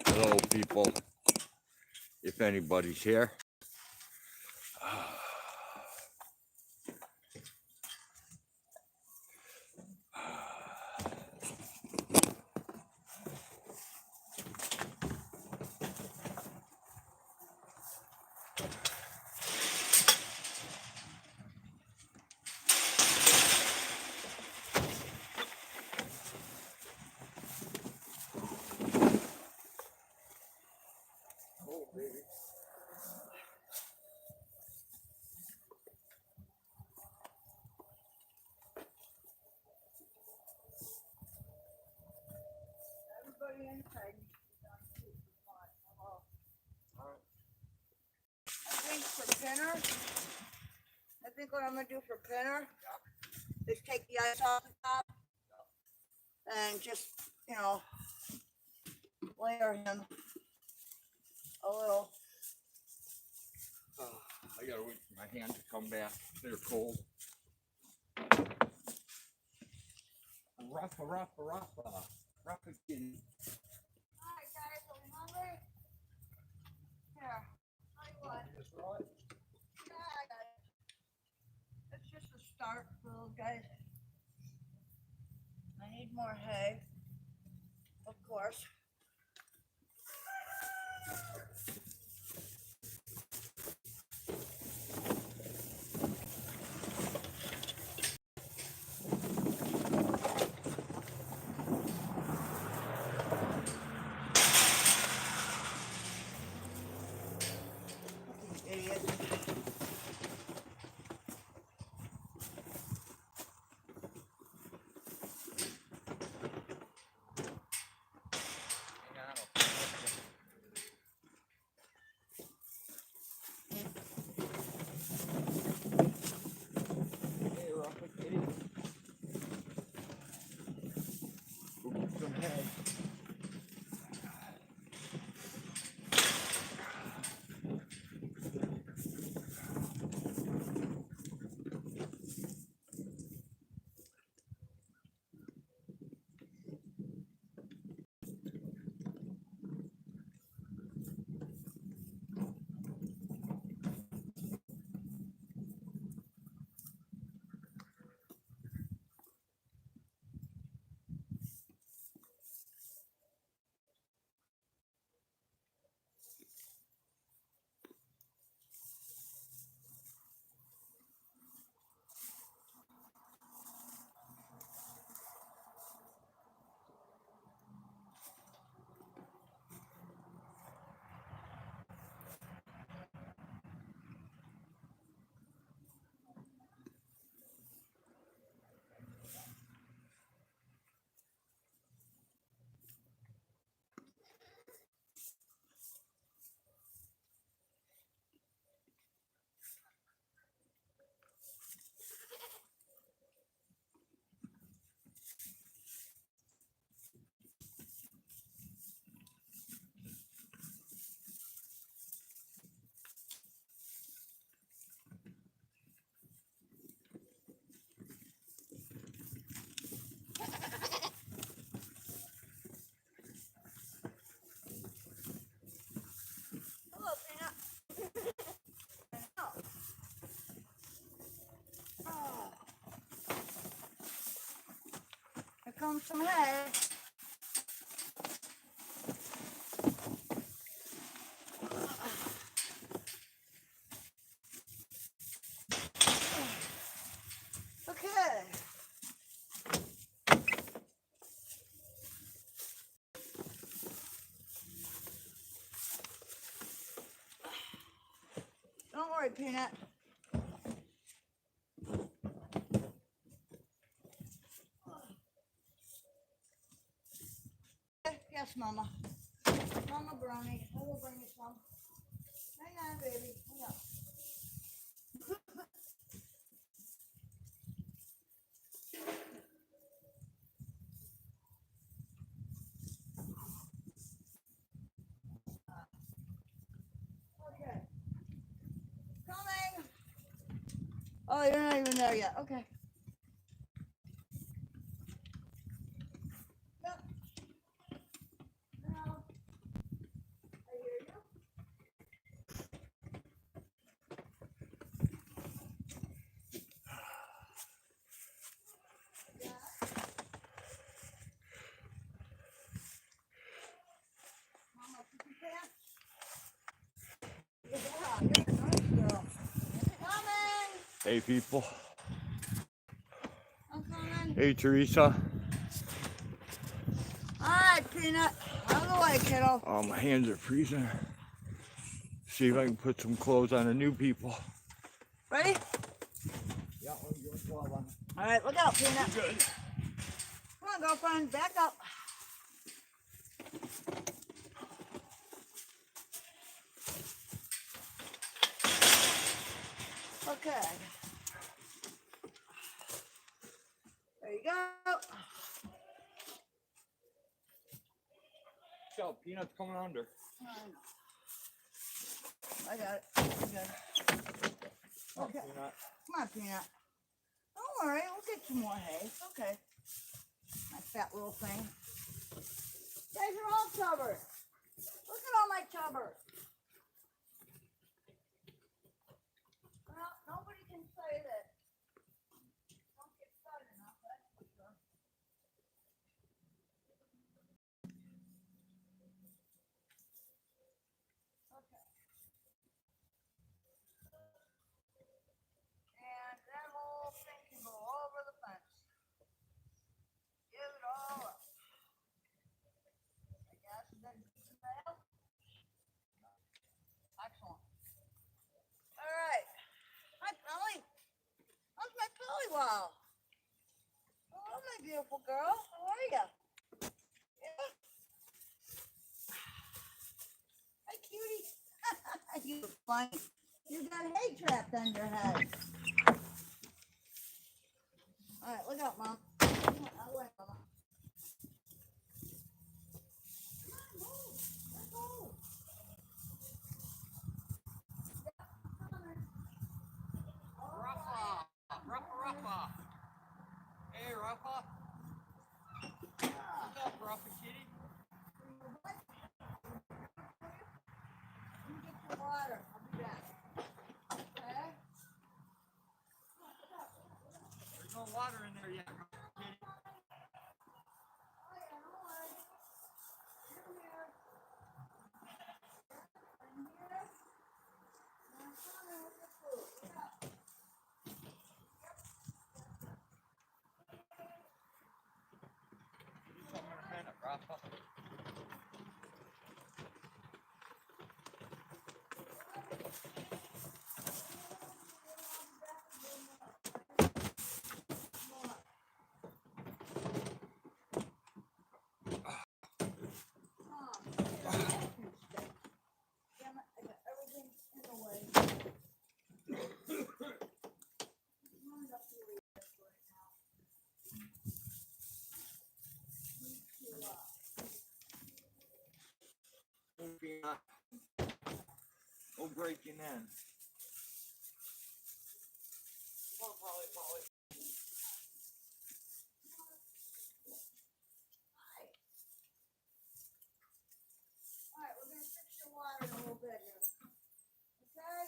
Hello, people, if anybody's here. Oh, baby. Everybody inside. I think for dinner, I think what I'm gonna do for dinner is take the ice off the top and just, layer him a little. I gotta wait for my hand to come back. They're cold. Rough again. Alright guys, are we hungry? Here, tell you what. Yeah, I got it. It's just a start for those guys. I need more hay, of course. Idiot. Hey, rough again. Go get some hay. Hello, Peanut. Oh. Here comes some hay. Okay. Don't worry, Peanut. Yes, Mama. Mama Brownie. I will bring you some. Hang on, baby. Hang on. Okay. Coming. Oh, you're not even there yet. Okay. Yep. No. I hear you. Yeah. Mama, put your pants. Yeah, you're a nice girl. Coming. Hey, people. I'm coming. Hey, Teresa. Alright, Peanut. Out of the way, kiddo. Oh, my hands are freezing. See if I can put some clothes on the new people. Ready? Yeah, I'm doing 12 on. Alright, look out, Peanut. Good. Come on, girlfriend. Back up. Okay. There you go. So, Peanut's coming under. I got it. I'm good. Oh, Okay. Peanut. Come on, Peanut. Don't worry. We'll get some more hay. It's okay. My fat little thing. You guys are all chubbered. Look at all my chubber. Well, nobody can say that. Don't get fat enough, that's for sure. Okay. And that whole thing can go over the fence. Give it all up. I guess then fail. Excellent. All right. Hi, Polly. How's my Polly wow? Oh, my beautiful girl. How are you? Yeah. Hi, cutie. You look funny. You got hay trapped on your head. All right, look out, Mom. Come on, out of the way, Mama. Come on, move. Let's go. Ruffa! Ruffa! Hey, Ruffa! What's up, Ruffa kitty? You get your water. I'll be back. Okay? There's no water in there yet, Ruffa kitty. Oh, yeah, don't worry. You're here. I'm here. And I'm coming with the food. Look out. Come in a minute, Ruffa. Damn it, I got everything in the way. Running up here right now. Need to, Hey, Peanut. No breaking in. Come on, Polly, Polly. all right, we're gonna fix your water in a little bit here. Okay?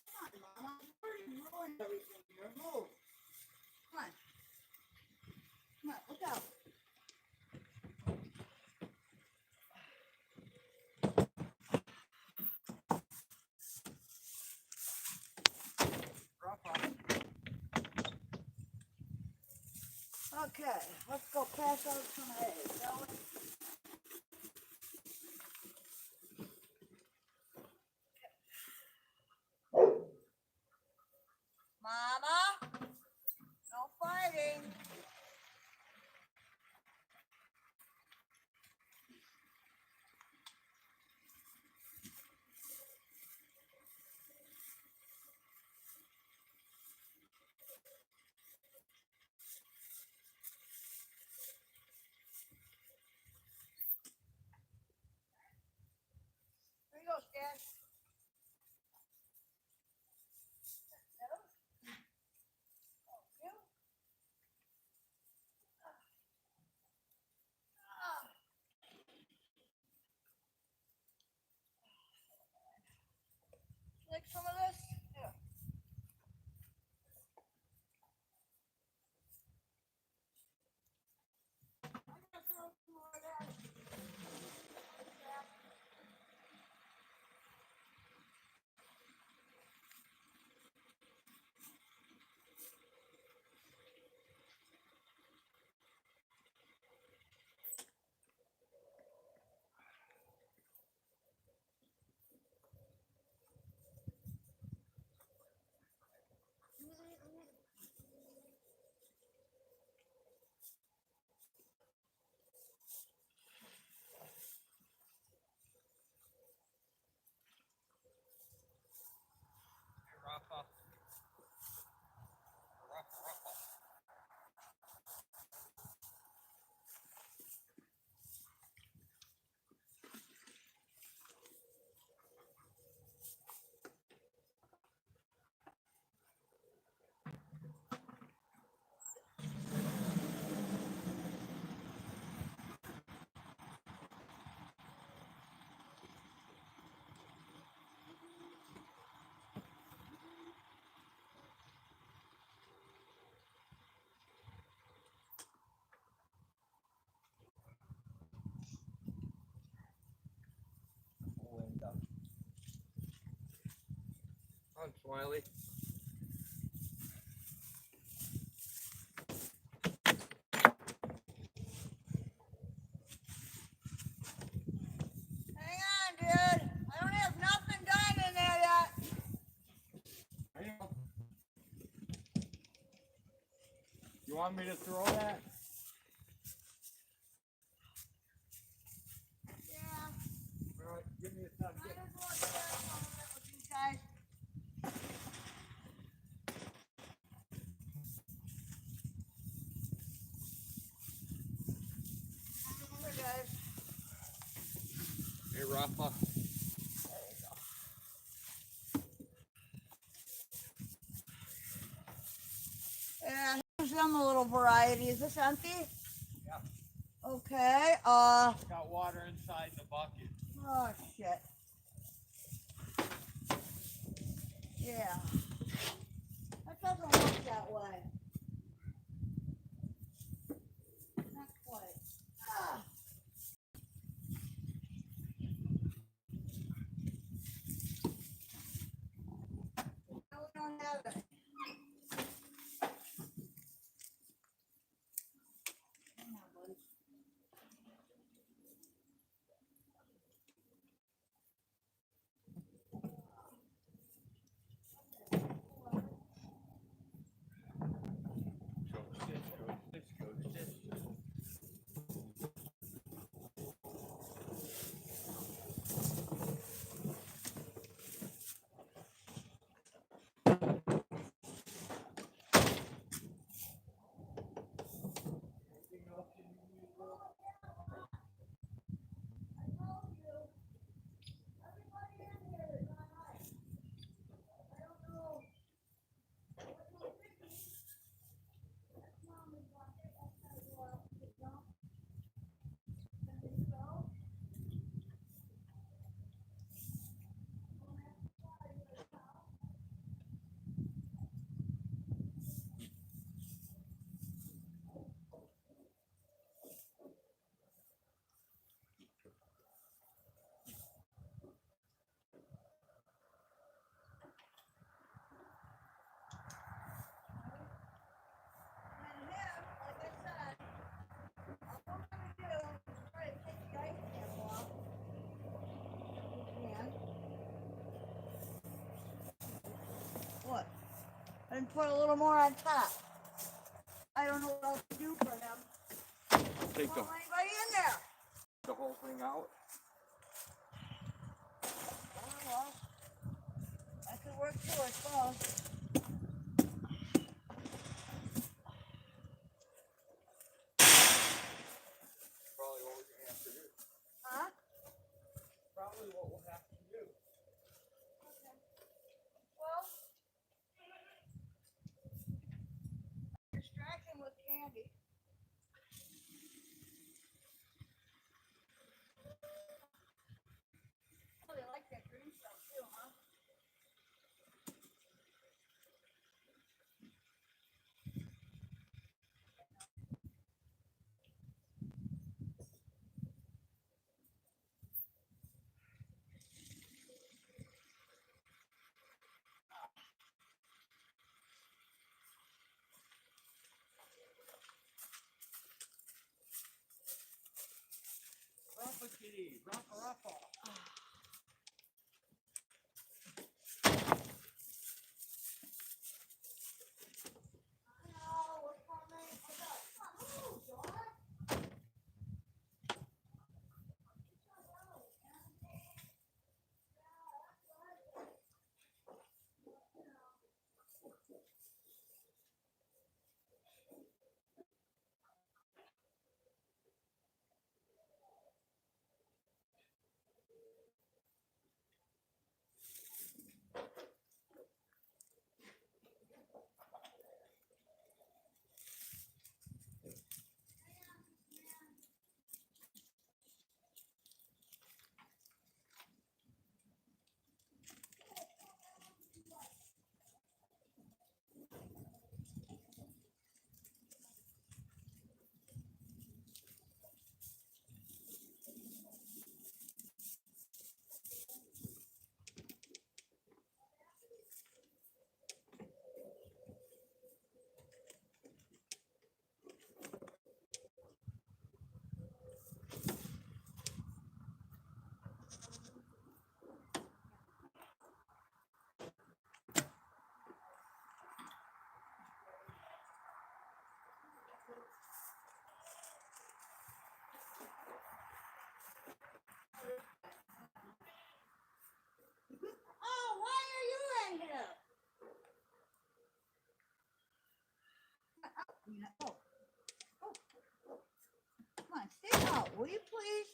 Come on, Mama. You already ruined everything here. Move. Come on. Come on, look out. Ruffa. Okay, let's go pass out some hay, shall we? Mama, no fighting. On, Smiley. Hang on, dude. I don't have nothing done in there yet. I know. You want me to throw that? Yeah. All right, give me a Might second. as well share some of it with you guys. Here, guys. Hey, Rafa. Yeah, here's them a little variety. Is this empty? Yeah. Okay, Got water inside the bucket. oh shit. Yeah. That doesn't work that way. Not quite. Ah. No, we don't have it. Hang on, buddy. And him, like I said, all we're gonna do is try to take the ice cap off. If we can. What? And put a little more on top. I don't know what else to do for him. Take Don't want anybody in there. the whole thing out. Oh, well. That could work too, I suppose. Probably what we're gonna have to do. Huh? Probably what we'll have to do. Okay. Well, distract him with candy. Oh, they like that green stuff too, huh? Rafa kitty, Rafa. No, we're coming. Come on, John. Peanut. Oh. Oh. Come on, stay out, will you please?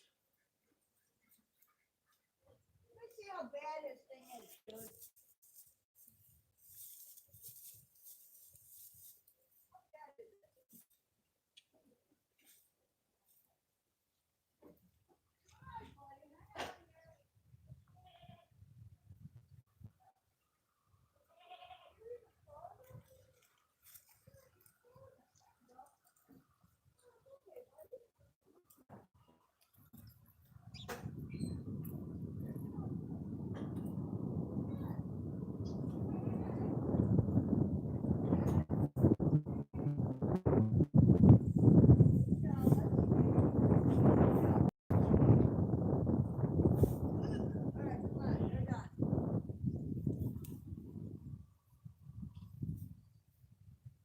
Let me see how bad this thing is, dude. How bad is it? Hi, buddy. Hang on here. All right, come on, you're done.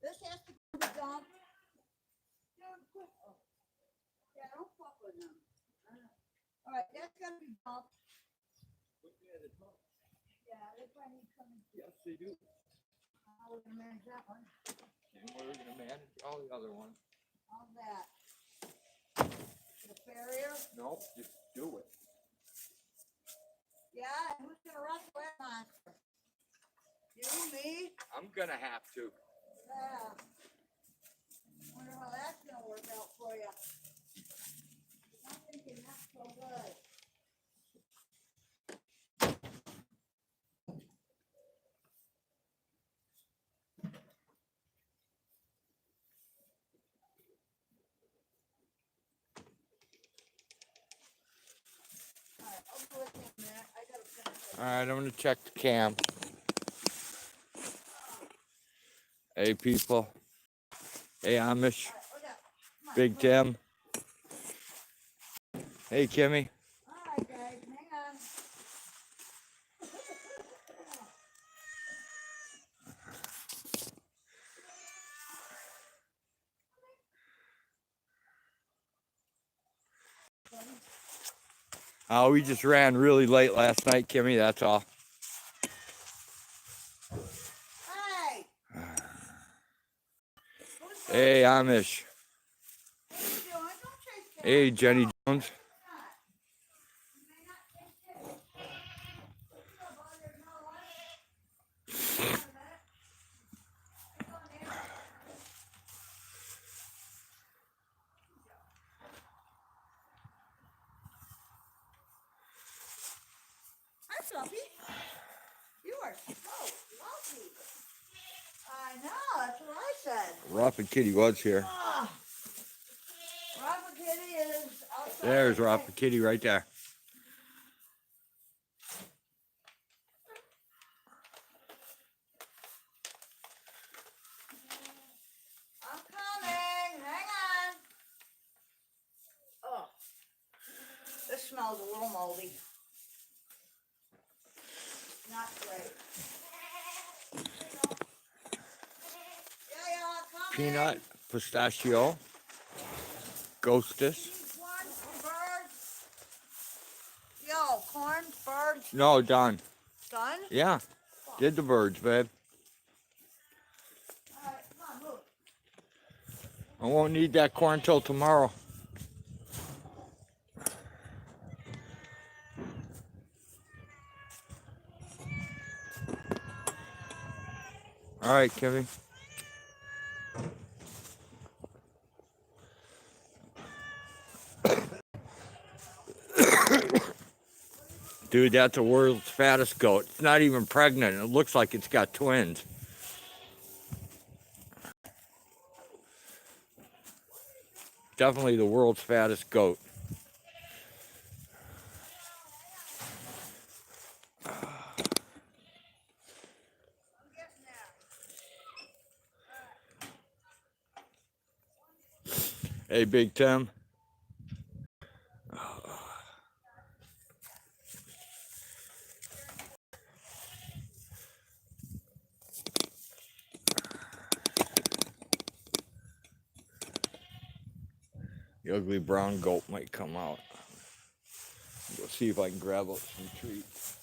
This has to go to the dump. Dude, quit. Oh. Yeah, don't fuck with them. All right, that's gotta be dumped. Yeah, they probably need to come and Yes, they do. how we're gonna manage that one. And we're gonna manage all the other ones. How's that? The farrier? Nope, just do it. Yeah, and who's gonna run the wet monster? You, me? I'm gonna have to. Yeah. Wonder how that's gonna work out for you. I'm thinking that's so good. Alright, I'll be with you in a minute. I gotta finish it. All right, I'm gonna check the cam. Hey, people. Hey, Amish. Alright, look out. Come on, Big Tim. Hey, Kimmy. Alright, guys, hang on. Oh, we just ran really late last night, Kimmy. That's all. Hey! Hey, Amish. What are you doing? Don't chase that. Hey, Jenny Jones. You may not chase it. You know, bud, there's no light. Hang on a minute. Hang on there. Hi, Fluffy. You are so fluffy. I know, that's what I said. Rapid Kitty was here. Ah. Robert Kitty is outside. There's the Rapid Kitty right there. I'm coming. Hang on. Oh, this smells a little moldy. Not great. Yeah, I'm coming. Peanut, pistachio, ghostus. These ones, birds. Yo, corn, birds. No, done. Done? Yeah, did the birds, babe. Alright, come on, move. I won't need that corn till tomorrow. All right, Kimmy. Dude, that's the world's fattest goat. It's not even pregnant. It looks like it's got twins. Definitely the world's fattest goat. I'm getting there. Hey, Big Tim. The ugly brown goat might come out. Go see if I can grab up some treats.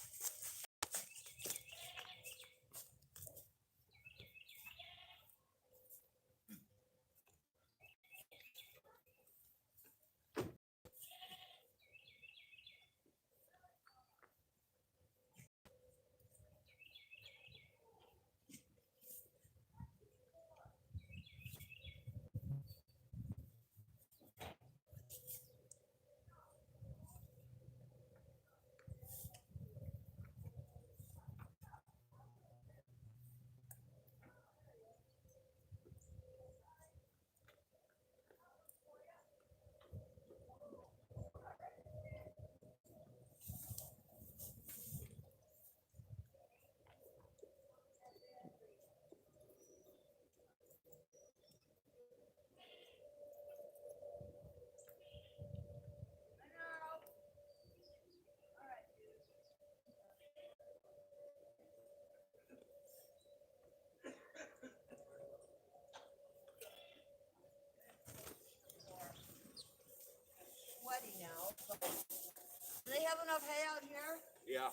Do they have enough hay out here? Yeah.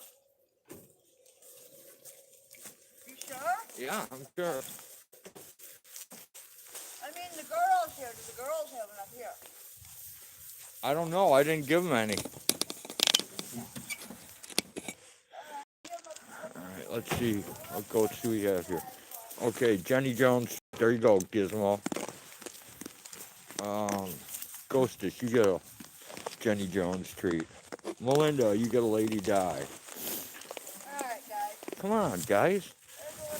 You sure? Yeah, I'm sure. I mean, the girls here. Do the girls have enough here? I don't know. I didn't give them any. All right, let's see what goats do we have here. Okay, Jenny Jones. There you go, Gizmo. Ghostus, you get a Jenny Jones treat. Melinda, you get a Lady Di. Alright, guys. Come on, guys.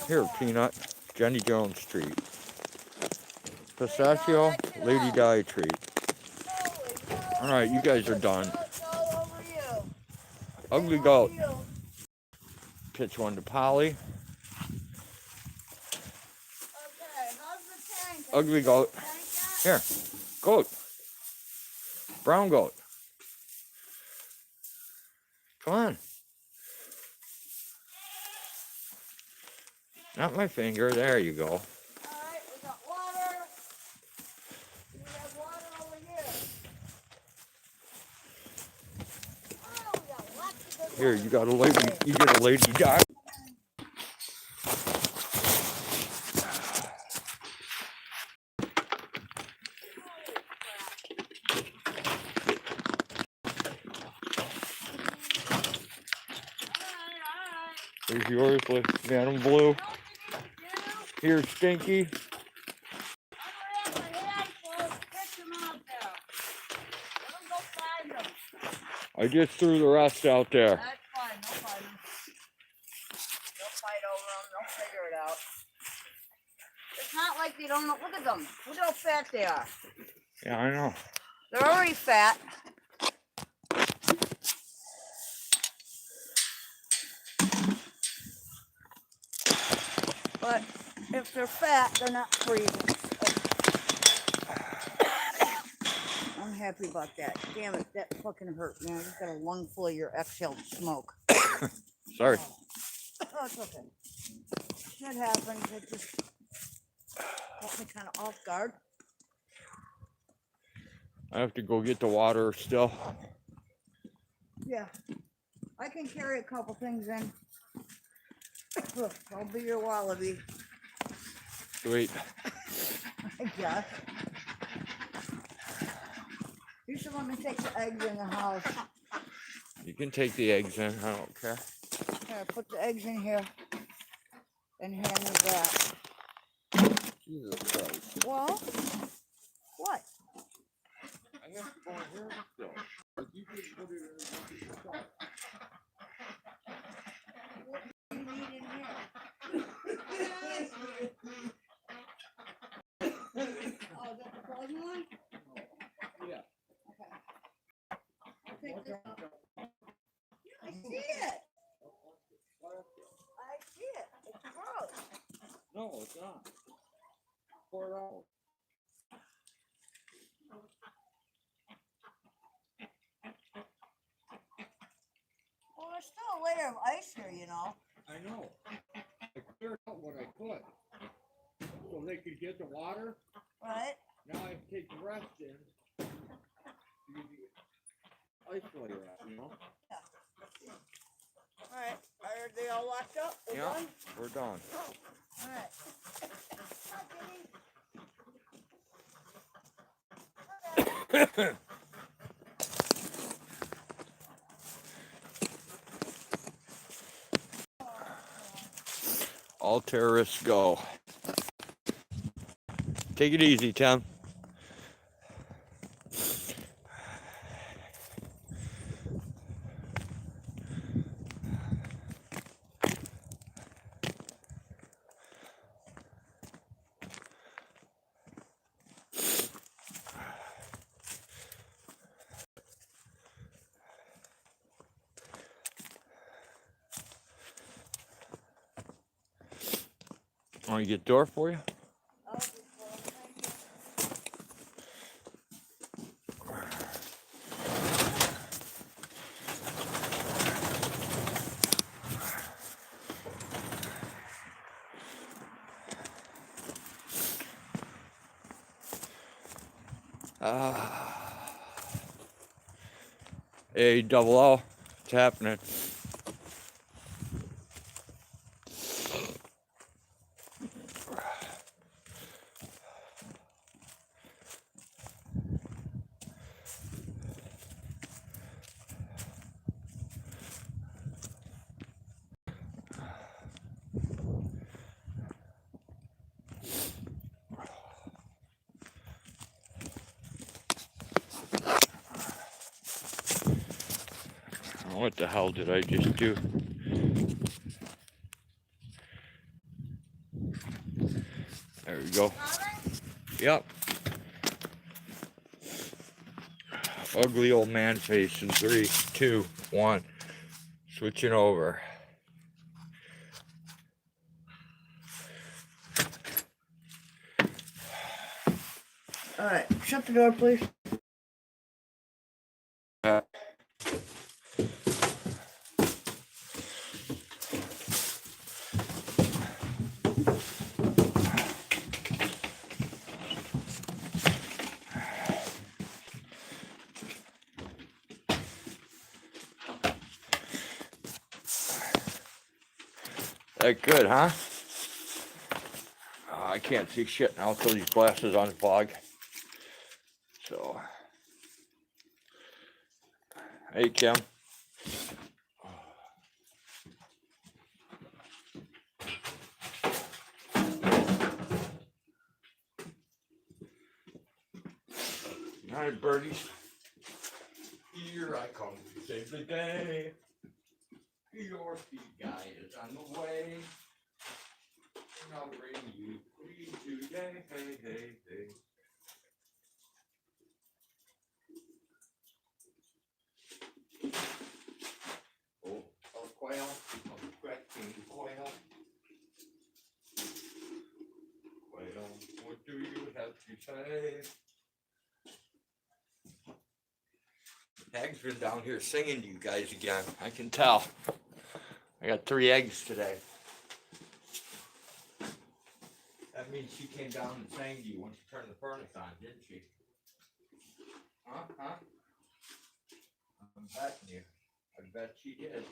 Here, Peanut. Jenny Jones treat. Pistachio, Lady Di treat. All right, you guys are done. It's all over you. Ugly It's goat. all over you. Pitch one to Polly. Okay, how's the tank? Ugly goat. Here, goat. Brown goat. Come on. Not my finger. There you go. Alright, we got water. We have water over here. Oh, we got lots of good Here, water. you got a lady. You get a Lady Di. Here's yours with Phantom Blue. Here's Stinky. I just threw the rest out there. That's fine, no fight them. They'll fight over them, they'll figure it out. It's not like they don't know. Look at them. Look how fat they are. Yeah, I know. They're already fat. But if they're fat, they're not freezing. I'm happy about that. Damn it, that fucking hurt, man. I just got a lung full of your exhaled smoke. Sorry. Oh, it's okay. That happens. It just caught me kind of off guard. I have to go get the water still. Yeah. I can carry a couple things in. I'll be your wallaby. Sweet. I guess. You should let me take the eggs in the house. You can take the eggs in. I don't care. Here, put the eggs in here and hand me that. Jesus Christ. Well, what? I have to go in here still. You can put it in yourself. What do you need in here? Oh, is that the frozen one? Yeah. I'll take this out. I see it. I see it. It's gross. No, it's not. Pour it out. Well, there's still a layer of ice here, you know. I know. I cleared out what I could. So they could get the water. Right? Now I take the rest in. Isolate that, you know? All right. Are they all locked up? We're Yeah, done? we're done. All right. All terrorists go. Take it easy, Tim. Want to get the door for you? A double O. What's happening? What the hell did I just do? There we go. Yep. Ugly old man face in 3, 2, 1. Switching over. Alright, shut the door, please. That good, huh? Oh, I can't see shit now until these glasses unplug. So, hey Kim. Alright, birdies. Here I come to save the day. Your speed guy is on the way. And I'll bring you free today. Hey, hey, hey. Oh, quail. Quacking quail. Quail, what do you have to say? Hag's been down here singing to you guys again. I can tell. I got 3 eggs today. That means she came down and sang to you once you turned the furnace on, didn't she? Huh? I'm betting you. I bet she did.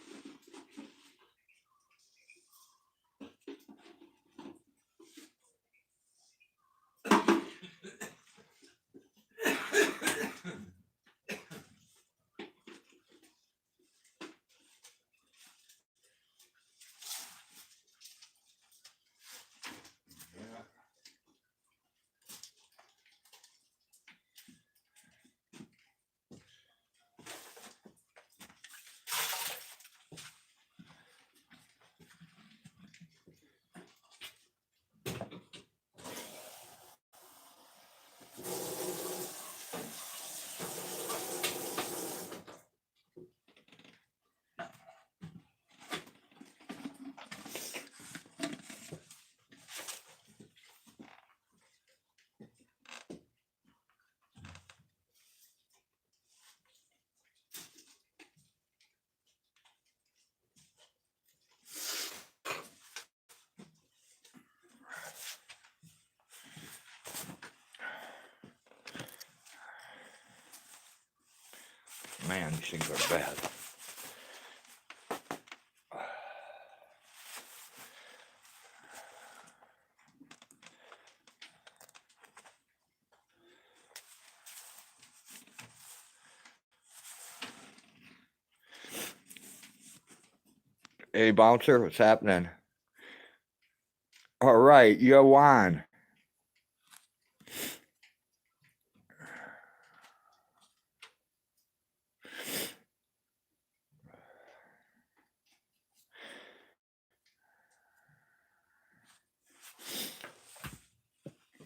Man, these things are bad. Hey, bouncer, what's happening? All right, you won.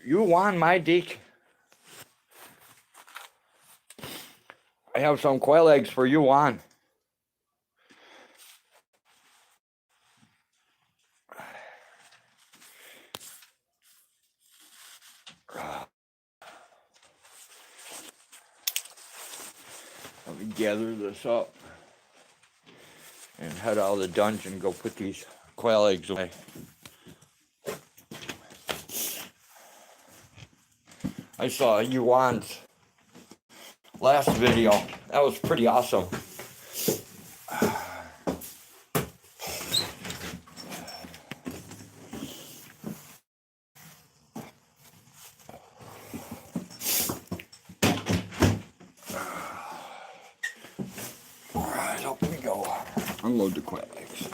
You won, my dick. I have some quail eggs for you on. Let me gather this up and head out of the dungeon and go put these quail eggs away. I saw Yuan's last video. That was pretty awesome. unload the quail eggs.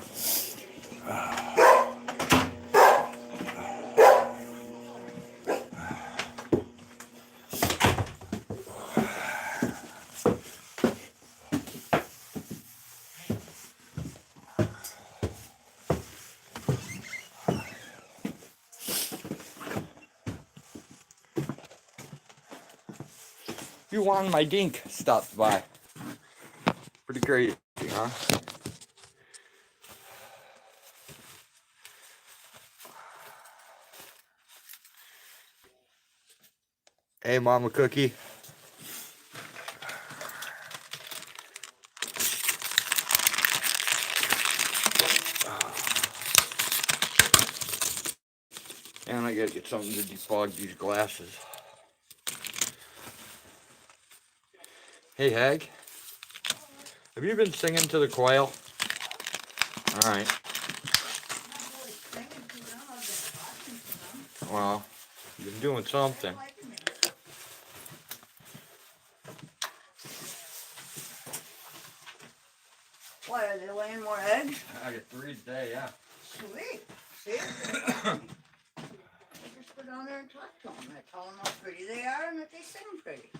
You won, my dink stopped by. Pretty crazy, huh? Hey, Mama Cookie. And I gotta get something to defog these glasses. Hey, Hag. Have you been singing to the quail? Alright. Well, you've been doing something. What, are they laying more eggs? I got 3 today, yeah. Sweet. See? Just go down there and talk to them. I tell them how pretty they are and that they sing pretty.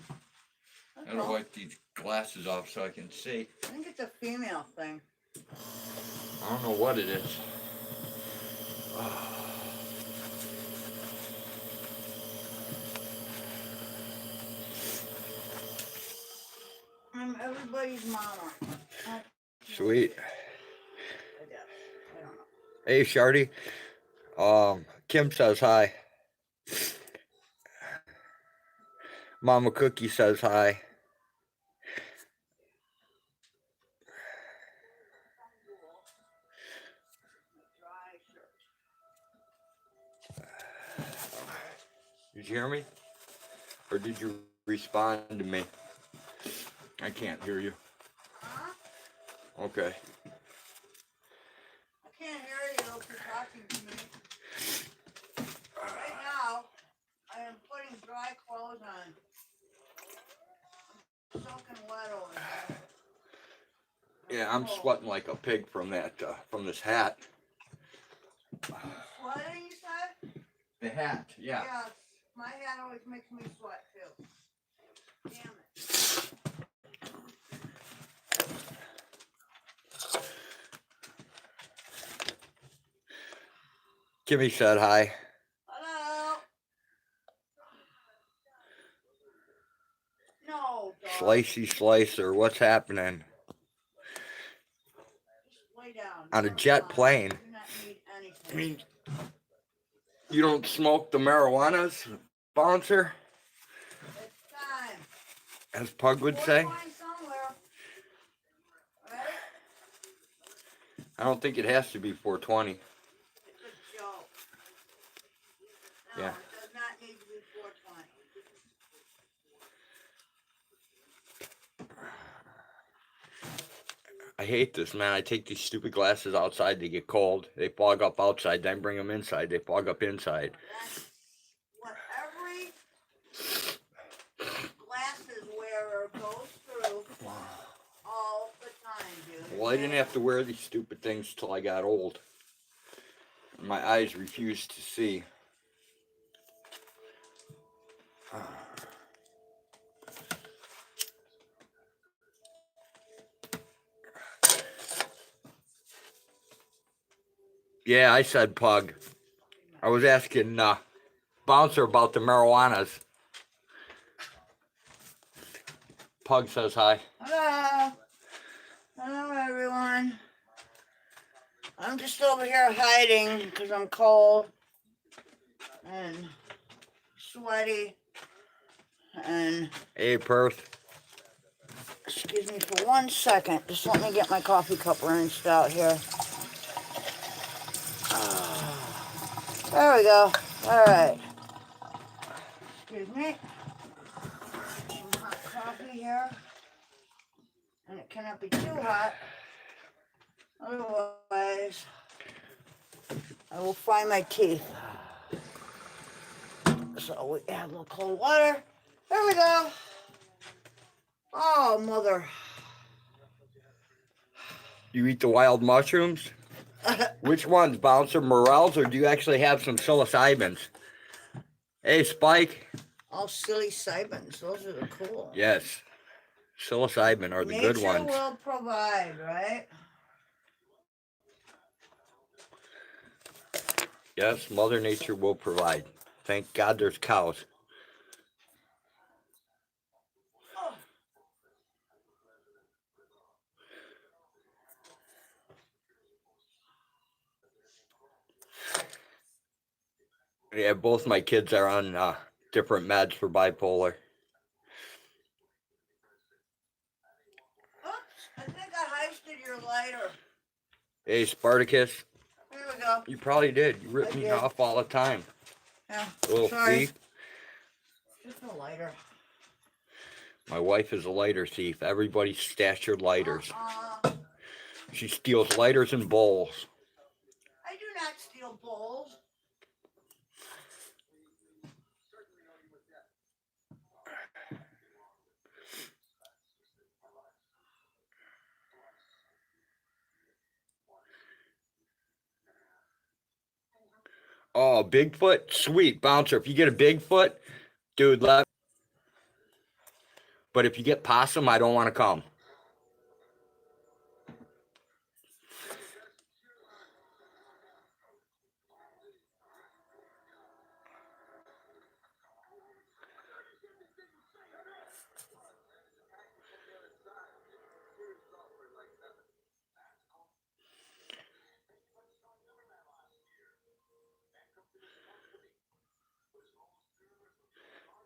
I gotta wipe these glasses off so I can see. I think it's a female thing. I don't know what it is. I'm everybody's mama. Sweet. I guess. I don't know. Hey, Shardy. Kim says hi. Mama Cookie says hi. Did you hear me? Or did you respond to me? I can't hear you. Huh? Okay. I can't hear you if you're talking to me. Right now, I am putting dry clothes on. I'm soaking wet over here. Yeah, I'm sweating like a pig from that, from this hat. Sweating, you said? The hat, yeah. Yes. My hat always makes me sweat, too. Damn it. Kimmy said hi. Hello? No, dog. Slicey Slicer, what's happening? Just lay down. On a You're jet fine. plane. You do not need anything. I mean, you don't smoke the marijuanas, Bouncer? It's time. As Pug would say? Find somewhere. Right? I don't think it has to be 420. It's a joke. No, Yeah. it does not need to be 420. I hate this, man. I take these stupid glasses outside, they get cold. They fog up outside, then bring them inside. They fog up inside. That's what every glasses wearer goes through all the time, dude. Well, I didn't have to wear these stupid things till I got old. My eyes refused to see. Yeah, I said Pug. I was asking Bouncer about the marijuanas. Pug says hi. Hello. Hello, everyone. I'm just over here hiding because I'm cold and sweaty and... Hey, Perth. Excuse me for 1 second. Just let me get my coffee cup rinsed out here. There we go. All right. Excuse me. Some hot coffee here. And it cannot be too hot. Otherwise, I will fry my teeth. So we add a little cold water. There we go. Oh, mother. You eat the wild mushrooms? Which ones, Bouncer? Morels, or do you actually have some psilocybins? Hey, Spike. All silly cybins. Those are the cool. Yes. Psilocybin are the Nature good ones. will provide, right? Yes, Mother Nature will provide. Thank God there's cows. Yeah, both my kids are on different meds for bipolar. Oops, I think I heisted your lighter. Hey, Spartacus. Here we go. You probably did. You rip I me did. off all the time. Yeah, Little sorry. thief. Just a lighter. My wife is a lighter thief. Everybody stash your lighters. Uh-uh. She steals lighters and bowls. I do not steal bowls. Oh, Bigfoot? Sweet. Bouncer, if you get a Bigfoot, dude, let. But if you get possum, I don't want to come.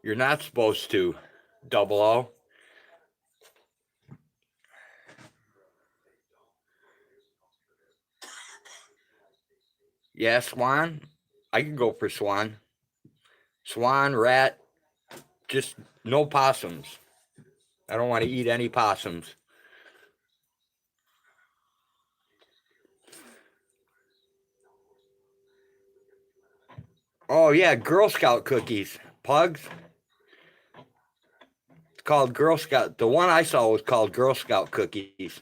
You're not supposed to, Double O. Yeah, swan. I can go for swan. Swan, rat, just no possums. I don't want to eat any possums. Oh, yeah, Girl Scout cookies. Pugs. It's called Girl Scout. The one I saw was called Girl Scout cookies.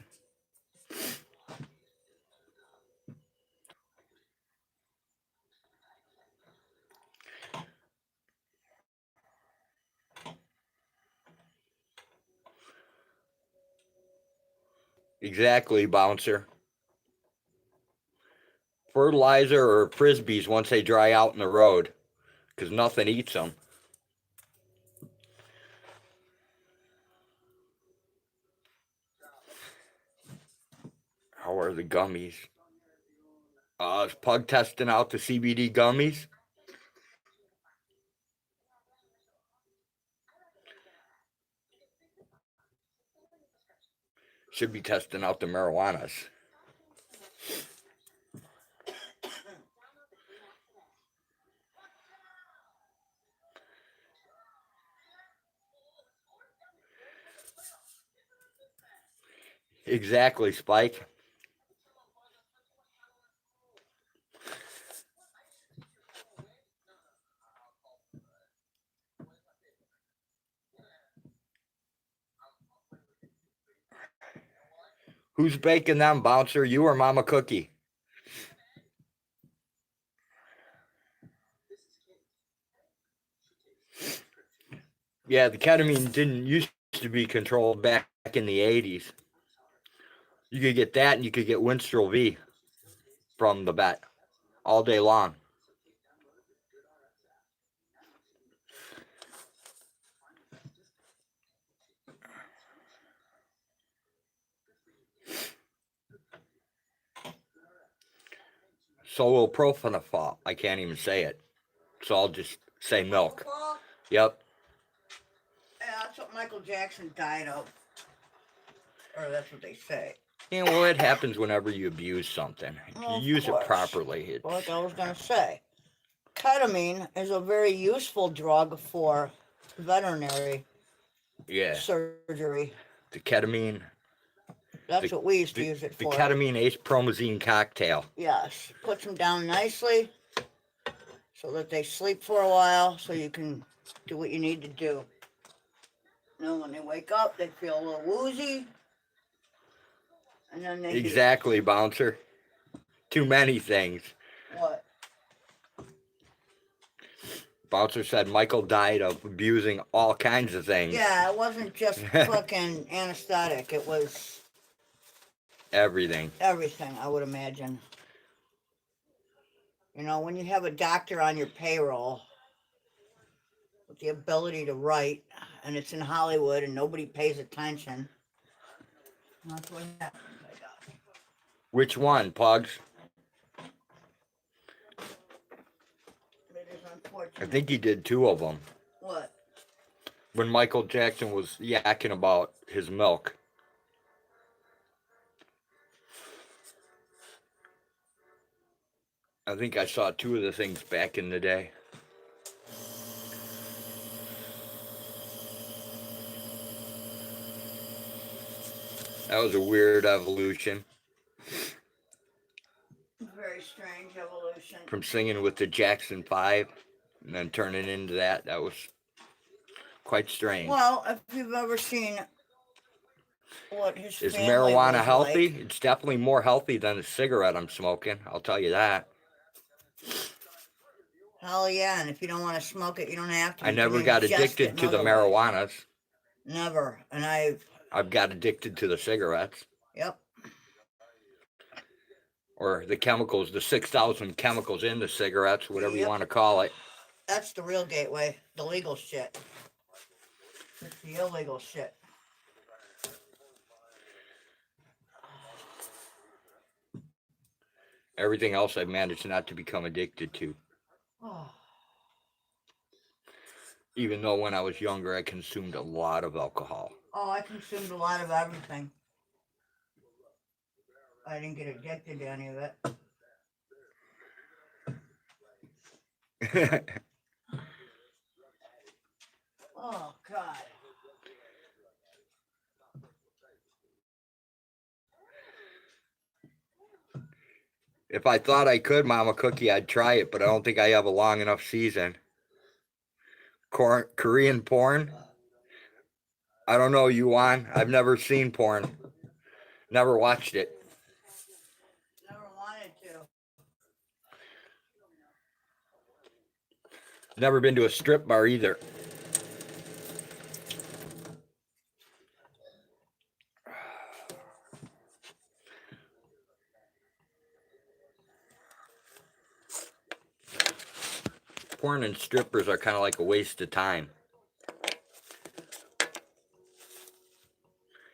Exactly, Bouncer. Fertilizer or frisbees once they dry out in the road, because nothing eats them. How are the gummies? Is Pug testing out the CBD gummies? Should be testing out the marijuanas. Exactly, Spike. Who's baking them, Bouncer? You or Mama Cookie? Yeah, the ketamine didn't used to be controlled back in the 80s. You could get that and you could get Winstrol V from the vet all day long. So will profenafol. I can't even say it. So I'll just say milk. Yep. Yeah, that's what Michael Jackson died of. Or that's what they say. Yeah, well, it happens whenever you abuse something. If Well, you use it course. properly, it's... Like I was going to say, ketamine is a very useful drug for veterinary surgery. The ketamine. That's what we used to use it The for. ketamine ace promazine cocktail. Yes, puts them down nicely so that they sleep for a while so you can do what you need to do. Then when they wake up, they feel a little woozy. And then they Exactly, bouncer. Too many things. What? Bouncer said Michael died of abusing all kinds of things. Yeah, it wasn't just fucking anesthetic. It was Everything. everything, I would imagine. You know, when you have a doctor on your payroll with the ability to write, and it's in Hollywood and nobody pays attention, that's what happens, I guess. Which one, Pugs? It is I unfortunate. think he did 2 of them. What? When Michael Jackson was yakking about his milk. I think I saw 2 of the things back in the day. That was a weird evolution. Very strange evolution. From singing with the Jackson 5 and then turning into that. That was quite strange. Well, if you've ever seen what his Is family marijuana was healthy? like, It's definitely more healthy than the cigarette I'm smoking. I'll tell you that. hell yeah, and if you don't want to smoke it, you don't have to. I You never can got ingest addicted it to the another way. marijuanas. Never. And I've got addicted to the cigarettes. Yep. Or the chemicals, the 6,000 chemicals in the cigarettes, whatever you Yep. want to call it. That's the real gateway, the legal shit. It's the illegal shit. Everything else I've managed not to become addicted to. Oh. Even though when I was younger, I consumed a lot of alcohol. Oh, I consumed a lot of everything. I didn't get addicted to any of it. Oh, God. If I thought I could, Mama Cookie, I'd try it, but I don't think I have a long enough season. Korean porn? I don't know, Yuan. I've never seen porn. Never watched it. Never wanted to. Never been to a strip bar either. Porn and strippers are kind of like a waste of time.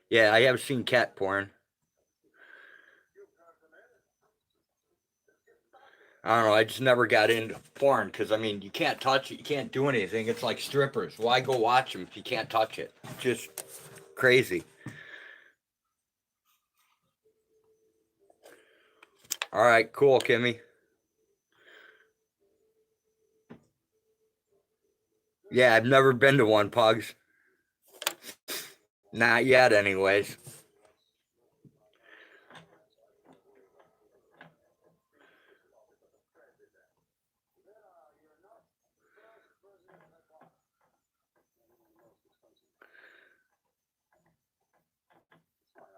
Yeah, I have seen cat porn. I don't know, I just never got into porn because, I mean, you can't touch it, you can't do anything. It's like strippers. Why go watch them if you can't touch it? Just crazy. All right, cool, Kimmy. Yeah, I've never been to one, Pugs. Not yet, anyways.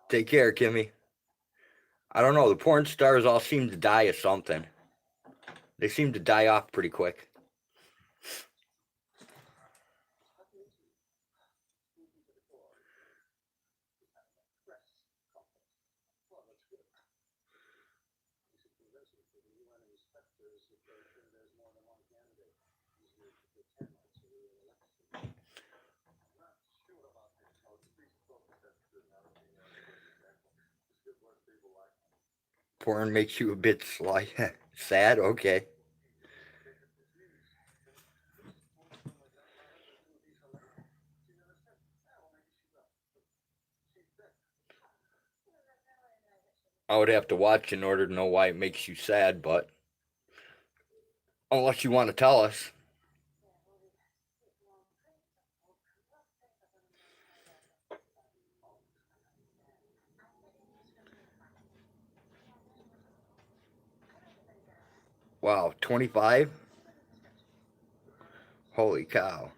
Take care, Kimmy. I don't know, the porn stars all seem to die of something. They seem to die off pretty quick. Porn makes you a bit sad, okay. I would have to watch in order to know why it makes you sad, but unless you want to tell us. Wow, 25? Holy cow.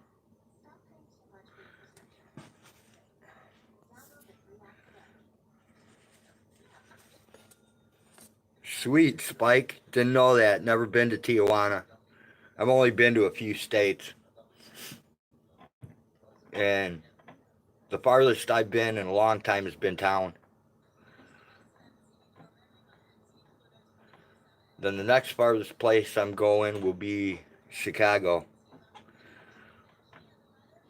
Sweet, Spike. Didn't know that. Never been to Tijuana. I've only been to a few states. And the farthest I've been in a long time has been town. Then the next farthest place I'm going will be Chicago.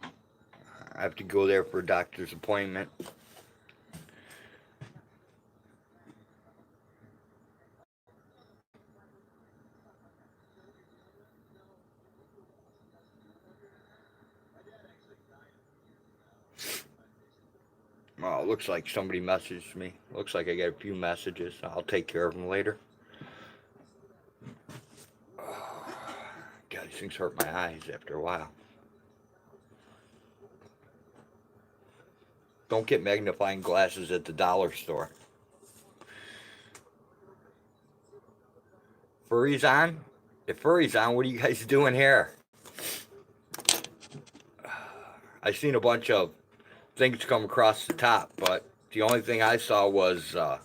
I have to go there for a doctor's appointment. Oh, it looks like somebody messaged me. Looks like I got a few messages. I'll take care of them later. God, these things hurt my eyes after a while. Don't get magnifying glasses at the dollar store. Furry's on? If Furry's on, what are you guys doing here? I seen a bunch of things come across the top, but the only thing I saw was I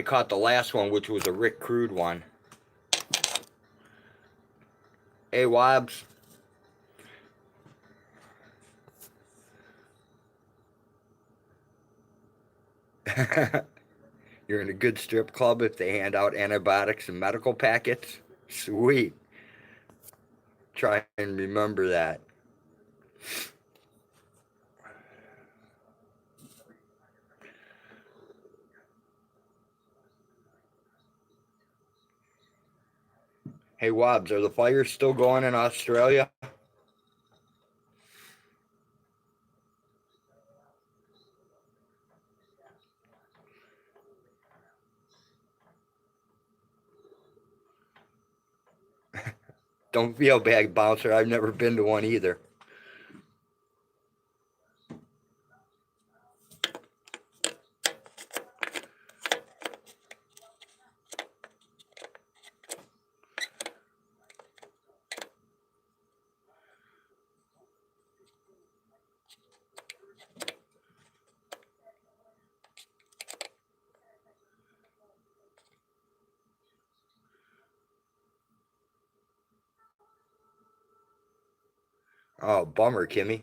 caught the last one, which was a Rick Crude one. Hey, Wobbs. You're in a good strip club if they hand out antibiotics and medical packets. Sweet. Try and remember that. Hey, Wobbs, are the fires still going in Australia? Don't feel bad, Bouncer. I've never been to one either. Oh, bummer, Kimmy.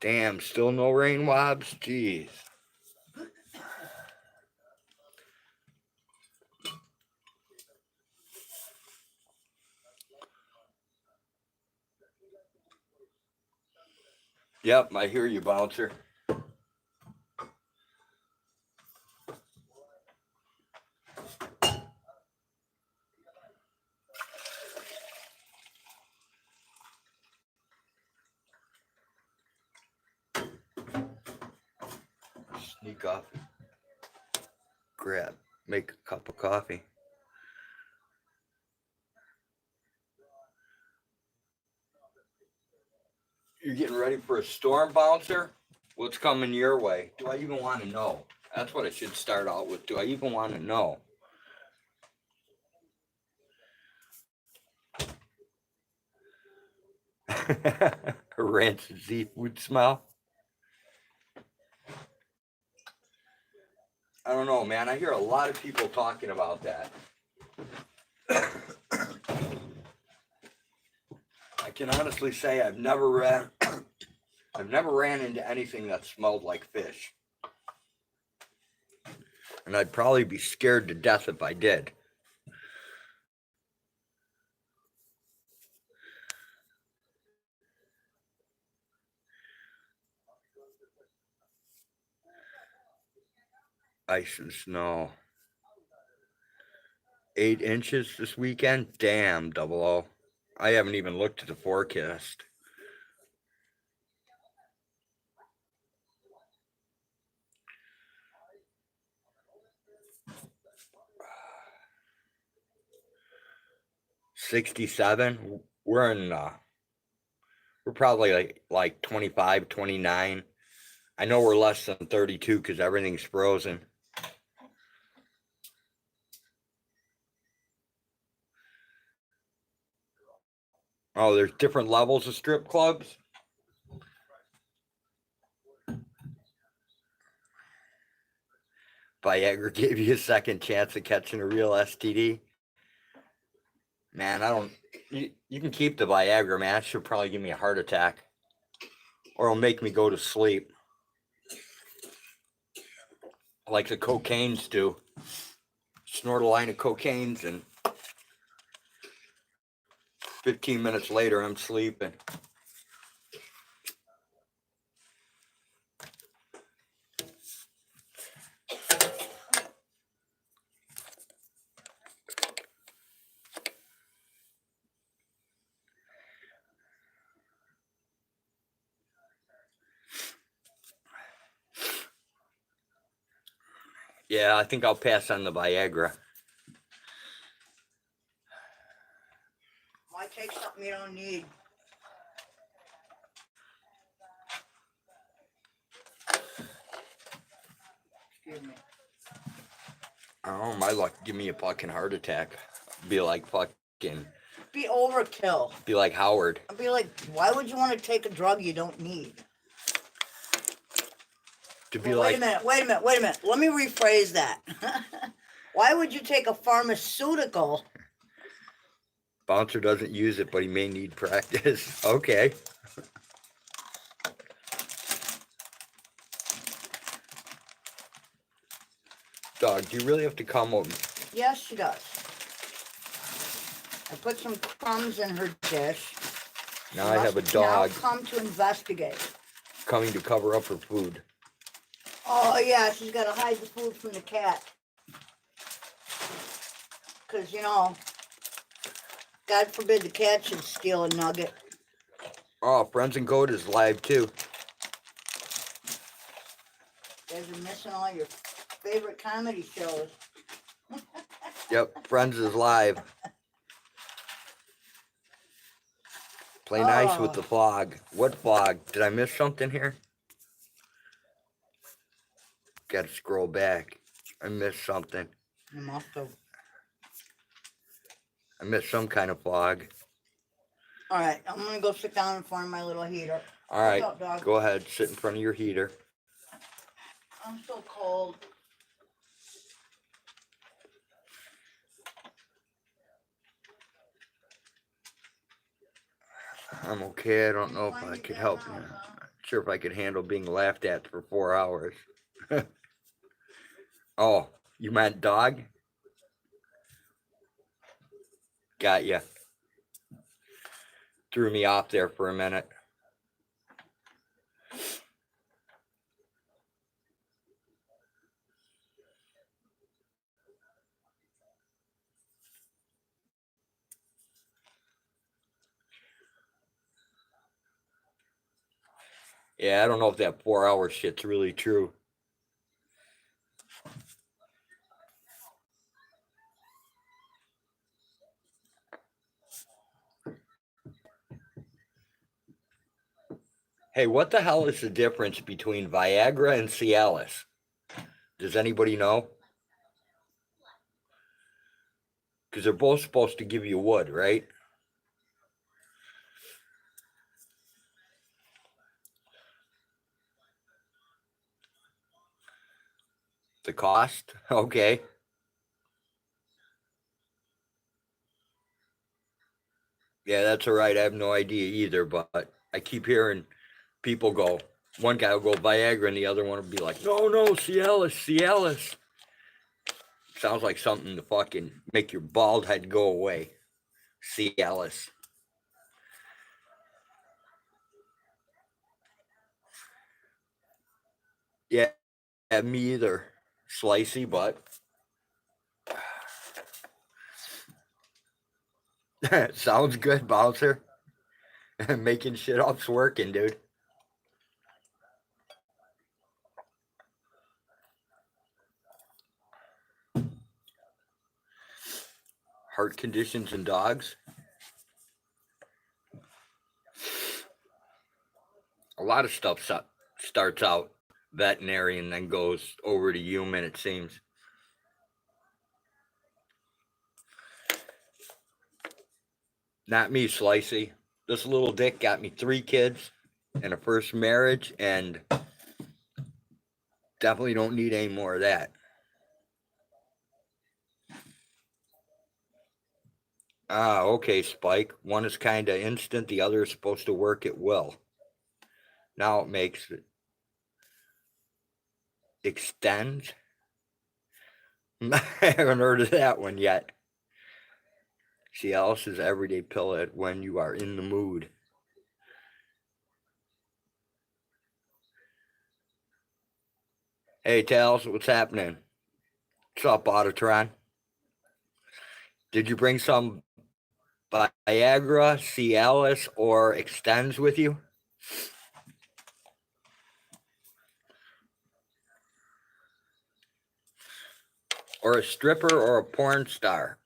Damn, still no rain, Wobbs? Jeez. Yep, I hear you, Bouncer. Sneak off. Grab. Make a cup of coffee. You're getting ready for a storm, Bouncer? What's coming your way? Do I even want to know? That's what I should start out with. Do I even want to know? A rancid seafood smell? I don't know, man. I hear a lot of people talking about that. I can honestly say I've never ran into anything that smelled like fish. And I'd probably be scared to death if I did. Ice and snow. 8 inches this weekend? Damn, 00. I haven't even looked at the forecast. $67. We're probably like 25, 29. I know we're less than 32 because everything's frozen. Oh, there's different levels of strip clubs? Viagra gave you a second chance of catching a real STD. Man, I don't. You can keep the Viagra, man. It should probably give me a heart attack, or it'll make me go to sleep, like the cocaines do. Snort a line of cocaines, and 15 minutes later, I'm sleeping. Yeah, I think I'll pass on the Viagra. Why take something you don't need? Excuse me. I don't know, my luck give me a fucking heart attack. Be like fucking, Be overkill. be like Howard. I'd be like, why would you want to take a drug you don't need? To be Well, like, wait a minute. Let me rephrase that. Why would you take a pharmaceutical? Bouncer doesn't use it, but he may need practice. Okay. Dog, do you really have to come over? Yes, she does. I put some crumbs in her dish. Now She I have a must now dog come to investigate. coming to cover up her food. Oh yeah, she's got to hide the food from the cat. Because, you know, God forbid the cat should steal a nugget. Oh, Friends and Goat is live too. You guys are missing all your favorite comedy shows. Yep, Friends is live. Play nice with the vlog. What vlog? Did I miss something here? Gotta scroll back. I missed something. You must have. I missed some kind of vlog. All right, I'm going to go sit down in front of my little heater. All right, What's up, dog? go ahead. Sit in front of your heater. I'm so cold. I'm okay. I don't know if I could help. Not sure if I could handle being laughed at for 4 hours. Oh, you meant dog? Got ya. Threw me off there for a minute. Yeah, I don't know if that 4 hour shit's really true. Hey, what the hell is the difference between Viagra and Cialis? Does anybody know? Because they're both supposed to give you wood, right? The cost? Okay. Yeah, that's all right. I have no idea either, but I keep hearing people go, one guy will go Viagra and the other one will be like, no, Cialis, Cialis. Sounds like something to fucking make your bald head go away. Cialis. Yeah, me either. Slicey, but sounds good, bouncer. Making shit up's working, dude. Heart conditions in dogs. A lot of stuff starts out veterinary and then goes over to human, it seems. Not me, Slicey. This little dick got me 3 kids and a first marriage, and definitely don't need any more of that. Ah, okay, Spike. One is kind of instant. The other is supposed to work at will. Now it makes it extends. I haven't heard of that one yet. Cialis' everyday pill at when you are in the mood. Hey, Tales, what's happening? What's up, Autotron? Did you bring some Viagra, Cialis, or Extends with you? Or a stripper or a porn star?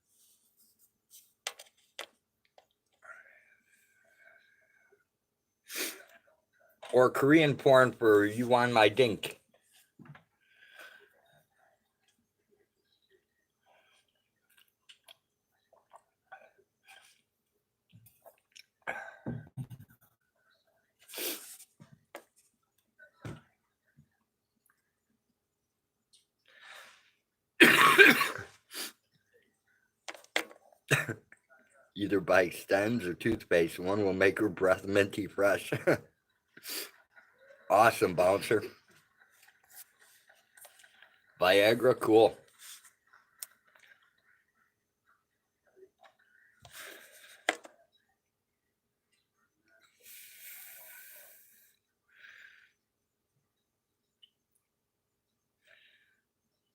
Or Korean porn for you on my dink? Either by Extends or toothpaste. One will make her breath minty fresh. Awesome, Bouncer. Viagra, cool.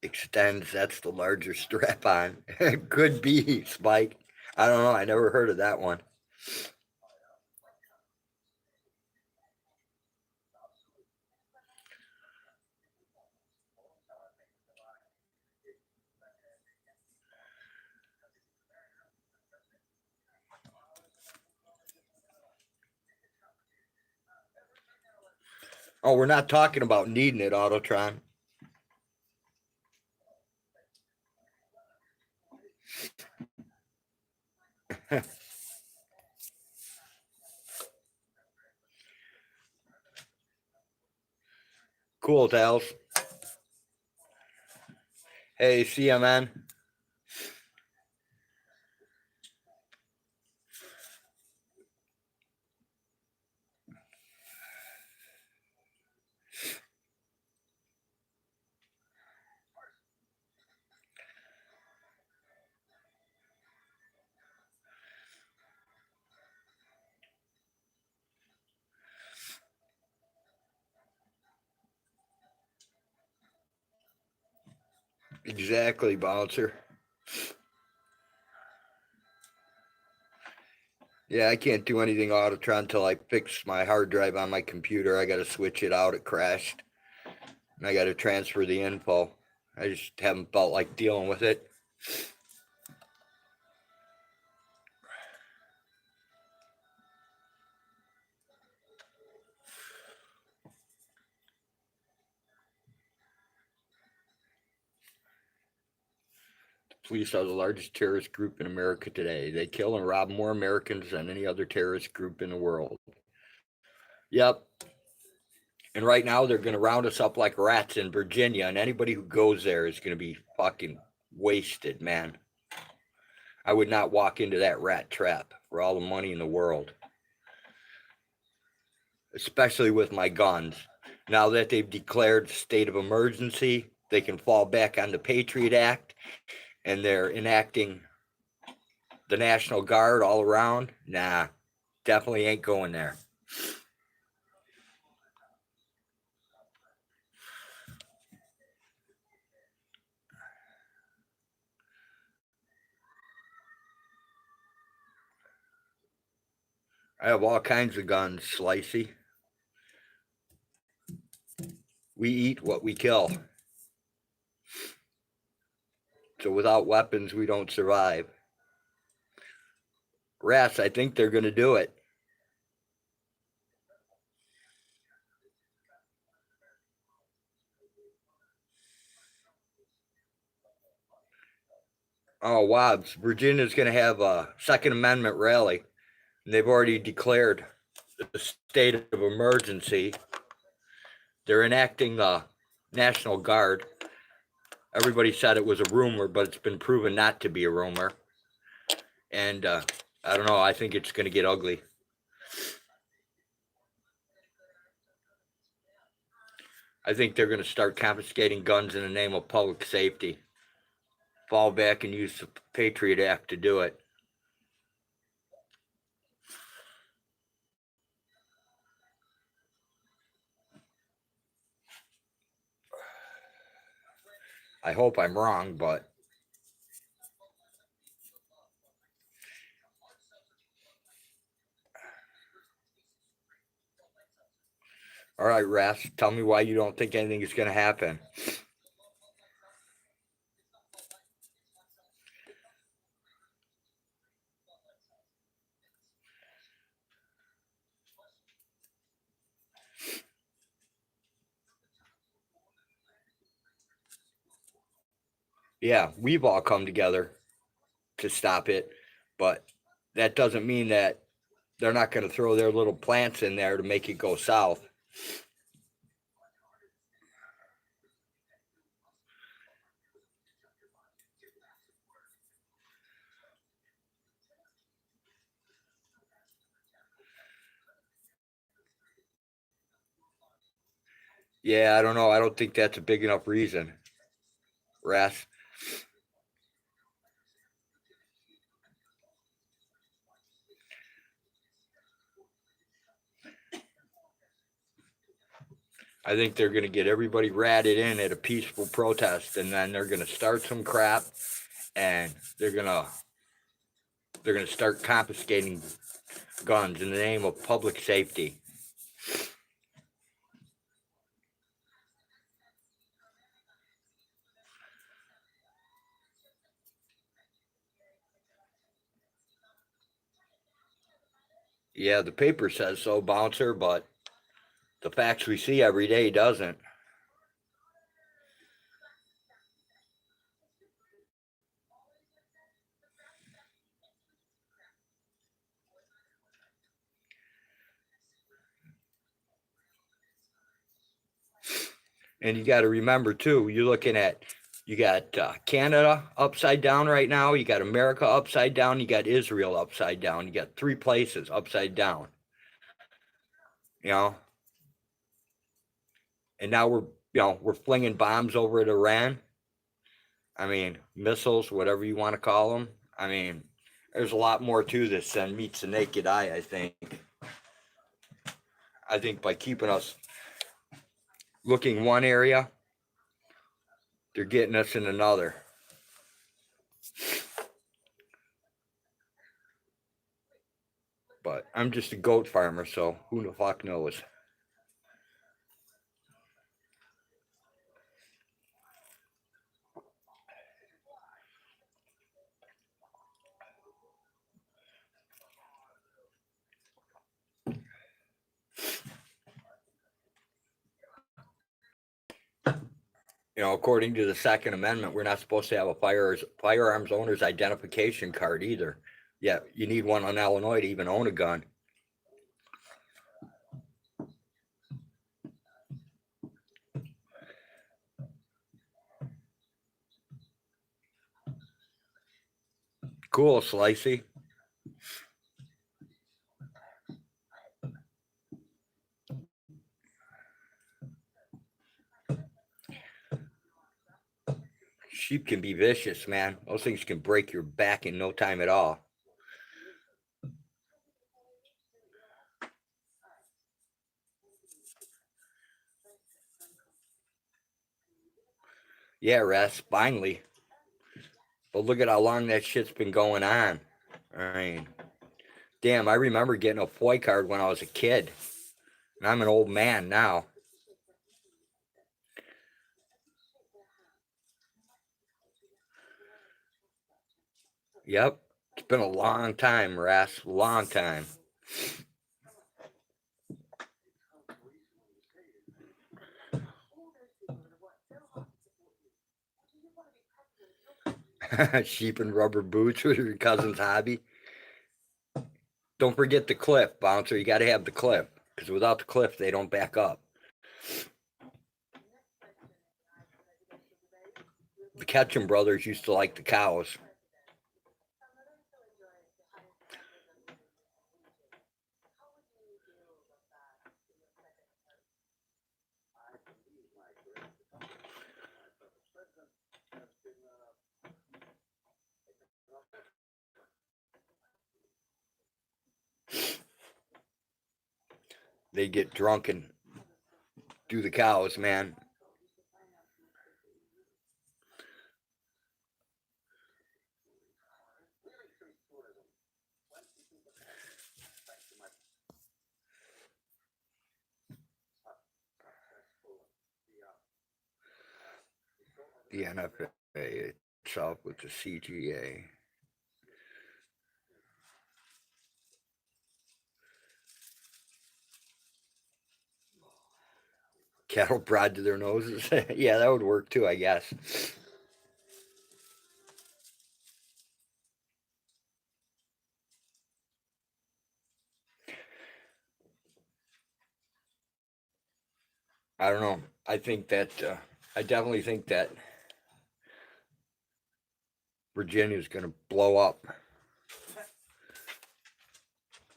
Extends, that's the larger strap on. Could be, Spike. I don't know. I never heard of that one. Oh, we're not talking about needing it, Autotron. Cool, Tales. Hey, CMN. Exactly, Bouncer. Yeah, I can't do anything Autotron until I fix my hard drive on my computer. I got to switch it out. It crashed. And I got to transfer the info. I just haven't felt like dealing with it. Police are the largest terrorist group in America today. They kill and rob more Americans than any other terrorist group in the world. Yep. And right now they're going to round us up like rats in Virginia, and anybody who goes there is going to be fucking wasted, man. I would not walk into that rat trap for all the money in the world, especially with my guns. Now that they've declared state of emergency, they can fall back on the Patriot Act, and they're enacting the National Guard all around. Nah, definitely ain't going there. I have all kinds of guns, Slicey. We eat what we kill. So without weapons, we don't survive. Rats, I think they're going to do it. Oh, wow. Virginia's going to have a Second Amendment rally. And they've already declared the state of emergency. They're enacting the National Guard. Everybody said it was a rumor, but it's been proven not to be a rumor. And I don't know. I think it's going to get ugly. I think they're going to start confiscating guns in the name of public safety. Fall back and use the Patriot Act to do it. I hope I'm wrong, but all right, Ras, tell me why you don't think anything is going to happen. Yeah, we've all come together to stop it, but that doesn't mean that they're not going to throw their little plants in there to make it go south. Yeah, I don't know. I don't think that's a big enough reason, Ras. I think they're going to get everybody ratted in at a peaceful protest, and then they're going to start some crap, and they're going to start confiscating guns in the name of public safety. Yeah, the paper says so, Bouncer, but the facts we see every day doesn't. And you got to remember too, you're looking at, you got Canada upside down right now, you got America upside down, you got Israel upside down, you got 3 places upside down. You know, and now we're flinging bombs over at Iran. I mean, missiles, whatever you want to call them. I mean, there's a lot more to this than meets the naked eye, I think. I think by keeping us looking one area, they're getting us in another. But I'm just a goat farmer, so who the fuck knows? You know, according to the Second Amendment, we're not supposed to have a firearms owner's identification card either. Yeah, you need one in Illinois to even own a gun. Cool, Slicey. Sheep can be vicious, man. Those things can break your back in no time at all. Yeah, Ras, finally. But look at how long that shit's been going on. I mean, damn, I remember getting a FOI card when I was a kid. And I'm an old man now. Yep. It's been a long time, Ras. Long time. Sheep and rubber boots with your cousin's hobby. Don't forget the clip, Bouncer. You got to have the clip. Because without the clip, they don't back up. The Ketchum brothers used to like the cows. they get drunk and do the cows, man. The NFA itself with the CGA. Cattle prod to their noses. Yeah, that would work too, I guess. I don't know. I think that I definitely think that Virginia's going to blow up.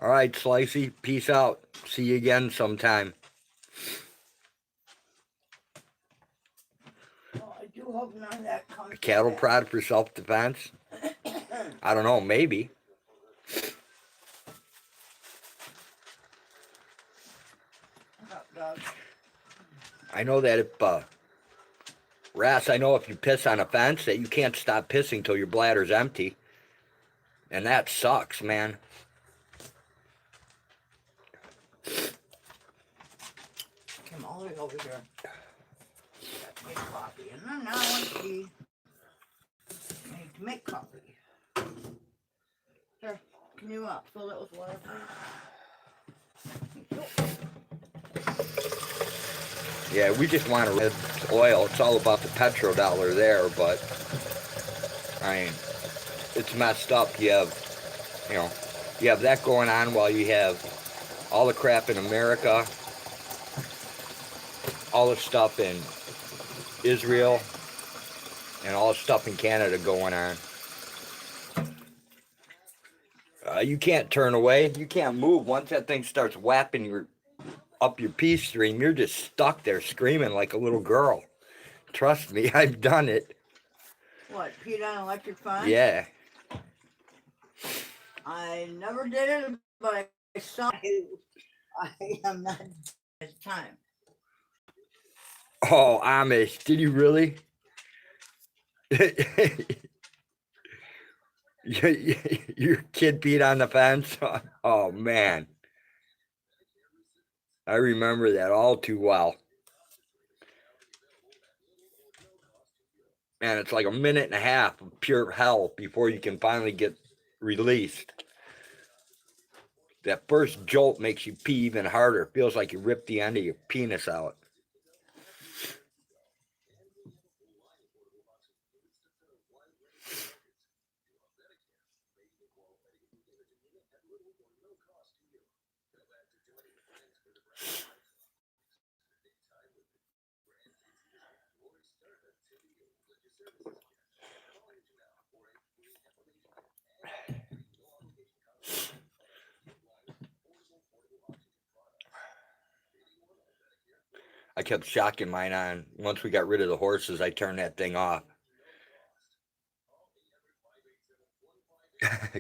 All right, Slicey, peace out. See you again sometime. Well, I do hope none of that comes A to cattle pass. prod for self-defense? I don't know, maybe. Hot dog. I know that if, Ras, I know if you piss on a fence that you can't stop pissing till your bladder's empty. And that sucks, man. Came all the way over here. Got to get coffee. And then now I see I need to make coffee. Here, can you fill it with water, please? Thank you. Yeah, we just want to red oil. It's all about the petrodollar there, but I mean, it's messed up. You have, you have that going on while you have all the crap in America, all the stuff in Israel, and all the stuff in Canada going on. You can't turn away. You can't move. Once that thing starts whapping up your pee stream, you're just stuck there screaming like a little girl. Trust me, I've done it. What, peed on electric fence? Yeah. I never did it, but I saw it. I am not this time. Oh, Amish, did you really? Your kid peed on the fence? Oh, man. I remember that all too well. And it's like a minute and a half of pure hell before you can finally get released. That first jolt makes you pee even harder. It feels like you ripped the end of your penis out. I kept shocking mine on. Once we got rid of the horses, I turned that thing off.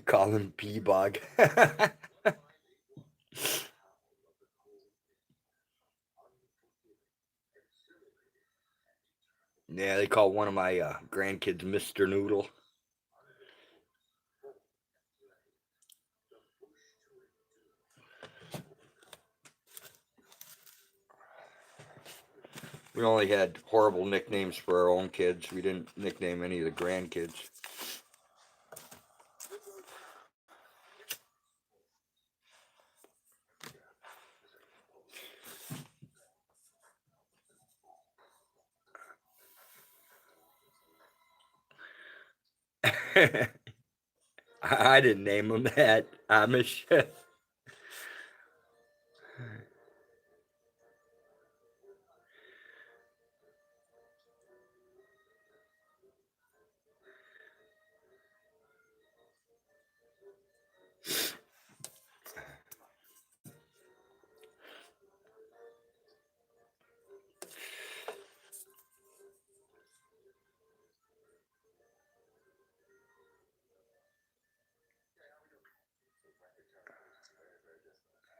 Call him P-Bug. Yeah, they call one of my grandkids Mr. Noodle. We only had horrible nicknames for our own kids. We didn't nickname any of the grandkids. I didn't name them that, Amish.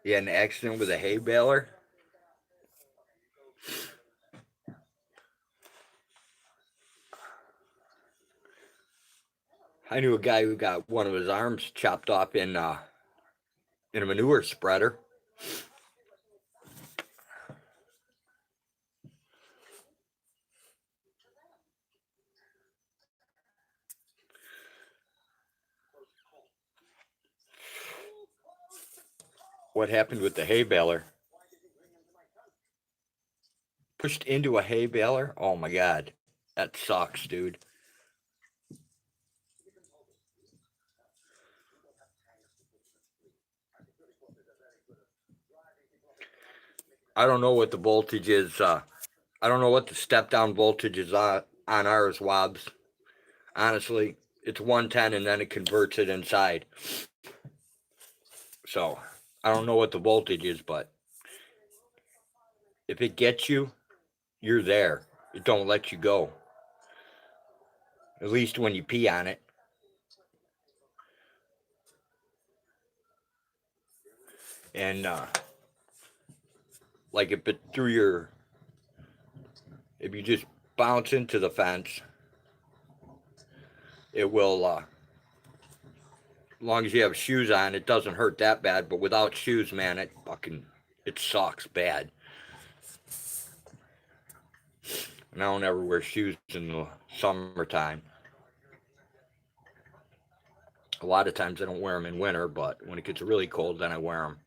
You had an accident with a hay baler? I knew a guy who got one of his arms chopped off in a manure spreader. What happened with the hay baler? Pushed into a hay baler? Oh my god. That sucks, dude. I don't know what the voltage is. I don't know what the step down voltage is on ours, Wobbs. Honestly, it's 110 and then it converts it inside. So I don't know what the voltage is, but if it gets you, you're there. It don't let you go. At least when you pee on it. And like if you just bounce into the fence, it will. As long as you have shoes on, it doesn't hurt that bad. But without shoes, man, it sucks bad. And I don't ever wear shoes in the summertime. A lot of times I don't wear them in winter, but when it gets really cold, then I wear them.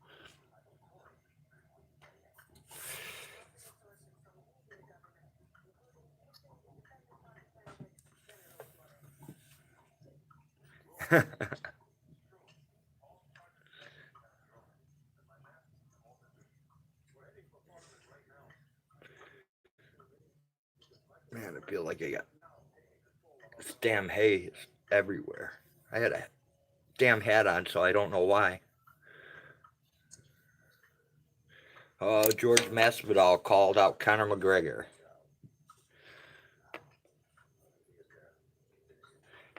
Man, I feel like I got this damn hay everywhere. I had a damn hat on, so I don't know why. George Masvidal called out Conor McGregor.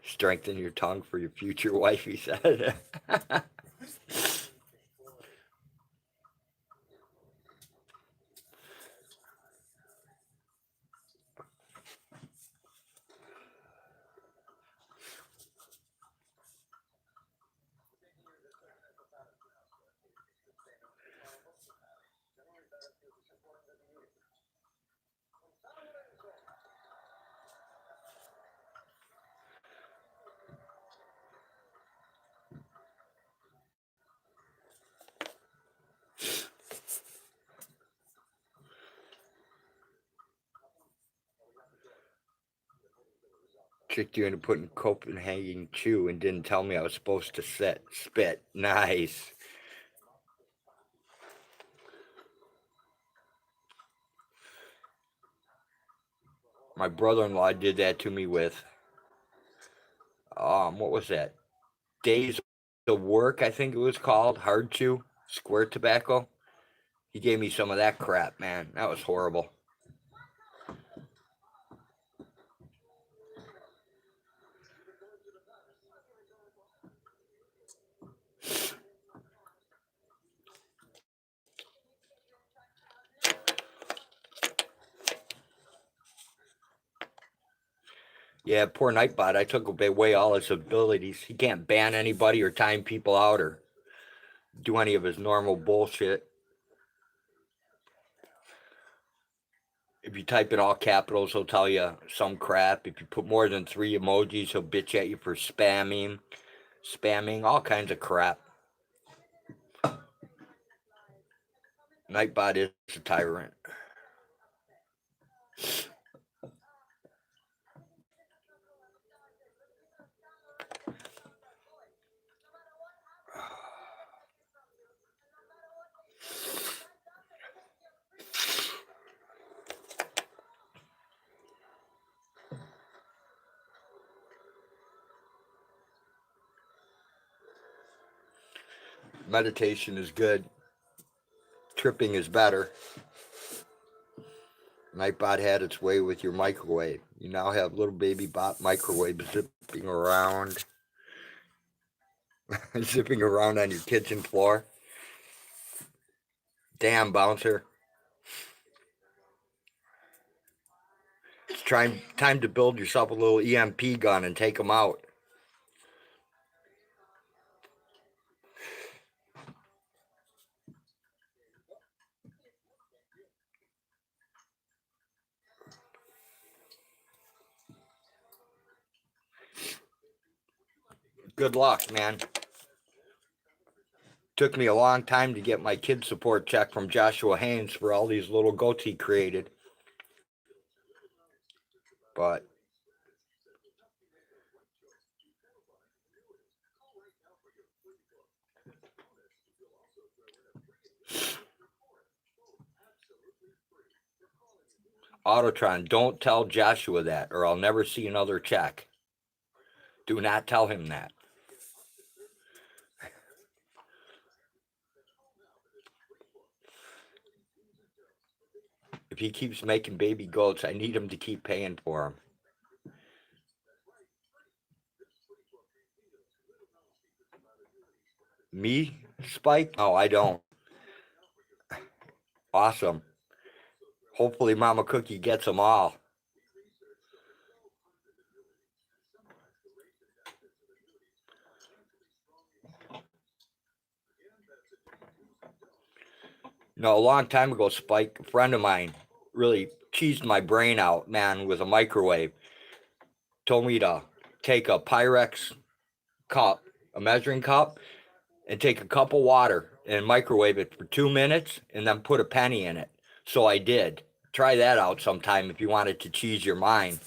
Strengthen your tongue for your future wife, he said. Tricked you into putting Copenhagen chew and didn't tell me I was supposed to spit. Nice. My brother-in-law did that to me with what was that? Days of Work, I think it was called. Hard chew, square tobacco. He gave me some of that crap, man. That was horrible. Yeah, poor Nightbot. I took away all his abilities. He can't ban anybody or time people out or do any of his normal bullshit. If you type in all capitals, he'll tell you some crap. If you put more than 3 emojis, he'll bitch at you for spamming, all kinds of crap. Nightbot is a tyrant. Meditation is good. Tripping is better. Nightbot had its way with your microwave. You now have little baby bot microwave zipping around, zipping around on your kitchen floor. Damn, Bouncer. It's time to build yourself a little EMP gun and take them out. Good luck, man. Took me a long time to get my kid support check from Joshua Haynes for all these little goats he created. But Autotron, don't tell Joshua that, or I'll never see another check. Do not tell him that. If he keeps making baby goats, I need him to keep paying for them. Me, Spike? No, I don't. Awesome. Hopefully Mama Cookie gets them all. No, a long time ago, Spike, a friend of mine, really cheesed my brain out, man, with a microwave. Told me to take a Pyrex cup, a measuring cup, and take a cup of water and microwave it for 2 minutes and then put a penny in it. So I did. Try that out sometime if you wanted to cheese your mind.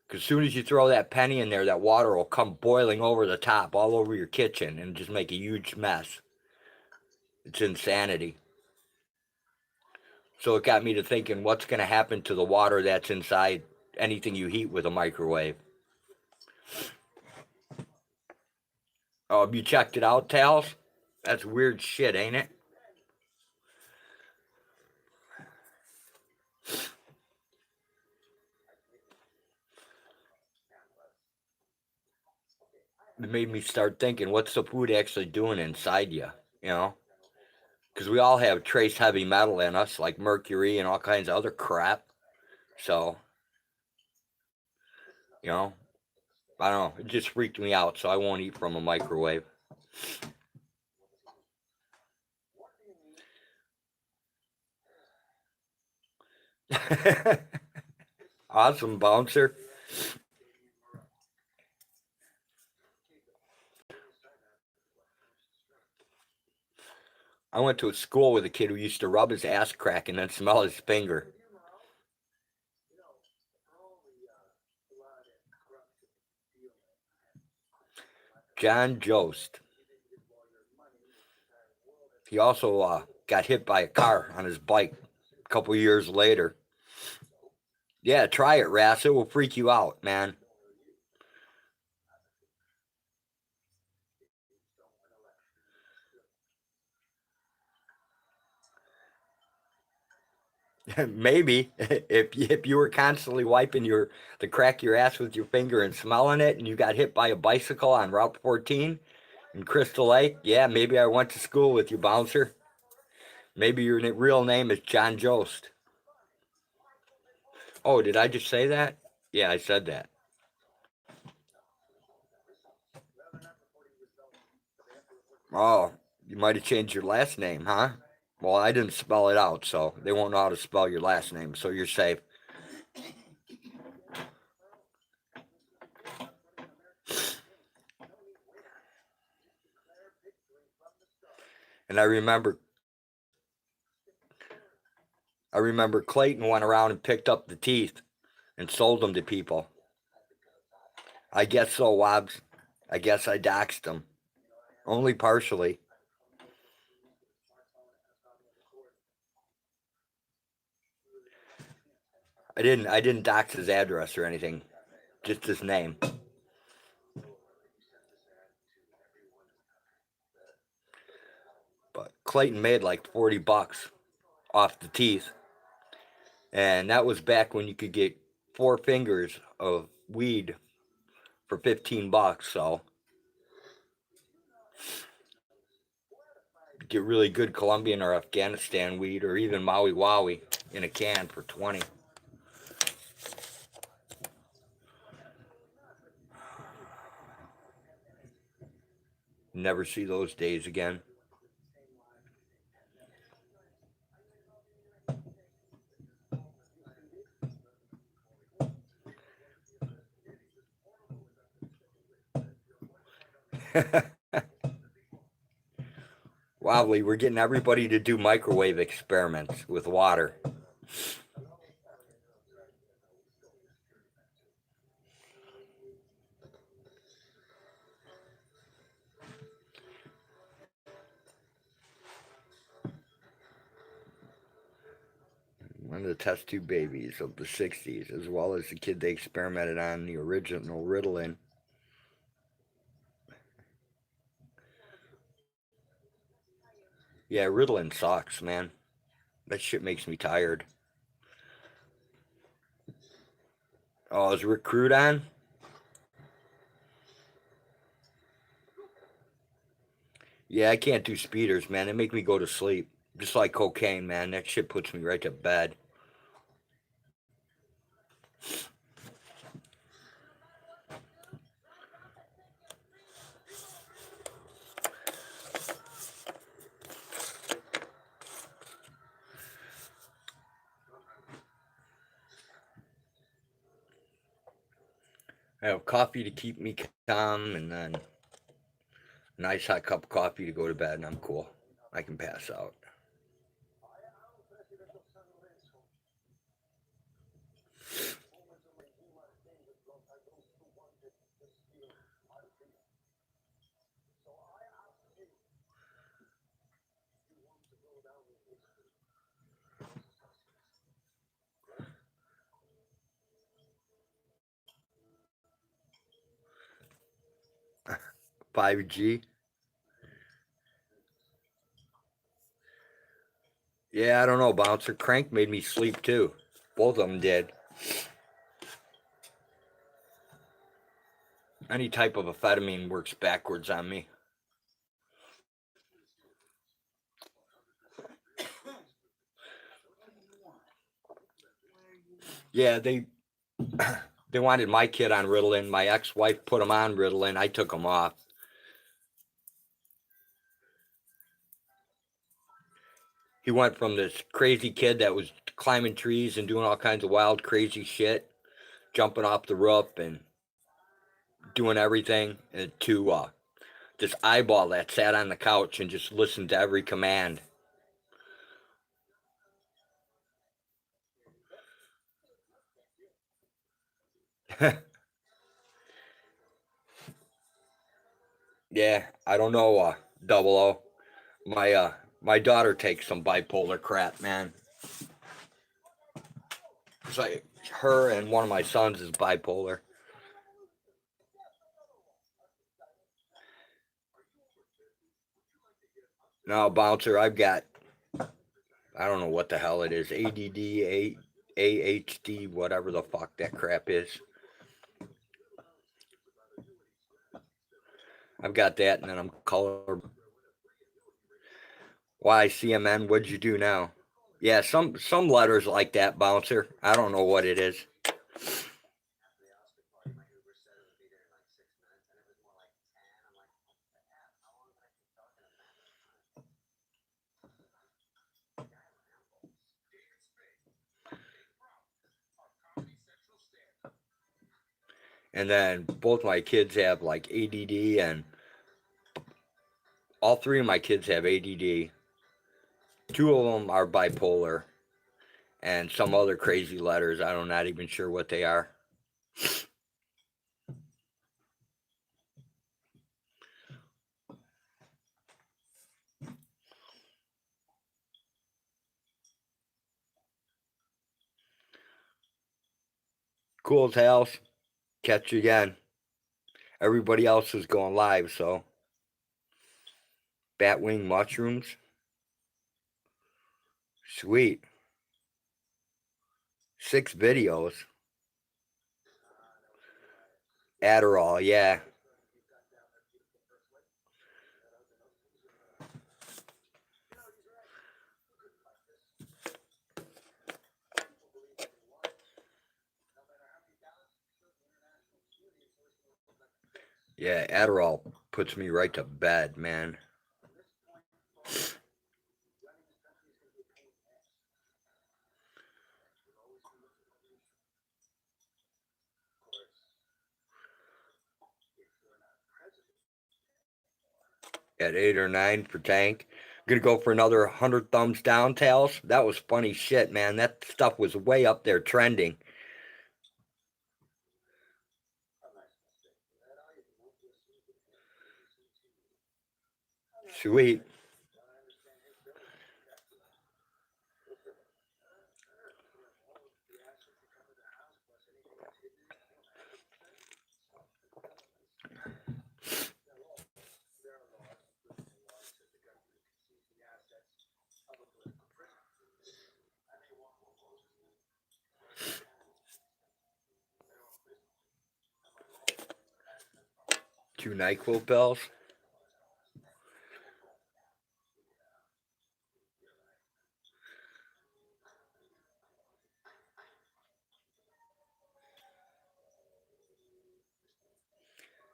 Because as soon as you throw that penny in there, that water will come boiling over the top, all over your kitchen, and just make a huge mess. It's insanity. So it got me to thinking, what's going to happen to the water that's inside anything you heat with a microwave? Oh, have you checked it out, Tals? That's weird shit, ain't it? It made me start thinking, what's the food actually doing inside you? You know? Because we all have trace heavy metal in us, like mercury and all kinds of other crap. So, you know, I don't know. It just freaked me out, so I won't eat from a microwave. Awesome, Bouncer. I went to a school with a kid who used to rub his ass crack and then smell his finger. John Jost. He also got hit by a car on his bike a couple years later. Yeah, try it, Ras. It will freak you out, man. Maybe if you were constantly wiping the crack of your ass with your finger and smelling it, and you got hit by a bicycle on Route 14 in Crystal Lake, yeah, maybe I went to school with you, Bouncer. Maybe your real name is John Jost. Oh, did I just say that? Yeah, I said that. Oh, you might have changed your last name, huh? Well, I didn't spell it out, so they won't know how to spell your last name, so you're safe. And I remember Clayton went around and picked up the teeth and sold them to people. I guess so, Wobbs. I guess I doxed them. Only partially. I didn't dox his address or anything. Just his name. But Clayton made like $40 off the teeth. And that was back when you could get 4 fingers of weed for $15. So get really good Colombian or Afghanistan weed, or even Maui Wowie in a can for 20. Never see those days again. Wildly, we're getting everybody to do microwave experiments with water. One of the test tube babies of the 60s, as well as the kid they experimented on, the original Ritalin. Yeah, Ritalin sucks, man. That shit makes me tired. Oh, is Rick Crude on? Yeah, I can't do speeders, man. They make me go to sleep. Just like cocaine, man. That shit puts me right to bed. 'I have coffee to keep me calm, and then a nice hot cup of coffee to go to bed, and I'm cool. I can pass out. Huh. 5G? Yeah, I don't know, Bouncer. Crank made me sleep too. Both of them did. Any type of amphetamine works backwards on me. Yeah, they wanted my kid on Ritalin. My ex-wife put him on Ritalin. I took him off. He went from this crazy kid that was climbing trees and doing all kinds of wild, crazy shit, jumping off the roof and doing everything, to this eyeball that sat on the couch and just listened to every command. Yeah, I don't know, Double O. My daughter takes some bipolar crap, man. It's like her and one of my sons is bipolar. Now, Bouncer, I've got, I don't know what the hell it is, ADD, AHD, whatever the fuck that crap is. I've got that, and then I'm color. Why, CMN? What'd you do now? Yeah, some letters like that, Bouncer. I don't know what it is. And then both my kids have like ADD, and all three of my kids have ADD. Two of them are bipolar, and some other crazy letters. I'm not even sure what they are. Cool as hell. Catch you again. Everybody else is going live, so batwing mushrooms. Sweet. 6 videos. Adderall, yeah. Yeah, Adderall puts me right to bed, man. At 8 or 9 for Tank. Gonna go for another 100 thumbs down, Tails. That was funny shit, man. That stuff was way up there trending. Sweet. Two NyQuil pills.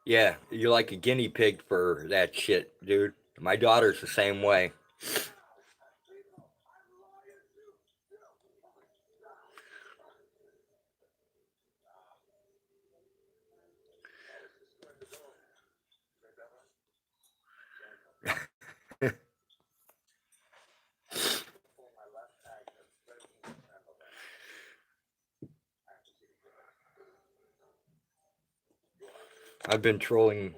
Yeah, you're like a guinea pig for that shit, dude. My daughter's the same way. I've been trolling,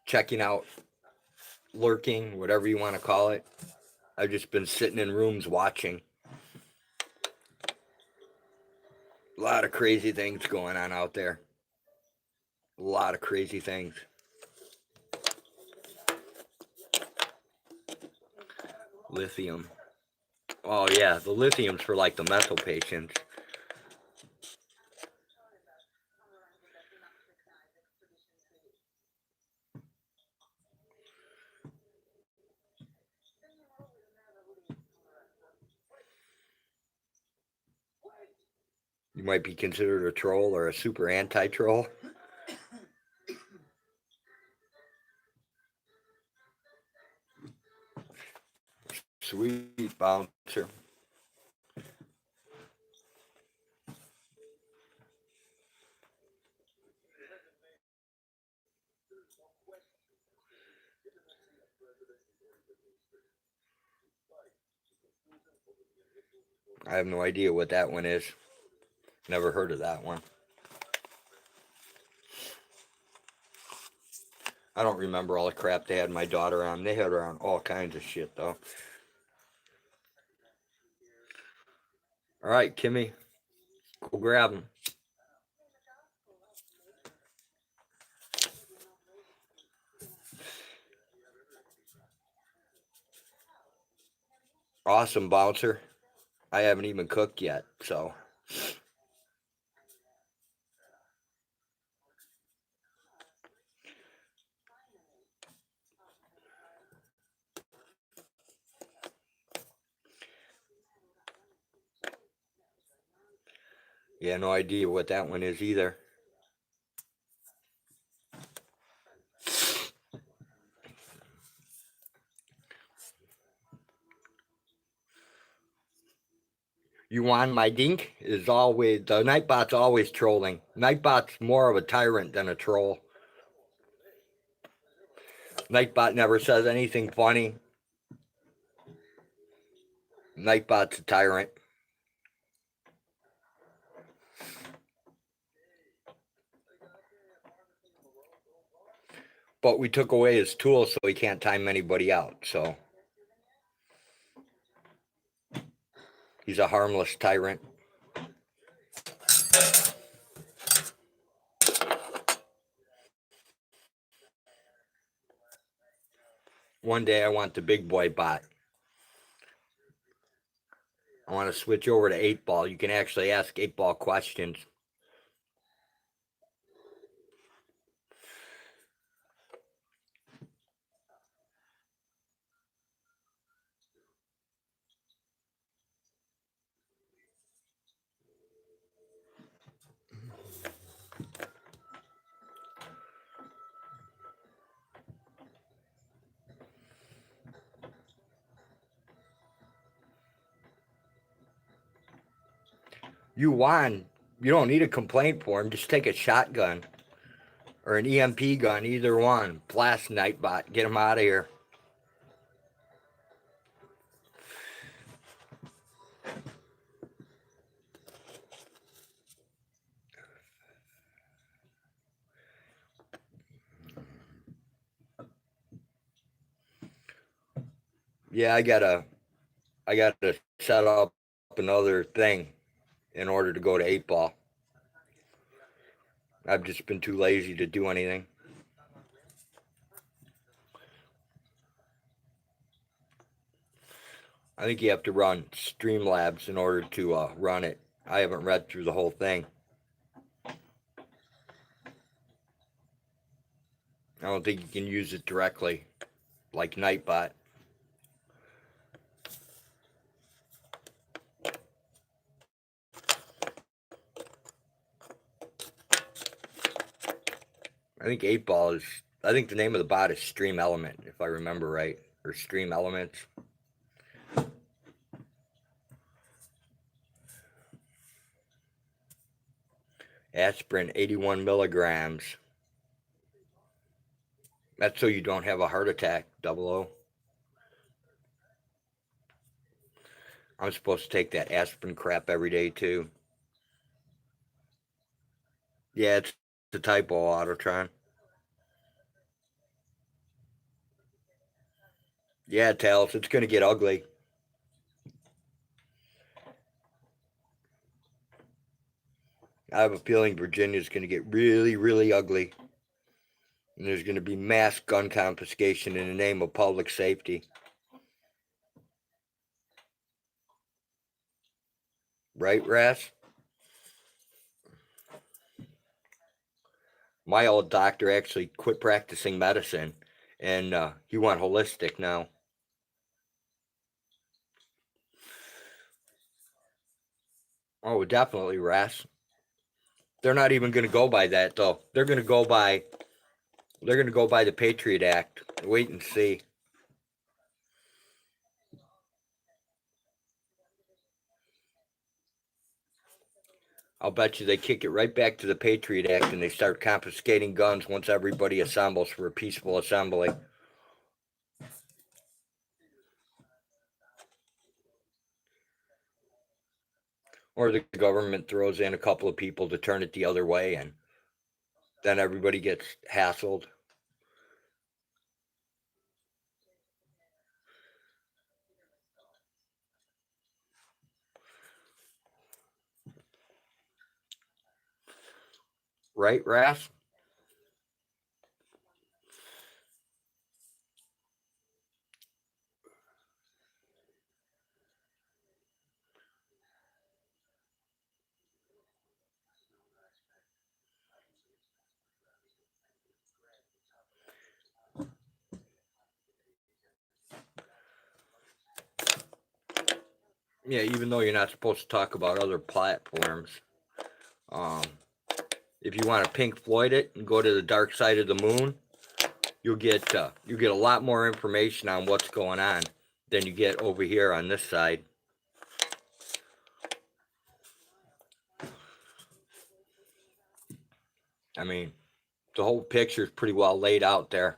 checking out, lurking, whatever you want to call it. I've just been sitting in rooms watching. A lot of crazy things going on out there. A lot of crazy things. Lithium. Oh yeah, the lithium's for like the mental patients. You might be considered a troll or a super anti-troll. Sweet bouncer. I have no idea what that one is. Never heard of that one. I don't remember all the crap they had my daughter on. They had her on all kinds of shit, though. All right, Kimmy, go grab them. Awesome, bouncer. I haven't even cooked yet, so. Yeah, no idea what that one is either. You want my dink is always, the Nightbot's always trolling. Nightbot's more of a tyrant than a troll. Nightbot never says anything funny. Nightbot's a tyrant. But we took away his tool so he can't time anybody out, so. He's a harmless tyrant. One day I want the big boy bot. I want to switch over to 8 Ball. You can actually ask 8 Ball questions. you won. You don't need a complaint for him. Just take a shotgun or an EMP gun, either one. Blast Nighbot. Get him out of here. Yeah, I gotta set up another thing in order to go to 8 Ball. I've just been too lazy to do anything. I think you have to run Streamlabs in order to run it. I haven't read through the whole thing. I don't think you can use it directly like Nighbot. I think 8 Ball is, I think the name of the bot is Stream Element, if I remember right, or Stream Elements. Aspirin, 81 milligrams. That's so you don't have a heart attack, 00. I'm supposed to take that aspirin crap every day too. Yeah, it's the typo, Autotron. Yeah, Tails, it's going to get ugly. I have a feeling Virginia's going to get really, really ugly. And there's going to be mass gun confiscation in the name of public safety. Right, Ras? My old doctor actually quit practicing medicine, and he went holistic now. Oh, definitely, Ras. They're not even going to go by that, though. They're going to go by the Patriot Act. Wait and see. I'll bet you they kick it right back to the Patriot Act and they start confiscating guns once everybody assembles for a peaceful assembly. Or the government throws in a couple of people to turn it the other way, and then everybody gets hassled. Right, Ras? Yeah, even though you're not supposed to talk about other platforms. If you want to Pink Floyd it and go to the dark side of the moon, you'll get a lot more information on what's going on than you get over here on this side. I mean, the whole picture is pretty well laid out there.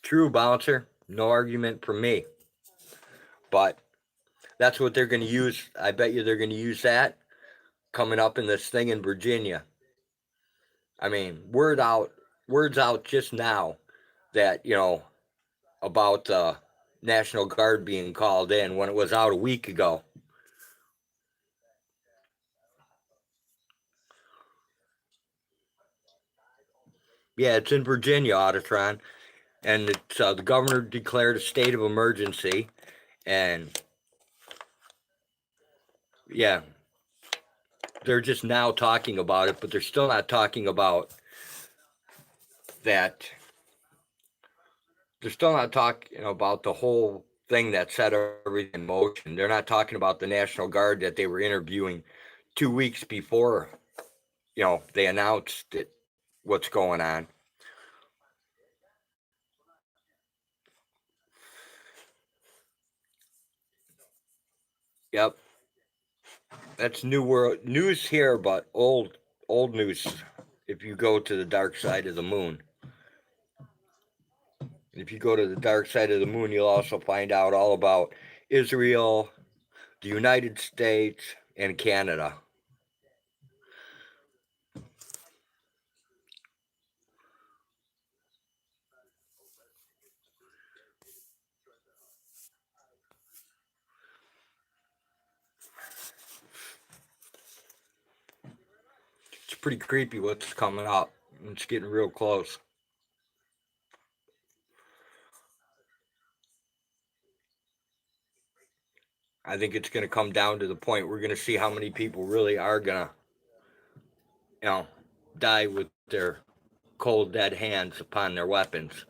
True, Bouncer. No argument from me. But that's what they're going to use. I bet you they're going to use that coming up in this thing in Virginia. I mean, words out just now that, about the National Guard being called in when it was out a week ago. Yeah, it's in Virginia, Autotron. And it's the governor declared a state of emergency. And yeah, they're just now talking about it, but they're still not talking about that. They're still not talking about the whole thing that set everything in motion. They're not talking about the National Guard that they were interviewing 2 weeks before, they announced it, what's going on. Yep, that's new world news here, but old news. If you go to the dark side of the moon, if you go to the dark side of the moon, you'll also find out all about Israel, the United States, and Canada. It's pretty creepy what's coming up. It's getting real close. I think it's going to come down to the point we're going to see how many people really are going to, you know, die with their cold, dead hands upon their weapons.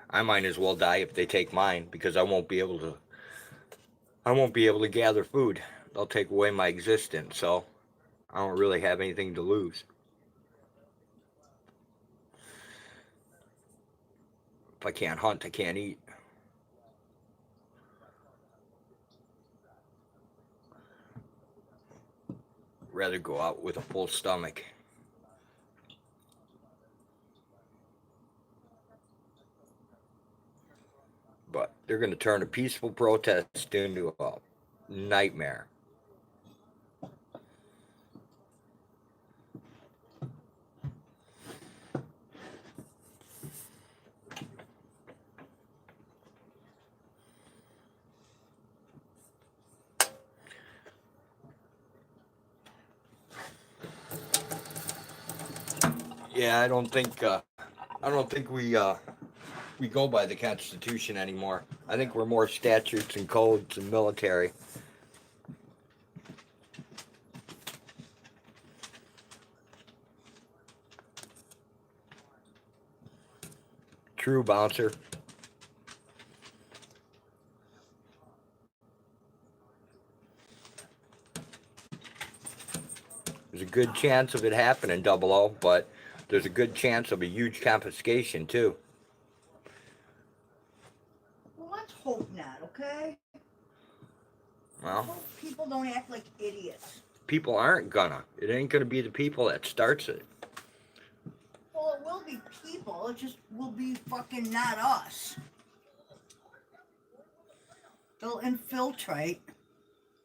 I might as well die if they take mine because I won't be able to gather food. They'll take away my existence, so I don't really have anything to lose. If I can't hunt, I can't eat. Rather go out with a full stomach. But they're going to turn a peaceful protest into a nightmare. Yeah, I don't think we go by the Constitution anymore. I think we're more statutes and codes and military. True, bouncer. There's a good chance of it happening, Double O, but there's a good chance of a huge confiscation too. Well, let's hope not, okay? Well, Hope people don't act like idiots. people aren't gonna. It ain't gonna be the people that starts it. Well, it will be people. It just will be fucking not us. They'll infiltrate,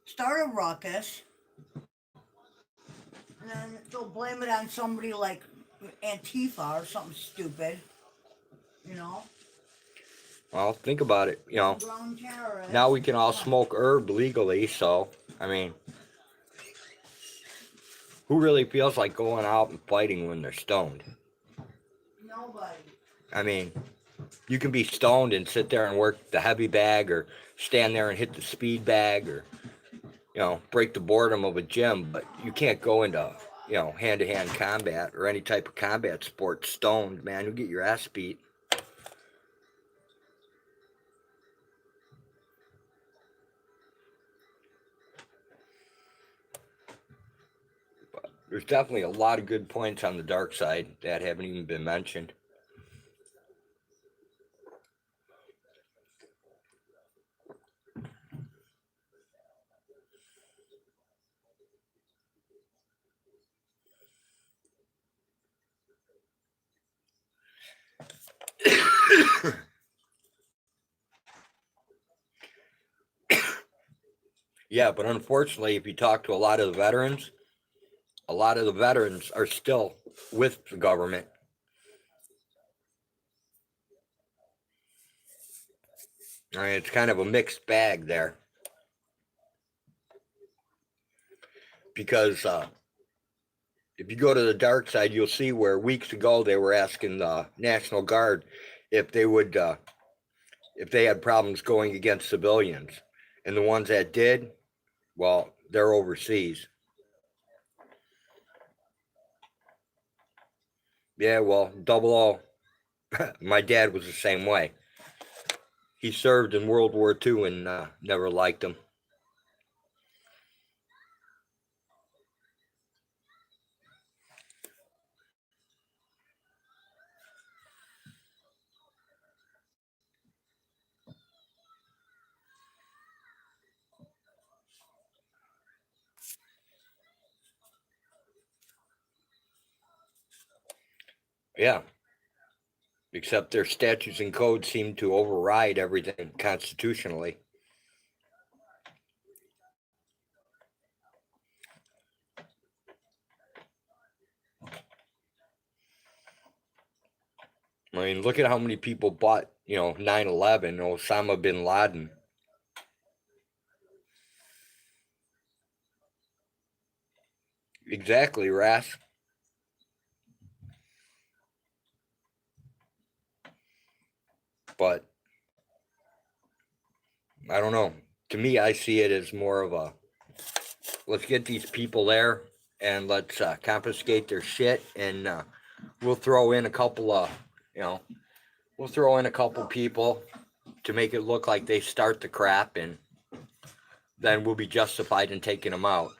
start a ruckus, and then they'll blame it on somebody like Antifa or something stupid. You know? Well, think about it. Grown terrorists. Now we can all smoke herb legally, so, I mean, who really feels like going out and fighting when they're stoned? Nobody. I mean, you can be stoned and sit there and work the heavy bag or stand there and hit the speed bag or, break the boredom of a gym, but you can't go into, hand-to-hand combat or any type of combat sport stoned, man. You get your ass beat. But there's definitely a lot of good points on the dark side that haven't even been mentioned. Yeah, but unfortunately, if you talk to a lot of the veterans are still with the government. I mean, it's kind of a mixed bag there. Because if you go to the dark side, you'll see where weeks ago they were asking the National Guard if they would, if they had problems going against civilians. And the ones that did, well, they're overseas. Yeah, well, double O. My dad was the same way. He served in World War II and never liked him. Yeah, except their statutes and codes seem to override everything constitutionally. I mean, look at how many people bought, 9/11, Osama bin Laden. Exactly, Ras. But I don't know. To me, I see it as more of a let's get these people there and let's confiscate their shit and we'll throw in a couple of, you know, we'll throw in a couple people to make it look like they start the crap and then we'll be justified in taking them out.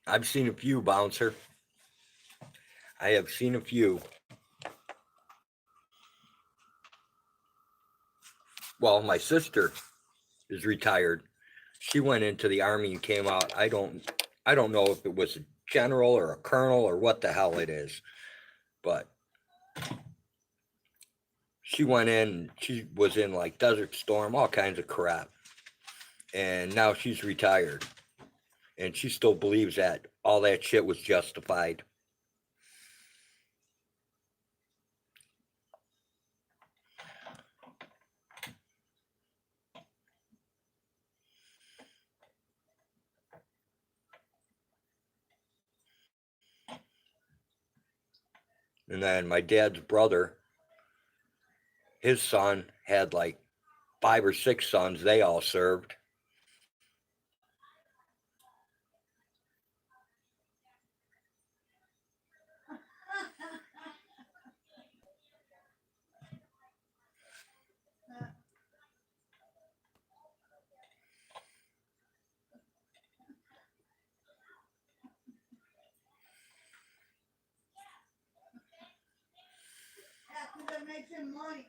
I've seen a few, Bouncer. I have seen a few. Well, my sister is retired. She went into the army and came out. I don't know if it was a general or a colonel or what the hell it is, but she went in. She was in like Desert Storm, all kinds of crap, and now she's retired, and she still believes that all that shit was justified. And then my dad's brother, his son had like 5 or 6 sons. They all served. That makes him money.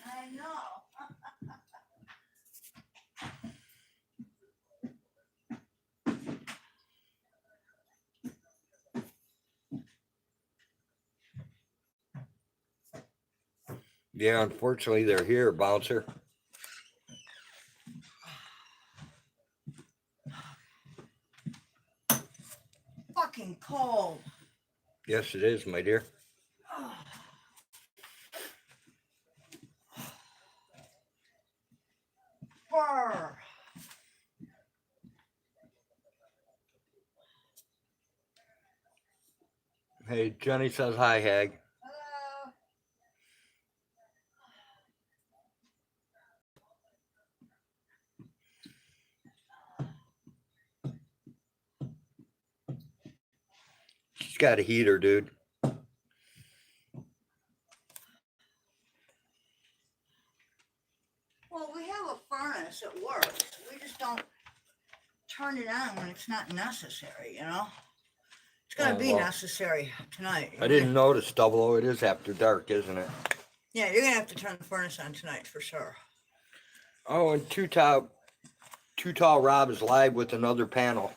I know. Yeah, unfortunately, they're here, Bouncer. Fucking cold. Yes, it is, my dear. Brr. Hey, Jenny says hi, Hag. Hello. She's got a heater, dude. Well, we have a furnace that works. We just don't turn it on when it's not necessary, you know? It's gonna be well, necessary tonight. I didn't notice, Double O. It is after dark, isn't it? Yeah, you're gonna have to turn the furnace on tonight for sure. Oh, and Too Tall Rob is live with another panel.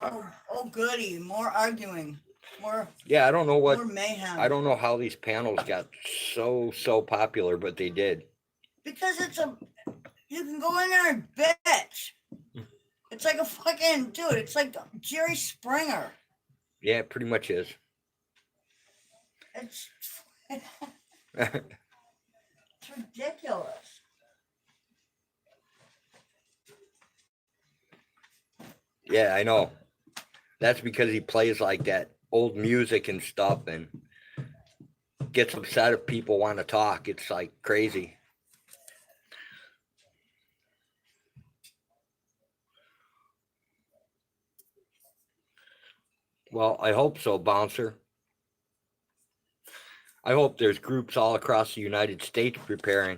Oh, goody! More arguing, more Yeah, I don't know more mayhem. I don't know how these panels got so popular, but they did. Because you can go in there and bitch. It's like a fucking dude. It's like Jerry Springer. Yeah, it pretty much is. It's it's ridiculous. Yeah, I know. That's because he plays like that old music and stuff and gets upset if people want to talk. It's like crazy. Well, I hope so, Bouncer. I hope there's groups all across the United States preparing.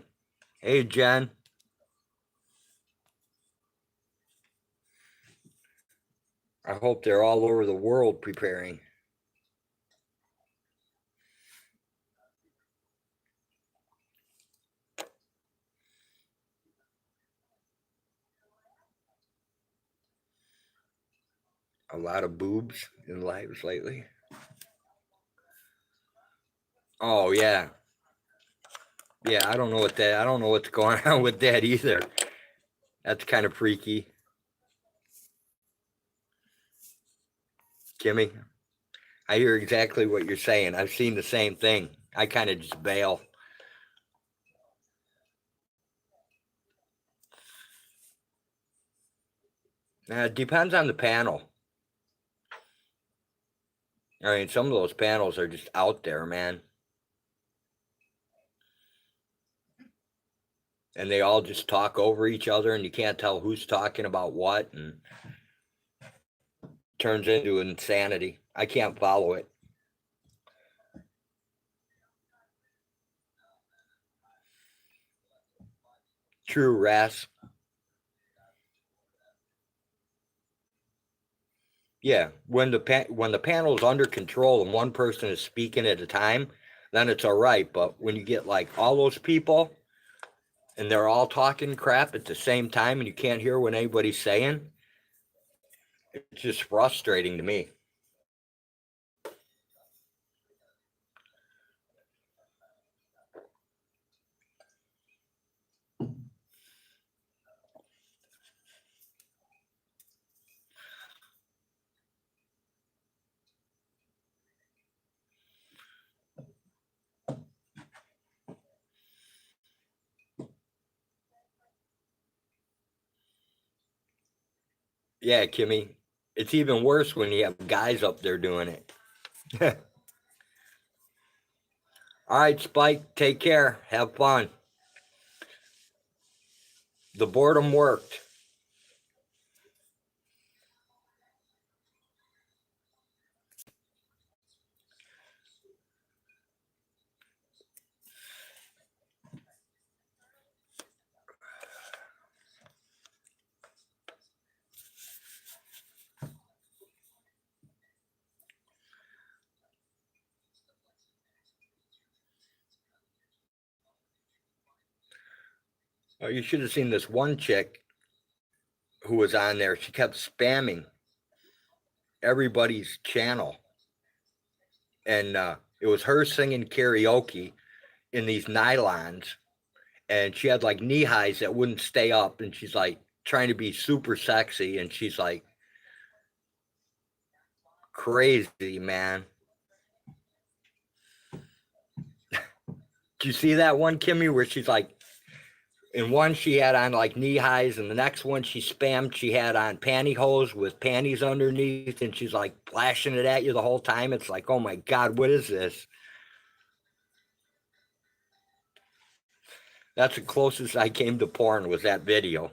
Hey, Jen. I hope they're all over the world preparing. A lot of boobs in lives lately. Oh yeah. Yeah, I don't know what's going on with that either. That's kind of freaky. Kimmy, I hear exactly what you're saying. I've seen the same thing. I kind of just bail. It depends on the panel. I mean, some of those panels are just out there, man. And they all just talk over each other, and you can't tell who's talking about what, and turns into insanity. I can't follow it. True, Ras. Yeah, when the panel's under control and one person is speaking at a time, then it's all right. But when you get like all those people and they're all talking crap at the same time and you can't hear what anybody's saying, it's just frustrating to me. Yeah, Kimmy, it's even worse when you have guys up there doing it. All right, Spike, take care. Have fun. The boredom worked. Oh, you should have seen this one chick who was on there. She kept spamming everybody's channel. And it was her singing karaoke in these nylons. And she had like knee highs that wouldn't stay up. And she's like trying to be super sexy. And she's like crazy, man. Do you see that one, Kimmy, where she's like, in one she had on like knee highs, and the next one she spammed, she had on pantyhose with panties underneath, and she's like flashing it at you the whole time. It's like, oh my God, what is this? That's the closest I came to porn was that video.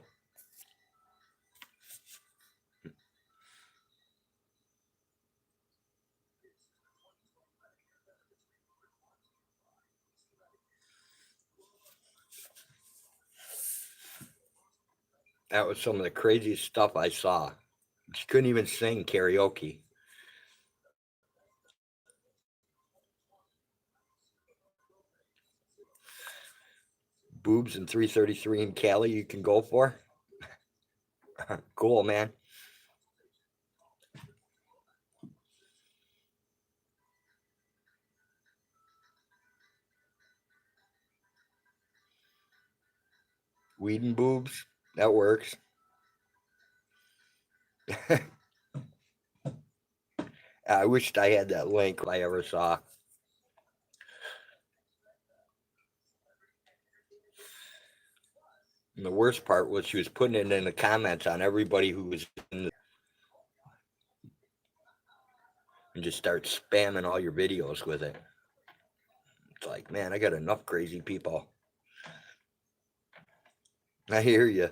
That was some of the craziest stuff I saw. She couldn't even sing karaoke. Boobs and 333 in Cali you can go for. Cool, man. Weed and boobs, that works. I wished I had that link I ever saw. And the worst part was she was putting it in the comments on everybody who was in and just start spamming all your videos with it. It's like, man, I got enough crazy people. I hear you.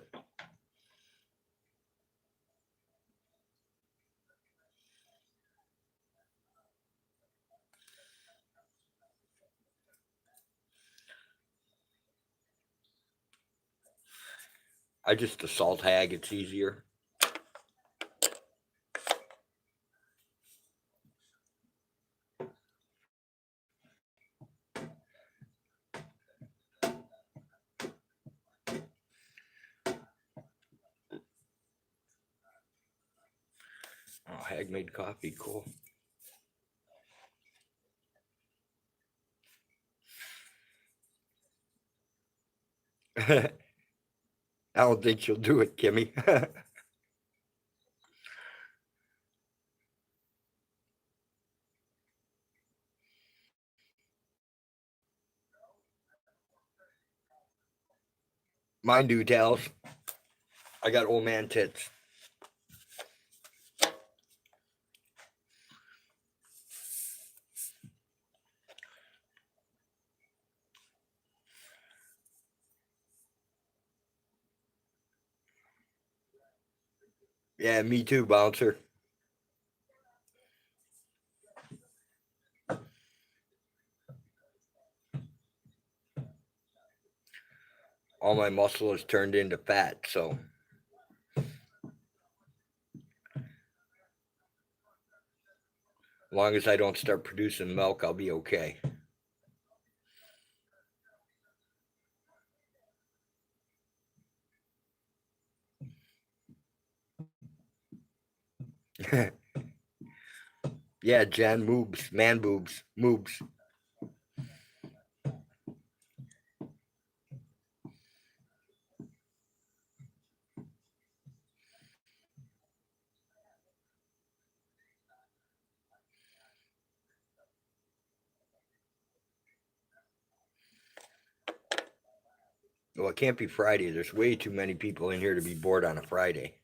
I just assault hag. It's easier. Oh, hag made coffee. Cool. I don't think she'll do it, Kimmy. Mine do, Tals. I got old man tits. Yeah, me too, bouncer. All my muscle is turned into fat, so as long as I don't start producing milk, I'll be okay. Yeah, Jen, moobs, man boobs, moobs. Well, it can't be Friday. There's way too many people in here to be bored on a Friday.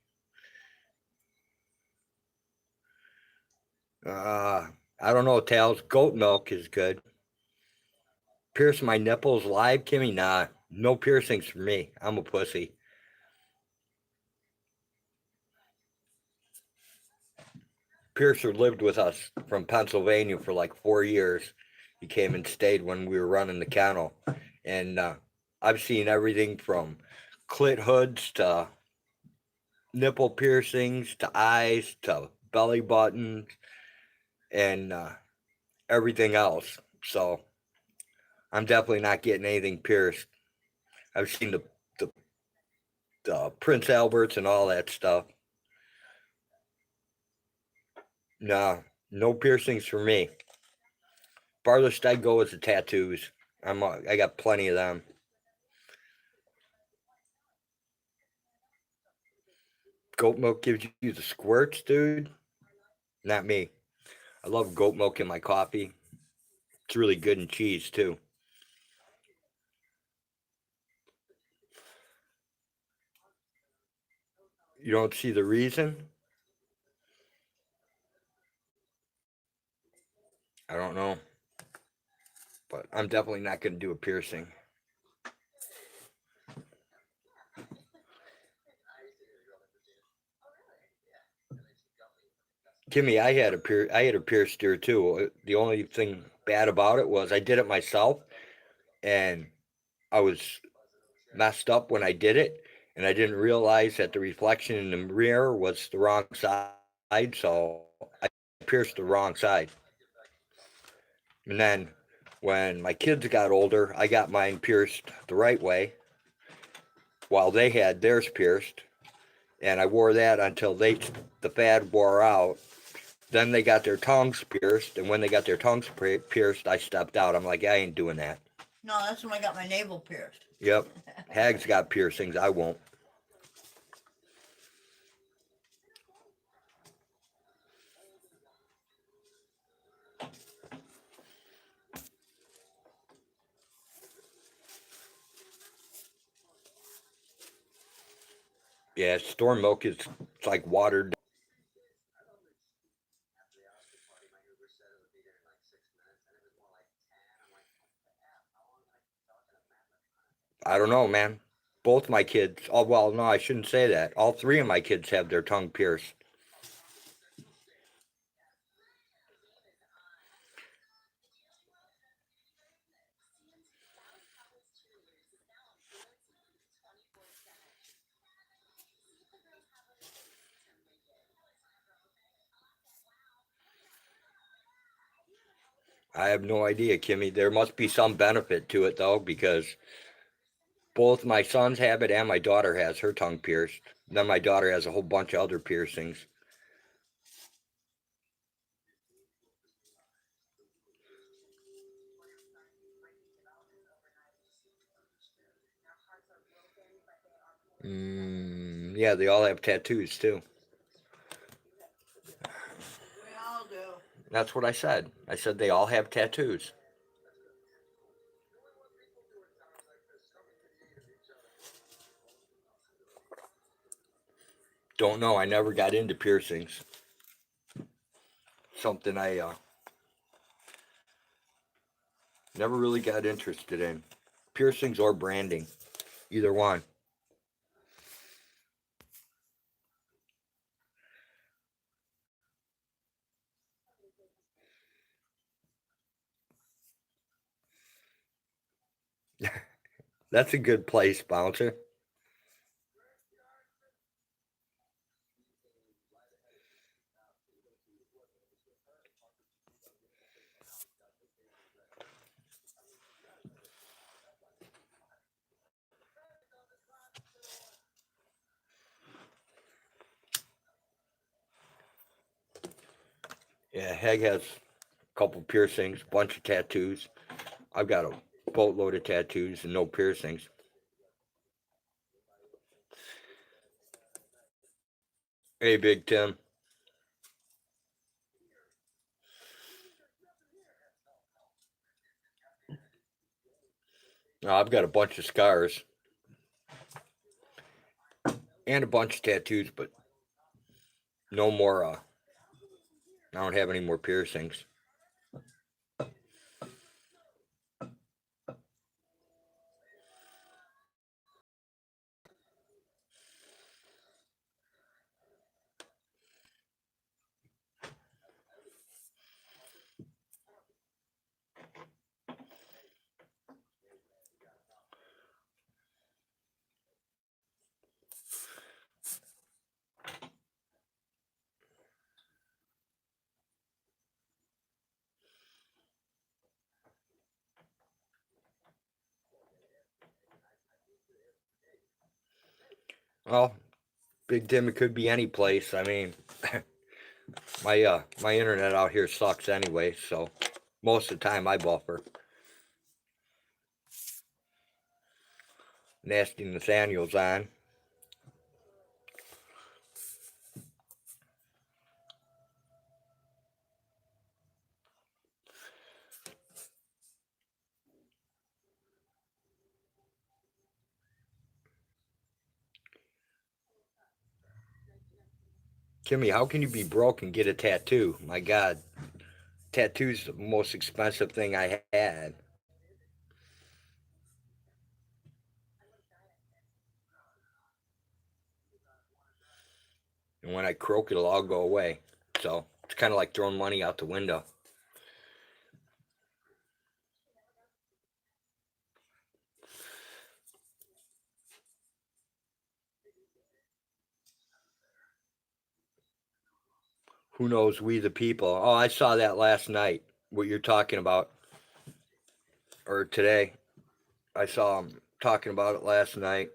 I don't know, Tals. Goat milk is good. Pierce my nipples live, Kimmy? Nah, no piercings for me. I'm a pussy. Piercer lived with us from Pennsylvania for like 4 years. He came and stayed when we were running the kennel. And I've seen everything from clit hoods to nipple piercings to eyes to belly buttons and everything else. So I'm definitely not getting anything pierced. I've seen the Prince Alberts and all that stuff. No, no piercings for me. Farthest I go is the tattoos. I got plenty of them. Goat milk gives you the squirts, dude. Not me. I love goat milk in my coffee. It's really good in cheese too. You don't see the reason? I don't know. But I'm definitely not going to do a piercing. Kimmy, I had a pierced ear too. The only thing bad about it was I did it myself and I was messed up when I did it and I didn't realize that the reflection in the mirror was the wrong side, so I pierced the wrong side. And then when my kids got older, I got mine pierced the right way while they had theirs pierced. And I wore that until the fad wore out. Then they got their tongues pierced. And when they got their tongues pierced, I stepped out. I'm like, I ain't doing that. No, that's when I got my navel pierced. Yep. Hags got piercings. I won't. Yeah, store milk is it's like watered. I don't know, man. Both my kids. Oh well, no, I shouldn't say that. All three of my kids have their tongue pierced. I have no idea, Kimmy. There must be some benefit to it though, because both my sons have it and my daughter has her tongue pierced. Then my daughter has a whole bunch of other piercings. Yeah, they all have tattoos too. We all do. That's what I said. I said they all have tattoos. Don't know. I never got into piercings. Something I never really got interested in. Piercings or branding. Either one. That's a good place, bouncer. Yeah, Heg has a couple piercings, bunch of tattoos. I've got a boatload of tattoos and no piercings. Hey, Big Tim. I've got a bunch of scars and a bunch of tattoos, but no more. I don't have any more piercings. Well, Big Tim, it could be any place. I mean, my internet out here sucks anyway, so most of the time I buffer. Nasty Nathaniel's on. Kimmy, how can you be broke and get a tattoo? My God, tattoo's the most expensive thing I had. And when I croak, it'll all go away. So it's kind of like throwing money out the window. Who knows? We the people. Oh, I saw that last night. What you're talking about, or today? I saw him talking about it last night.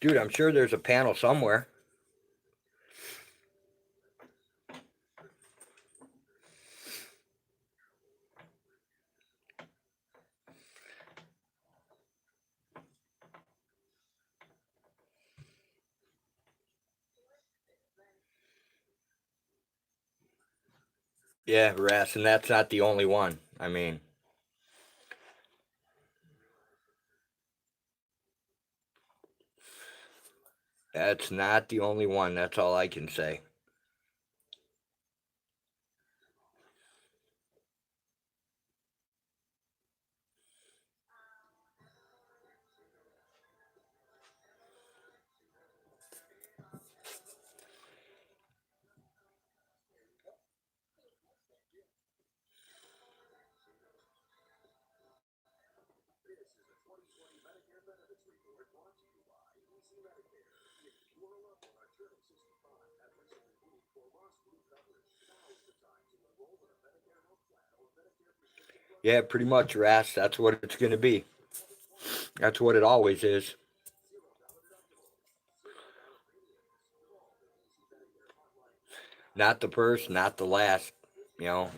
Dude, I'm sure there's a panel somewhere. Yeah, Ras, and that's not the only one. I mean, that's not the only one. That's all I can say. Yeah, pretty much, Ras. That's what it's going to be. That's what it always is. Not the first, not the last. You know,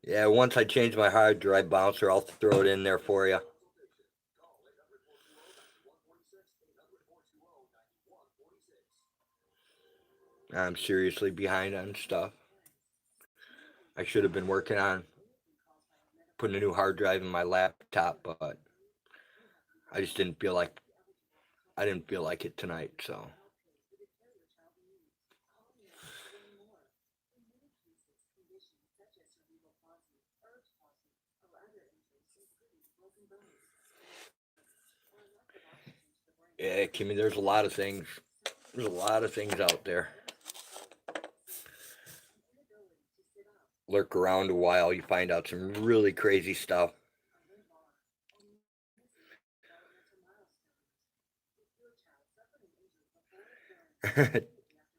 yeah, once I change my hard drive bouncer, I'll throw it in there for you. I'm seriously behind on stuff. I should have been working on putting a new hard drive in my laptop, but I just didn't feel like it tonight. So yeah, Kimmy, there's a lot of things. There's a lot of things out there. Lurk around a while, you find out some really crazy stuff.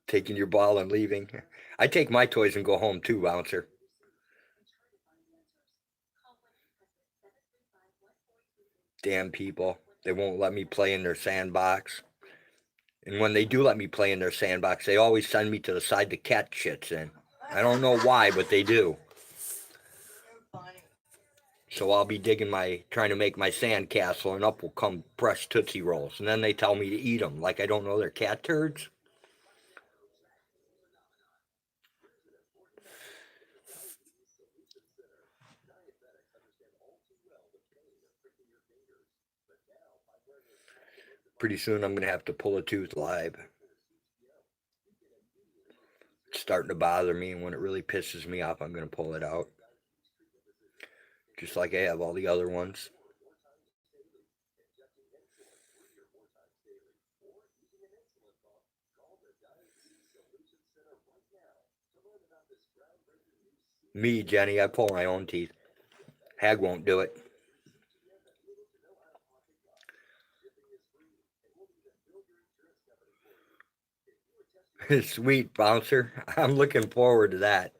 Taking your ball and leaving. I take my toys and go home too, bouncer. Damn people. They won't let me play in their sandbox. And when they do let me play in their sandbox, they always send me to the side the cat shits in. I don't know why, but they do. So I'll be trying to make my sand castle, and up will come fresh Tootsie Rolls. And then they tell me to eat them, like I don't know they're cat turds. Pretty soon I'm going to have to pull a tooth live. It's starting to bother me, and when it really pisses me off, I'm going to pull it out. Just like I have all the other ones. Me, Jenny, I pull my own teeth. Hag won't do it. Sweet, bouncer. I'm looking forward to that.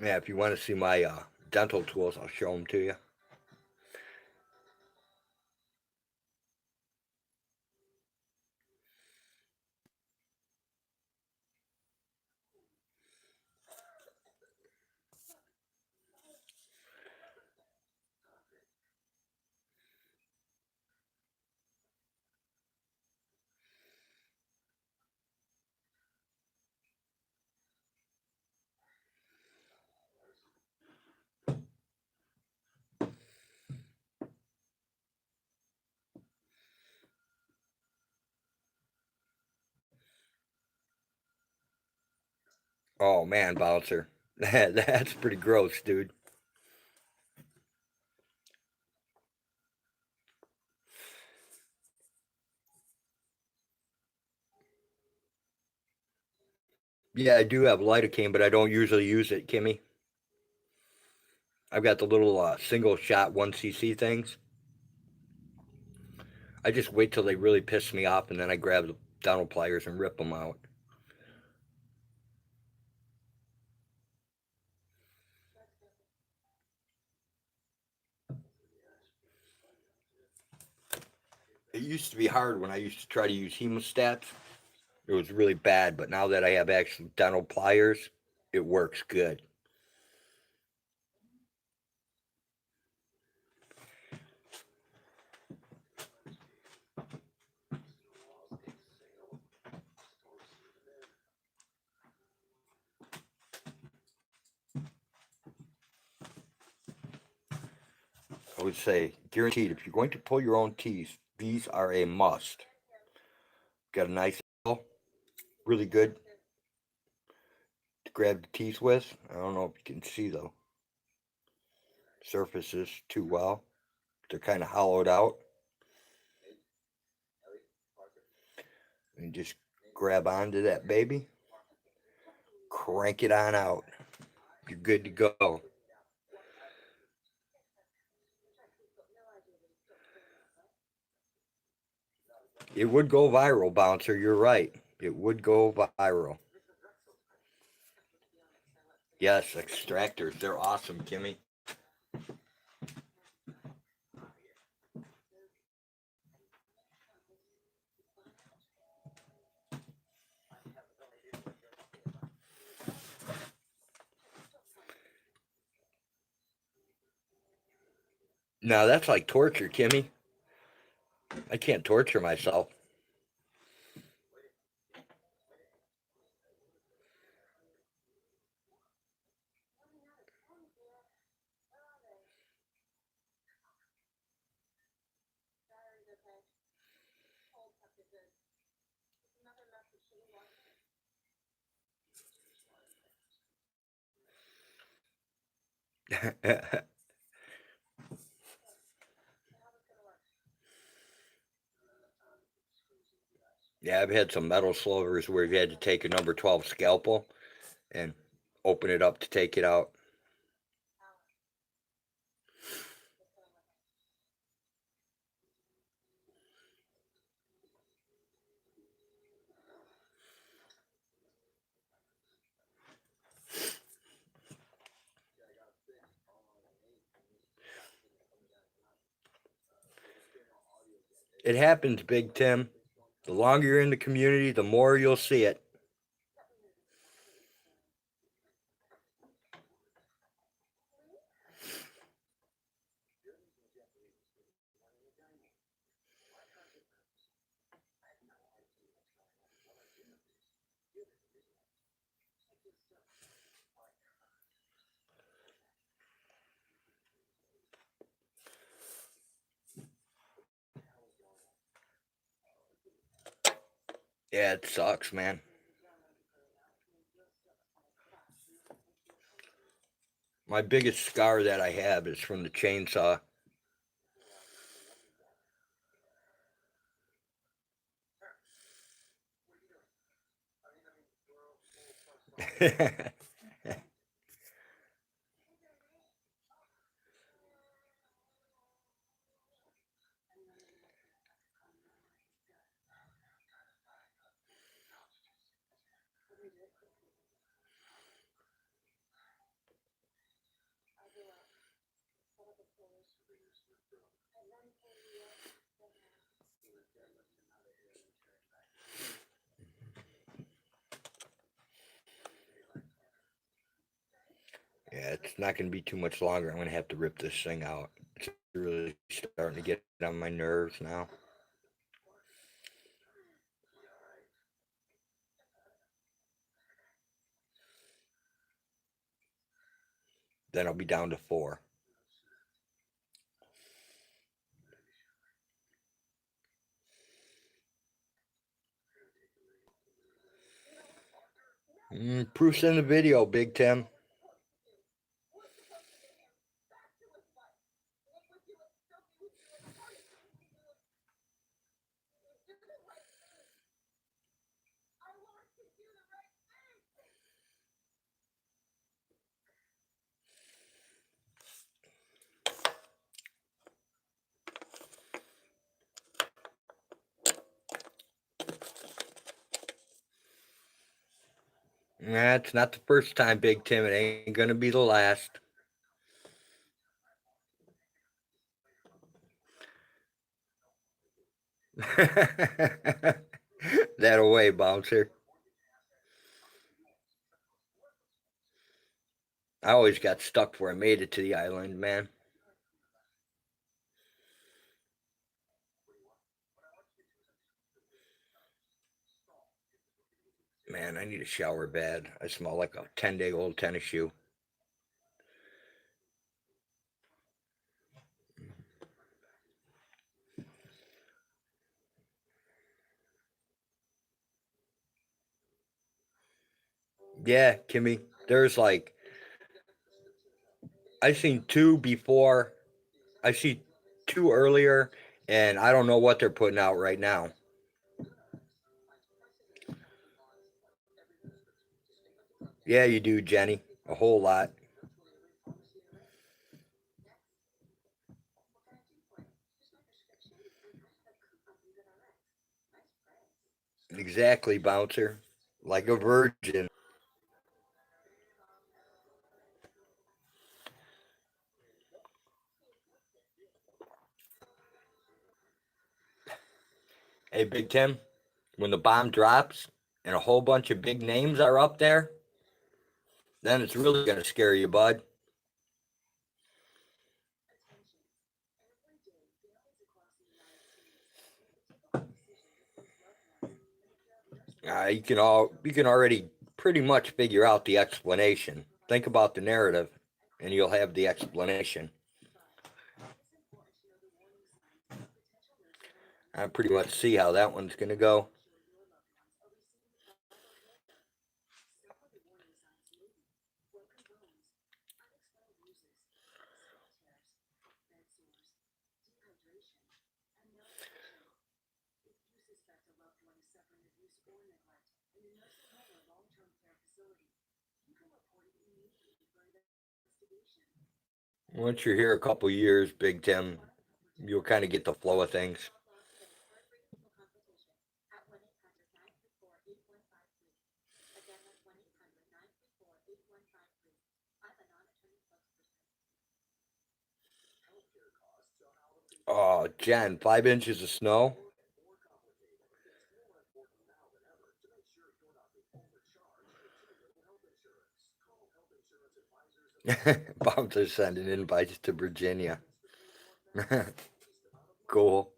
Yeah, if you want to see my dental tools, I'll show them to you. Oh man, bouncer. That's pretty gross, dude. Yeah, I do have lidocaine, but I don't usually use it, Kimmy. I've got the little single shot 1cc things. I just wait till they really piss me off, and then I grab the dental pliers and rip them out. It used to be hard when I used to try to use hemostats. It was really bad, but now that I have actual dental pliers, it works good. I would say guaranteed. If you're going to pull your own teeth, these are a must. Got a nice, really good to grab the teeth with. I don't know if you can see the surfaces too well. They're kind of hollowed out. And just grab onto that baby, crank it on out. You're good to go. It would go viral, Bouncer. You're right. It would go viral. Yes, extractors. They're awesome, Kimmy. Now that's like torture, Kimmy. I can't torture myself. Yeah, I've had some metal slovers where you had to take a number 12 scalpel and open it up to take it out. It happens, Big Tim. The longer you're in the community, the more you'll see it. Yeah, it sucks, man. My biggest scar that I have is from the chainsaw. Yeah, it's not going to be too much longer. I'm going to have to rip this thing out. It's really starting to get on my nerves now. Then I'll be down to 4. Proof's in the video, Big Tim. Nah, it's not the first time, Big Tim. It ain't going to be the last. That away, Bouncer. I always got stuck before I made it to the island, man. Man, I need a shower bad. I smell like a 10-day-old tennis shoe. Yeah, Kimmy. There's like I seen two before. I see two earlier, and I don't know what they're putting out right now. Yeah, you do, Jenny. A whole lot. Exactly, bouncer. Like a virgin. Hey, Big Tim, when the bomb drops and a whole bunch of big names are up there, then it's really going to scare you, bud. You can already pretty much figure out the explanation. Think about the narrative, and you'll have the explanation. I pretty much see how that one's going to go. Once you're here a couple years, Big Tim, you'll kind of get the flow of things. Oh, Jen, 5 inches of snow. Bouncer sending invites to Virginia. Cool.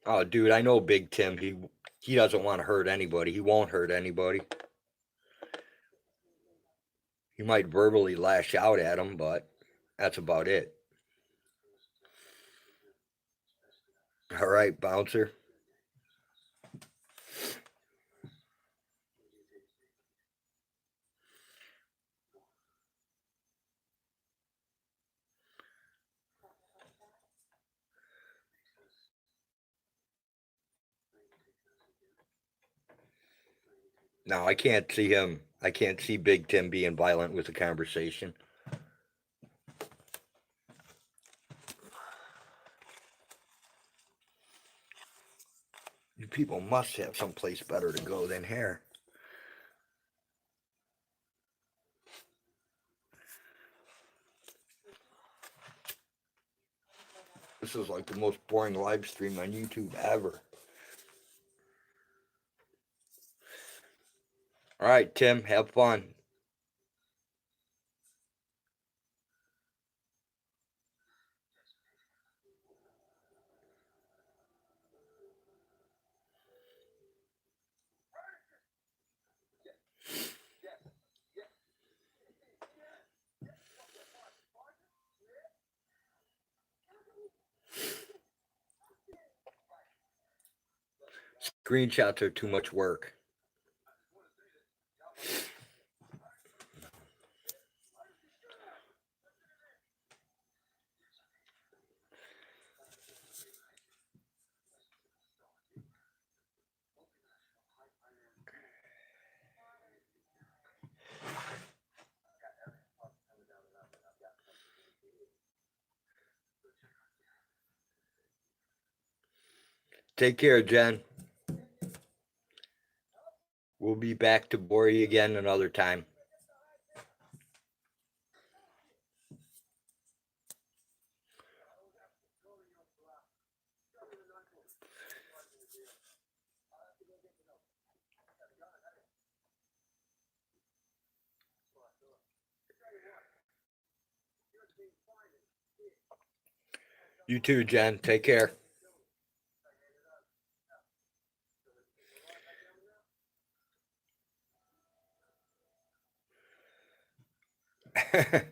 Oh, dude, I know Big Tim. He doesn't want to hurt anybody. He won't hurt anybody. He might verbally lash out at him, but that's about it. All right, bouncer. No, I can't see him. I can't see Big Tim being violent with the conversation. You people must have someplace better to go than here. This is like the most boring live stream on YouTube ever. All right, Tim, have fun. Screenshots are too much work. Take care, Jen. We'll be back to bore you again another time. You too, Jen. Take care.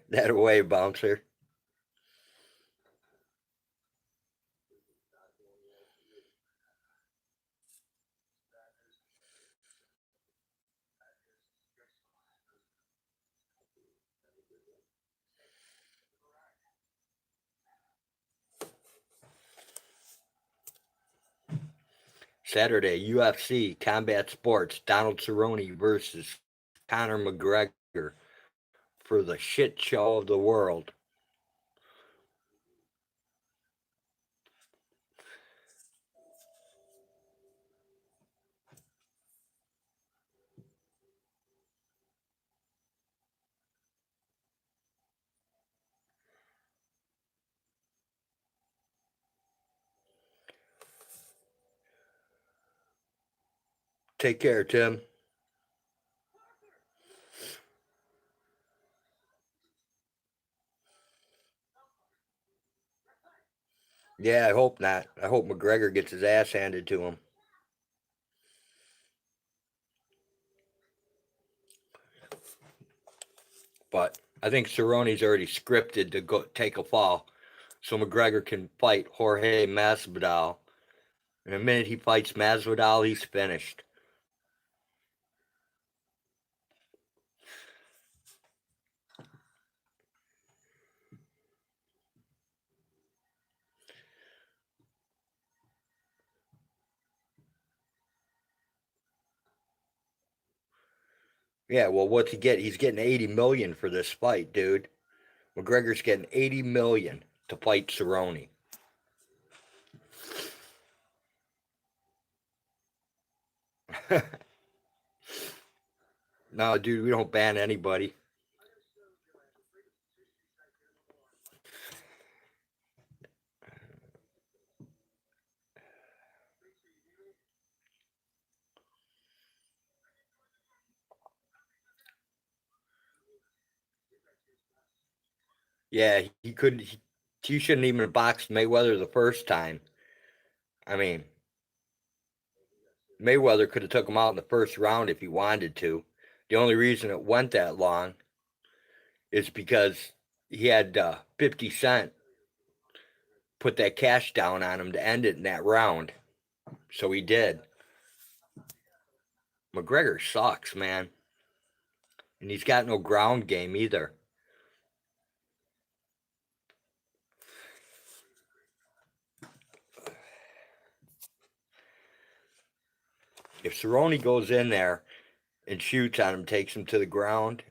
That away, bouncer. Saturday, UFC Combat Sports, Donald Cerrone versus Conor McGregor for the shit show of the world. Take care, Tim. Yeah, I hope not. I hope McGregor gets his ass handed to him. But I think Cerrone's already scripted to go take a fall, so McGregor can fight Jorge Masvidal. And the minute he fights Masvidal, he's finished. Yeah, well, what's he get? He's getting 80 million for this fight, dude. McGregor's getting 80 million to fight Cerrone. No, dude, we don't ban anybody. Yeah, he couldn't. He shouldn't even have boxed Mayweather the first time. I mean, Mayweather could have took him out in the first round if he wanted to. The only reason it went that long is because he had 50 Cent put that cash down on him to end it in that round. So he did. McGregor sucks, man. And he's got no ground game either. If Cerrone goes in there and shoots on him, takes him to the ground,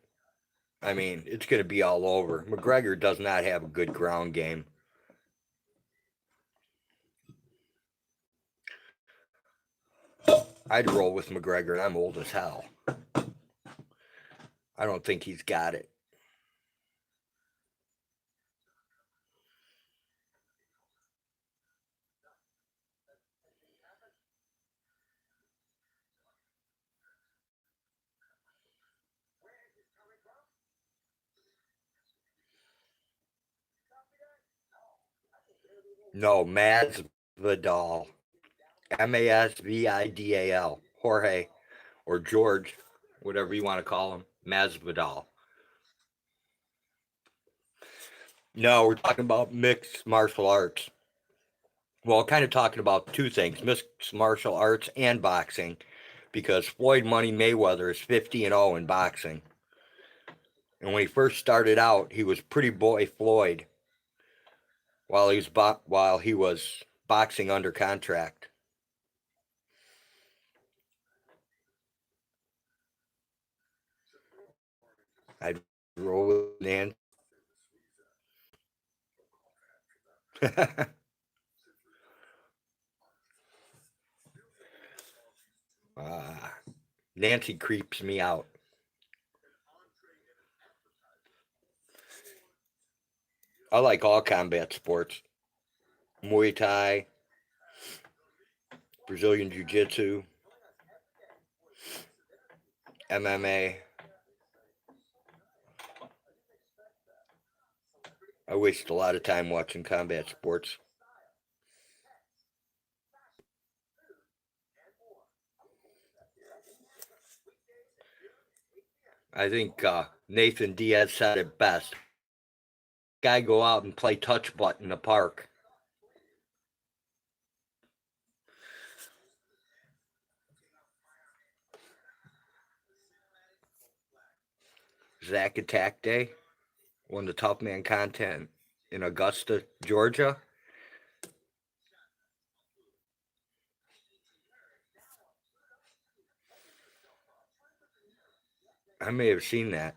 I mean, it's going to be all over. McGregor does not have a good ground game. I'd roll with McGregor. I'm old as hell. I don't think he's got it. No, Masvidal. Masvidal. Jorge or George, whatever you want to call him. Masvidal. No, we're talking about mixed martial arts. Well, kind of talking about two things, mixed martial arts and boxing, because Floyd Money Mayweather is 50-0 in boxing. And when he first started out, he was Pretty Boy Floyd while he was boxing under contract. I'd roll with Nan. Ah, Nancy creeps me out. I like all combat sports. Muay Thai, Brazilian Jiu Jitsu, MMA. I waste a lot of time watching combat sports. I think Nathan Diaz said it best. Guy go out and play touch butt in the park. Zach Attack Day won the Tough Man contest in Augusta, Georgia. I may have seen that.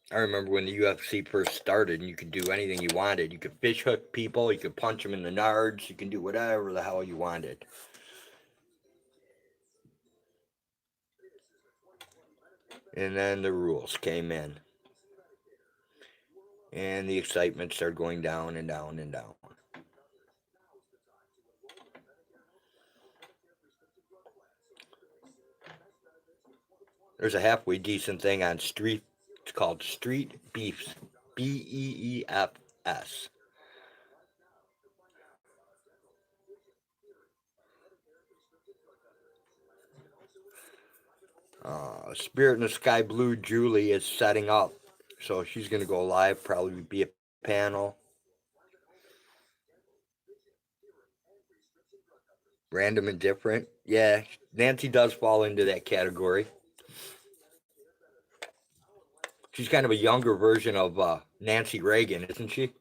I remember when the UFC first started and you could do anything you wanted. You could fish hook people, you could punch them in the nards, you can do whatever the hell you wanted. And then the rules came in. And the excitement started going down and down and down. There's a halfway decent thing on Street. It's called Street Beefs. Beefs. Spirit in the Sky Blue Julie is setting up. So she's going to go live, probably be a panel. Random and different. Yeah, Nancy does fall into that category. She's kind of a younger version of Nancy Reagan, isn't she?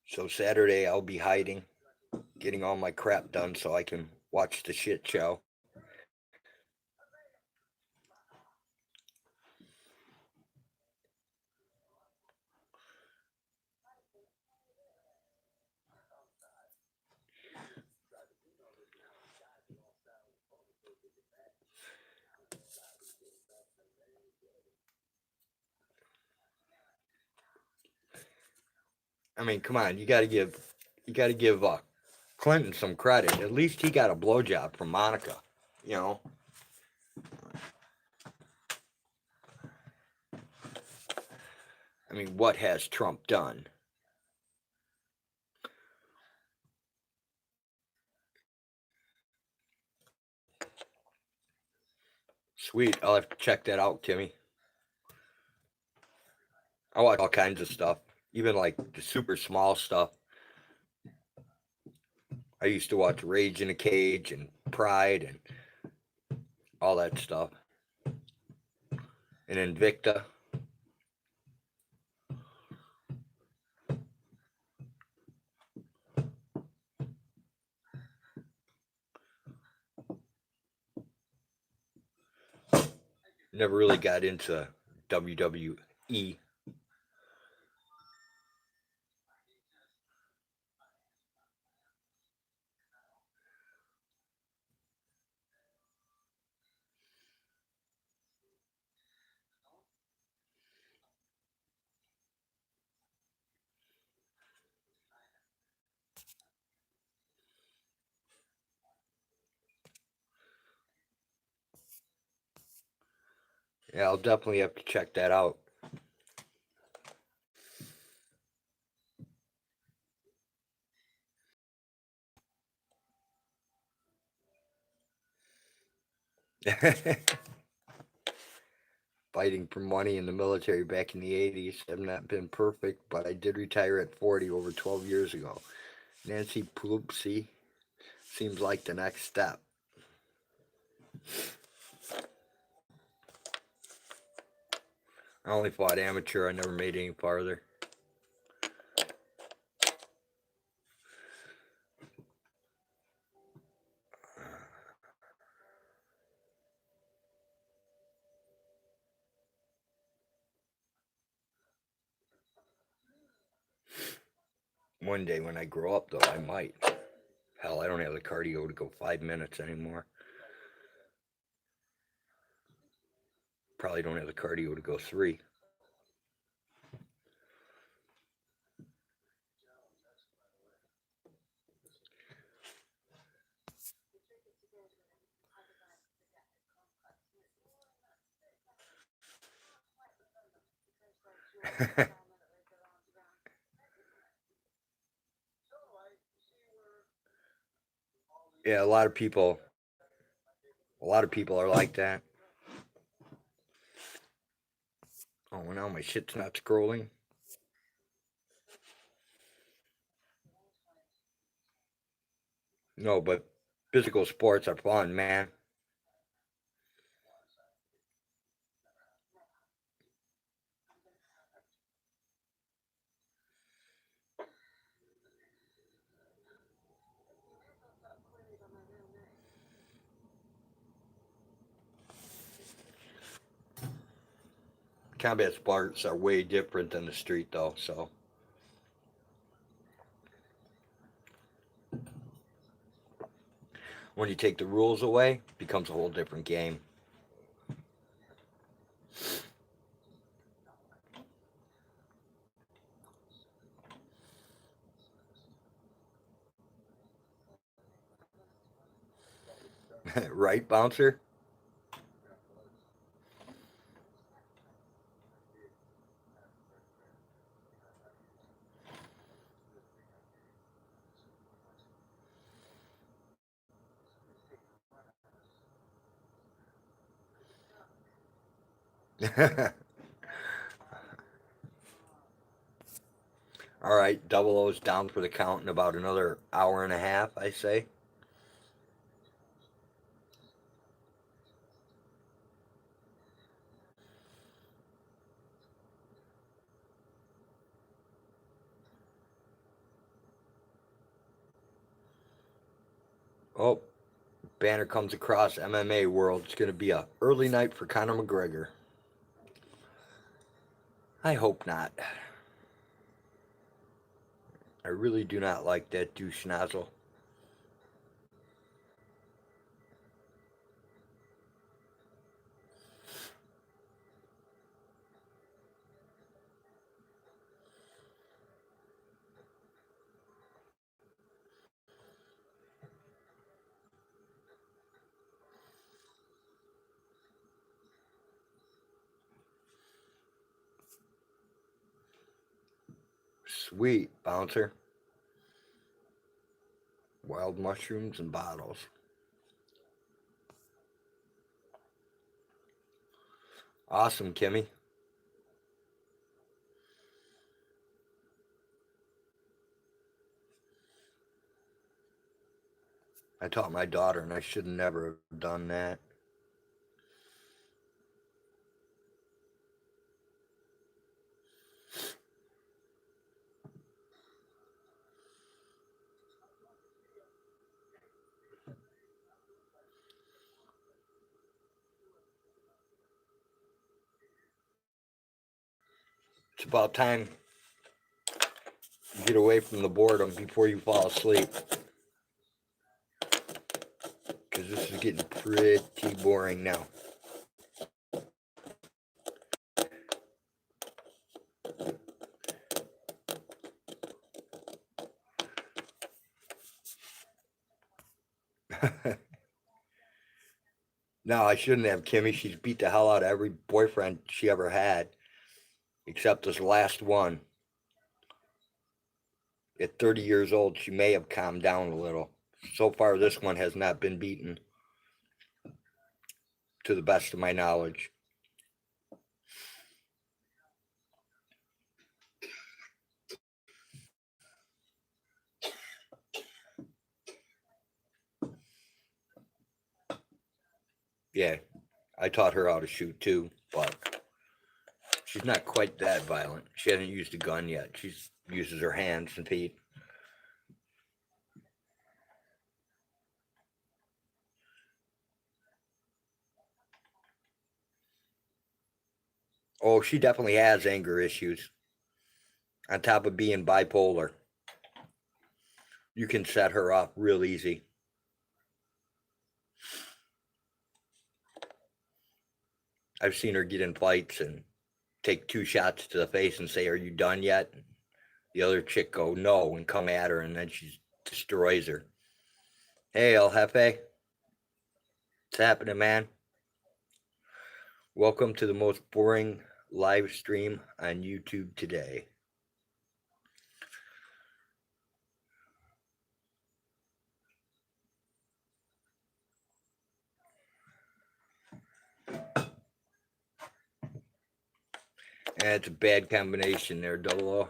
So Saturday I'll be hiding, getting all my crap done so I can watch the shit show. I mean, come on, you got to give Clinton some credit. At least he got a blowjob from Monica. You know. I mean, what has Trump done? Sweet, I'll have to check that out, Timmy. I watch all kinds of stuff, even like the super small stuff. I used to watch Rage in a Cage and Pride and all that stuff. And Invicta. Never really got into WWE. Yeah, I'll definitely have to check that out. Fighting for money in the military back in the 80s have not been perfect, but I did retire at 40 over 12 years ago. Nancy Pelosi seems like the next step. I only fought amateur. I never made any farther. One day when I grow up, though, I might. Hell, I don't have the cardio to go 5 minutes anymore. Probably don't have the cardio to go 3. Yeah, a lot of people are like that. Oh, well, now my shit's not scrolling. No, but physical sports are fun, man. Combat sports are way different than the street, though, so. When you take the rules away, it becomes a whole different game. Right, bouncer? All right, double O's down for the count in about another hour and a half, I say. Oh, banner comes across MMA world. It's going to be a early night for Conor McGregor. I hope not. I really do not like that douche nozzle. Sweet, bouncer. Wild mushrooms and bottles. Awesome, Kimmy. I taught my daughter, and I should never have done that. It's about time you get away from the boredom before you fall asleep. Because this is getting pretty boring now. No, I shouldn't have, Kimmy. She's beat the hell out of every boyfriend she ever had, except this last one. At 30 years old, she may have calmed down a little. So far, this one has not been beaten. to the best of my knowledge. Yeah, I taught her how to shoot too, but she's not quite that violent. She hasn't used a gun yet. She uses her hands and feet. Oh, she definitely has anger issues. On top of being bipolar, you can set her up real easy. I've seen her get in fights and take 2 shots to the face and say, "Are you done yet?" The other chick go, "No," and come at her, and then she destroys her. Hey, El Jefe. What's happening, man? Welcome to the most boring live stream on YouTube today. And it's a bad combination there, Double O.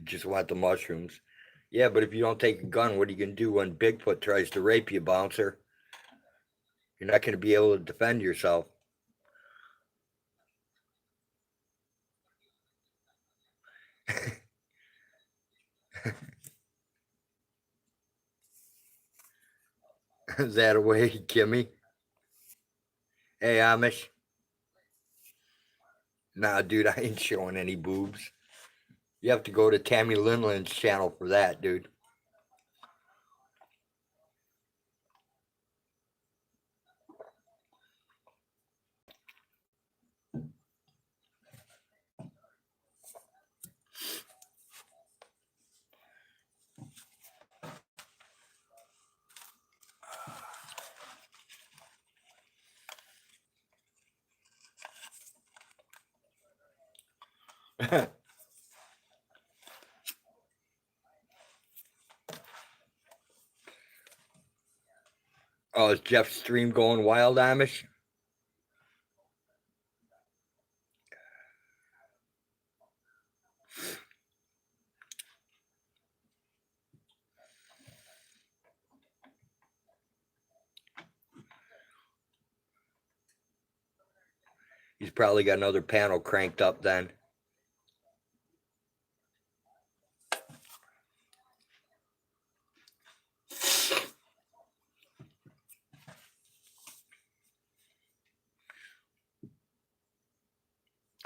Just want the mushrooms. Yeah, but if you don't take a gun, what are you going to do when Bigfoot tries to rape you, bouncer? You're not going to be able to defend yourself. Is that a way, Kimmy? Hey, Amish. Nah, dude, I ain't showing any boobs. You have to go to Tammy Linland's channel for that, dude. Oh, is Jeff's stream going wild, Amish? He's probably got another panel cranked up then.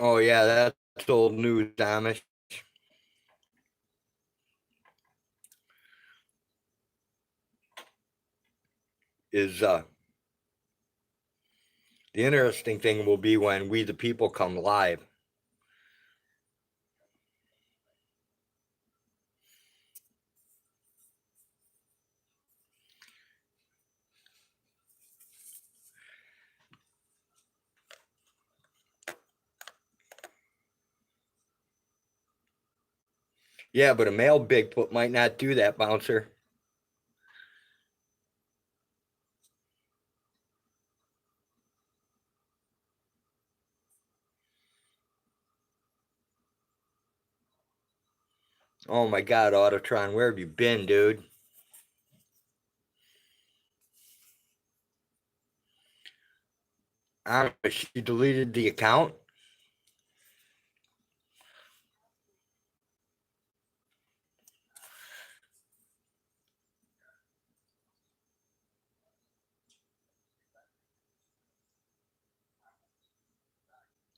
Oh, yeah, that's old news, Amish. Is the interesting thing will be when We the People come live. Yeah, but a male Bigfoot might not do that, bouncer. Oh my God, Autotron, where have you been, dude? She deleted the account.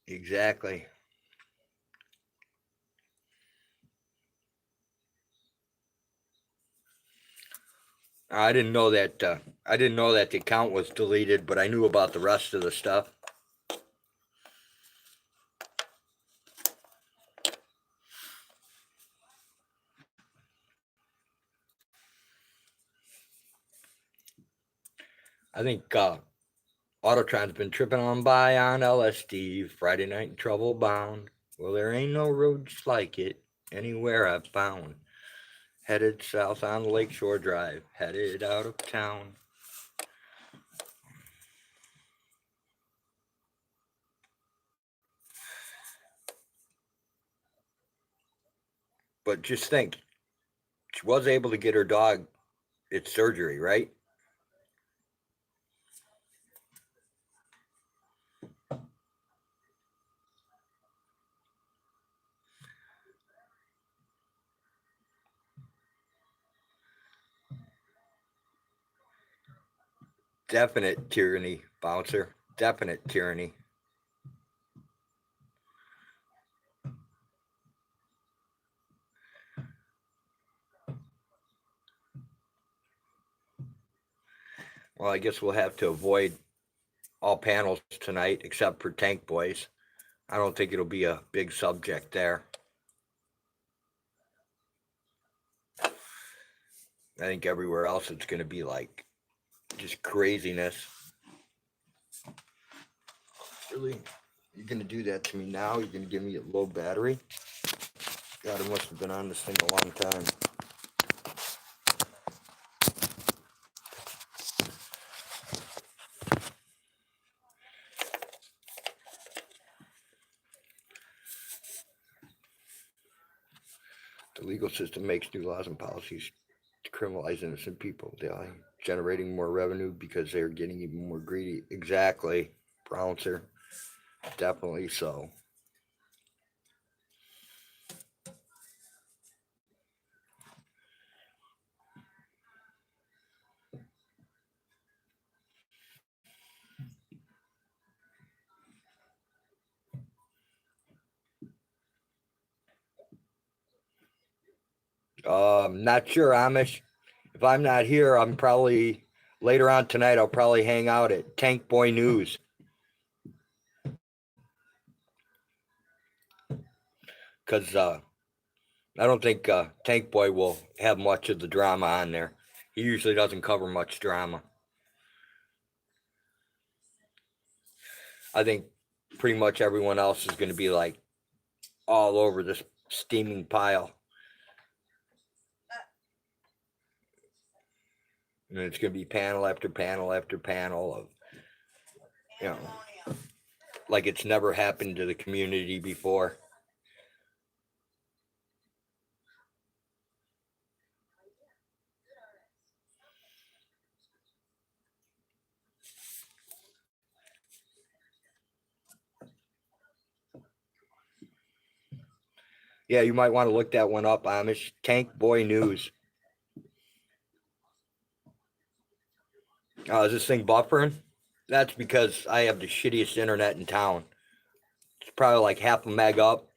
Exactly. I didn't know that. I didn't know that the account was deleted, but I knew about the rest of the stuff. I think Autotron's been tripping on by on LSD, Friday night in trouble bound. Well, there ain't no road just like it anywhere I've found. Headed south on Lakeshore Drive, headed out of town. But just think, she was able to get her dog its surgery, right? Definite tyranny, bouncer. Definite tyranny. Well, I guess we'll have to avoid all panels tonight except for Tank Boys. I don't think it'll be a big subject there. I think everywhere else it's going to be like just craziness. Really? You're going to do that to me now? You're going to give me a low battery? God, I must have been on this thing a long time. The legal system makes new laws and policies to criminalize innocent people. They are generating more revenue because they're getting even more greedy. Exactly, Brownser. Definitely so. Not sure, Amish. If I'm not here, I'm probably later on tonight. I'll probably hang out at Tank Boy News. Because I don't think Tank Boy will have much of the drama on there. He usually doesn't cover much drama. I think pretty much everyone else is going to be like all over this steaming pile. And it's going to be panel after panel after panel of, you know, like it's never happened to the community before. Yeah, you might want to look that one up, Amish. Tank Boy News. Is this thing buffering? That's because I have the shittiest internet in town. It's probably like half a meg up.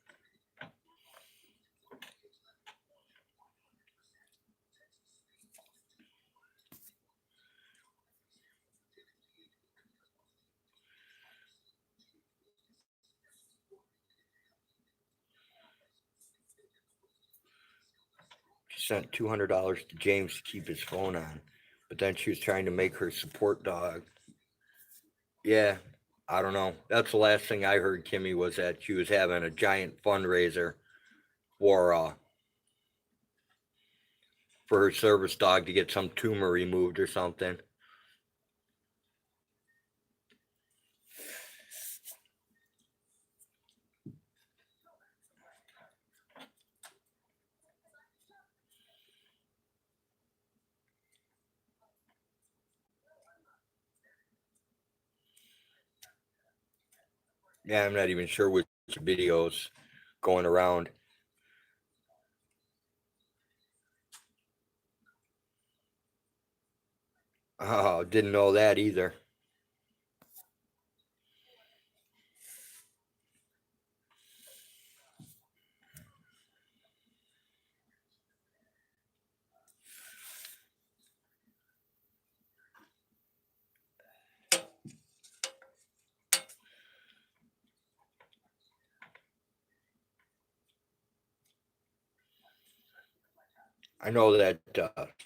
She sent $200 to James to keep his phone on, but then she was trying to make her support dog. Yeah, I don't know. That's the last thing I heard, Kimmy, was that she was having a giant fundraiser for her service dog to get some tumor removed or something. Yeah, I'm not even sure which videos going around. Oh, didn't know that either. I know that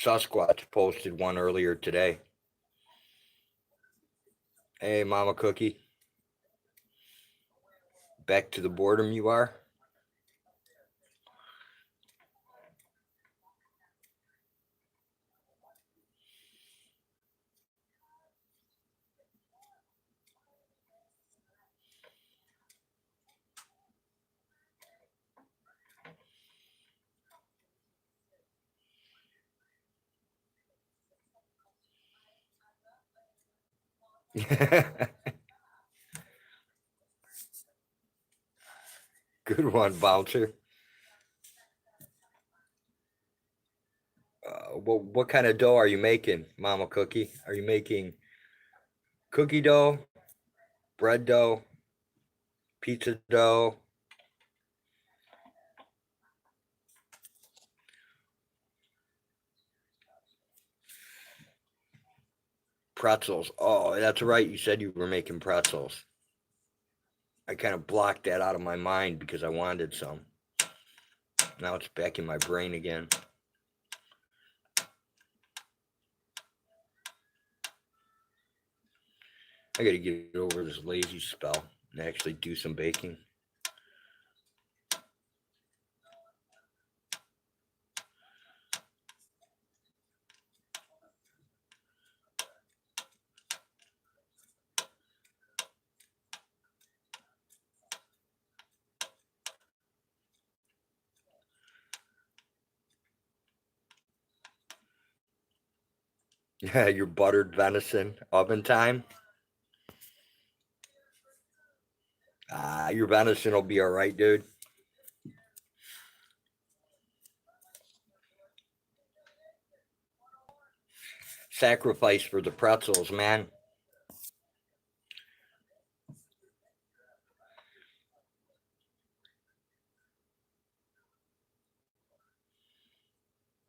Sasquatch posted one earlier today. Hey, Mama Cookie. Back to the boredom you are? Good one, Bouncer. What kind of dough are you making, Mama Cookie? Are you making cookie dough, bread dough, pizza dough? Pretzels. Oh, that's right. You said you were making pretzels. I kind of blocked that out of my mind because I wanted some. Now it's back in my brain again. I got to get over this lazy spell and actually do some baking. Yeah, your buttered venison oven time. Your venison will be all right, dude. Sacrifice for the pretzels, man.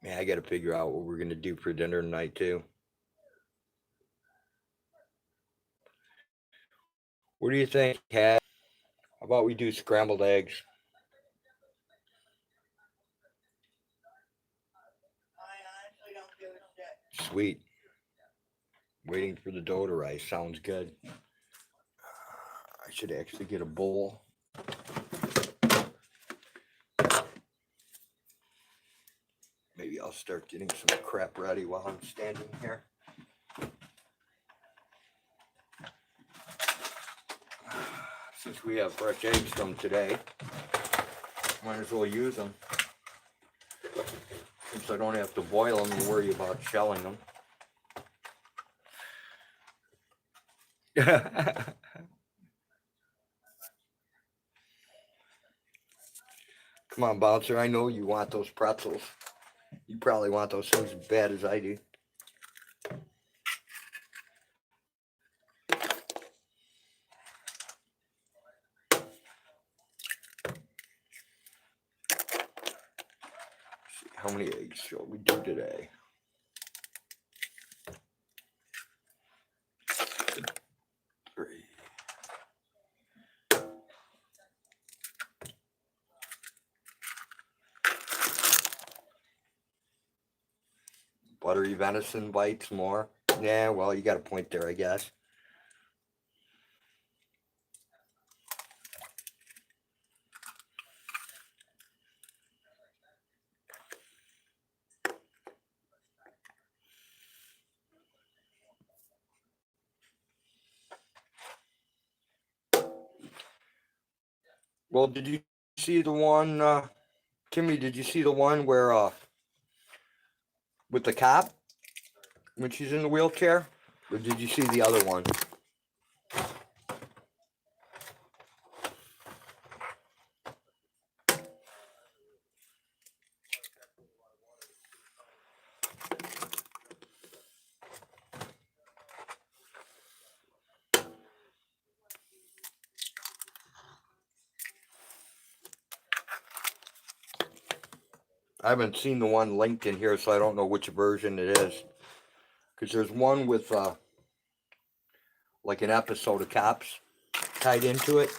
Yeah, I got to figure out what we're going to do for dinner tonight, too. What do you think, Kat? How about we do scrambled eggs? Sweet. Waiting for the dough to rise. Sounds good. I should actually get a bowl. Maybe I'll start getting some crap ready while I'm standing here. Since we have fresh eggs from today, might as well use them. Since I don't have to boil them and worry about shelling them. Come on, Bouncer. I know you want those pretzels. You probably want those things as bad as I do. How many eggs shall we do today? 3. Buttery venison bites more. Yeah, well, you got a point there, I guess. Well, did you see the one, Kimmy, did you see the one where, with the cop when she's in the wheelchair? Or did you see the other one? I haven't seen the one linked in here, so I don't know which version it is. Because there's one with, like an episode of Cops tied into it.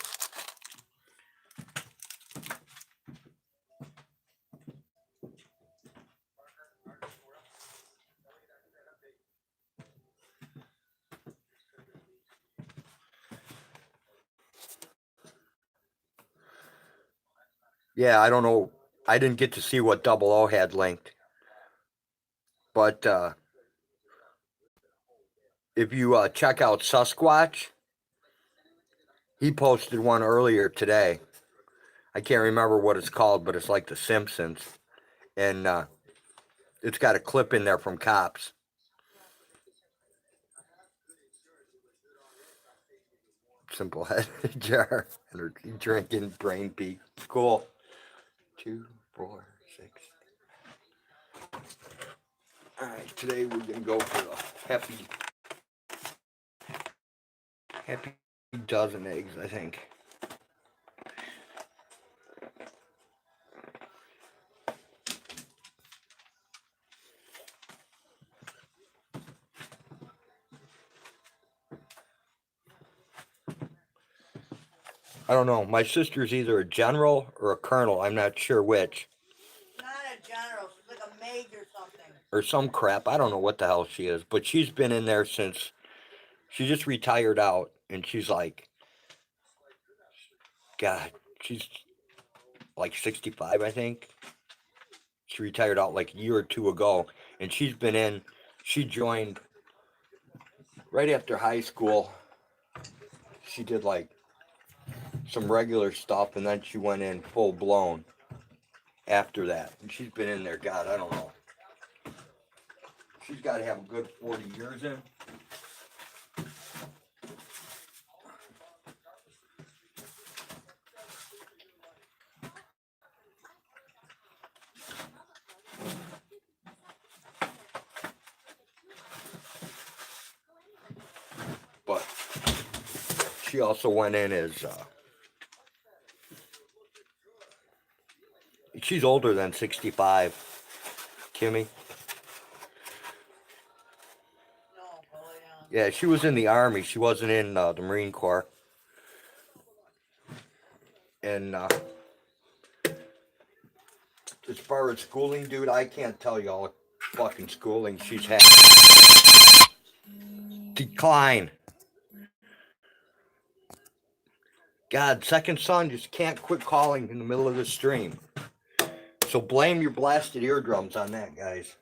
Yeah, I don't know. I didn't get to see what Double O had linked, but if you check out Sasquatch, he posted one earlier today. I can't remember what it's called, but it's like The Simpsons, and it's got a clip in there from cops. Simple head jar and drinking brain pee. Cool. 2, 4, 6. All right, today we're gonna go for a happy dozen eggs, I think. I don't know. My sister's either a general or a colonel. I'm not sure which. Not a general, she's like a maid or something. Or some crap. I don't know what the hell she is. But she's been in there since she just retired out. And she's like, God, she's like 65, I think. She retired out like a year or two ago. And she's been in, she joined right after high school. She did like some regular stuff. And then she went in full blown after that. And she's been in there, God, I don't know. She's got to have a good 40 years in. But she also went in as, she's older than 65, Kimmy. No, really, Yeah, she was in the Army. She wasn't in the Marine Corps. And as far as schooling, dude, I can't tell you all the fucking schooling she's had. Decline. God, second son just can't quit calling in the middle of the stream. So blame your blasted eardrums on that, guys.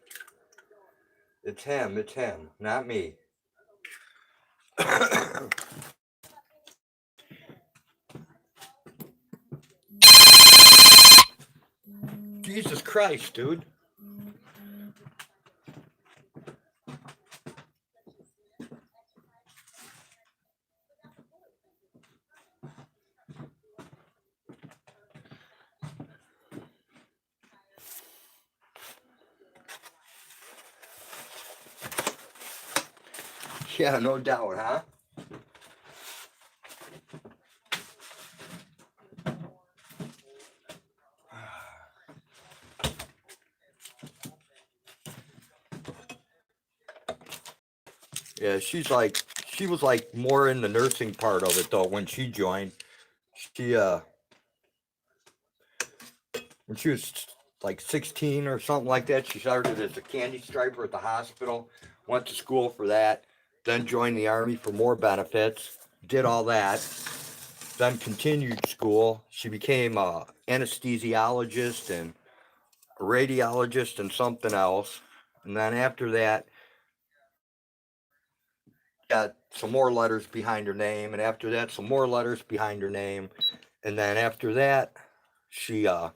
It's him, not me. Jesus Christ, dude. Yeah, no doubt, huh? Yeah, she was like more in the nursing part of it though when she joined. She when she was like 16 or something like that, she started as a candy striper at the hospital, went to school for that, then joined the Army for more benefits, did all that, then continued school. She became a anesthesiologist and a radiologist and something else. And then after that, got some more letters behind her name, and after that, some more letters behind her name. And then after that, she married a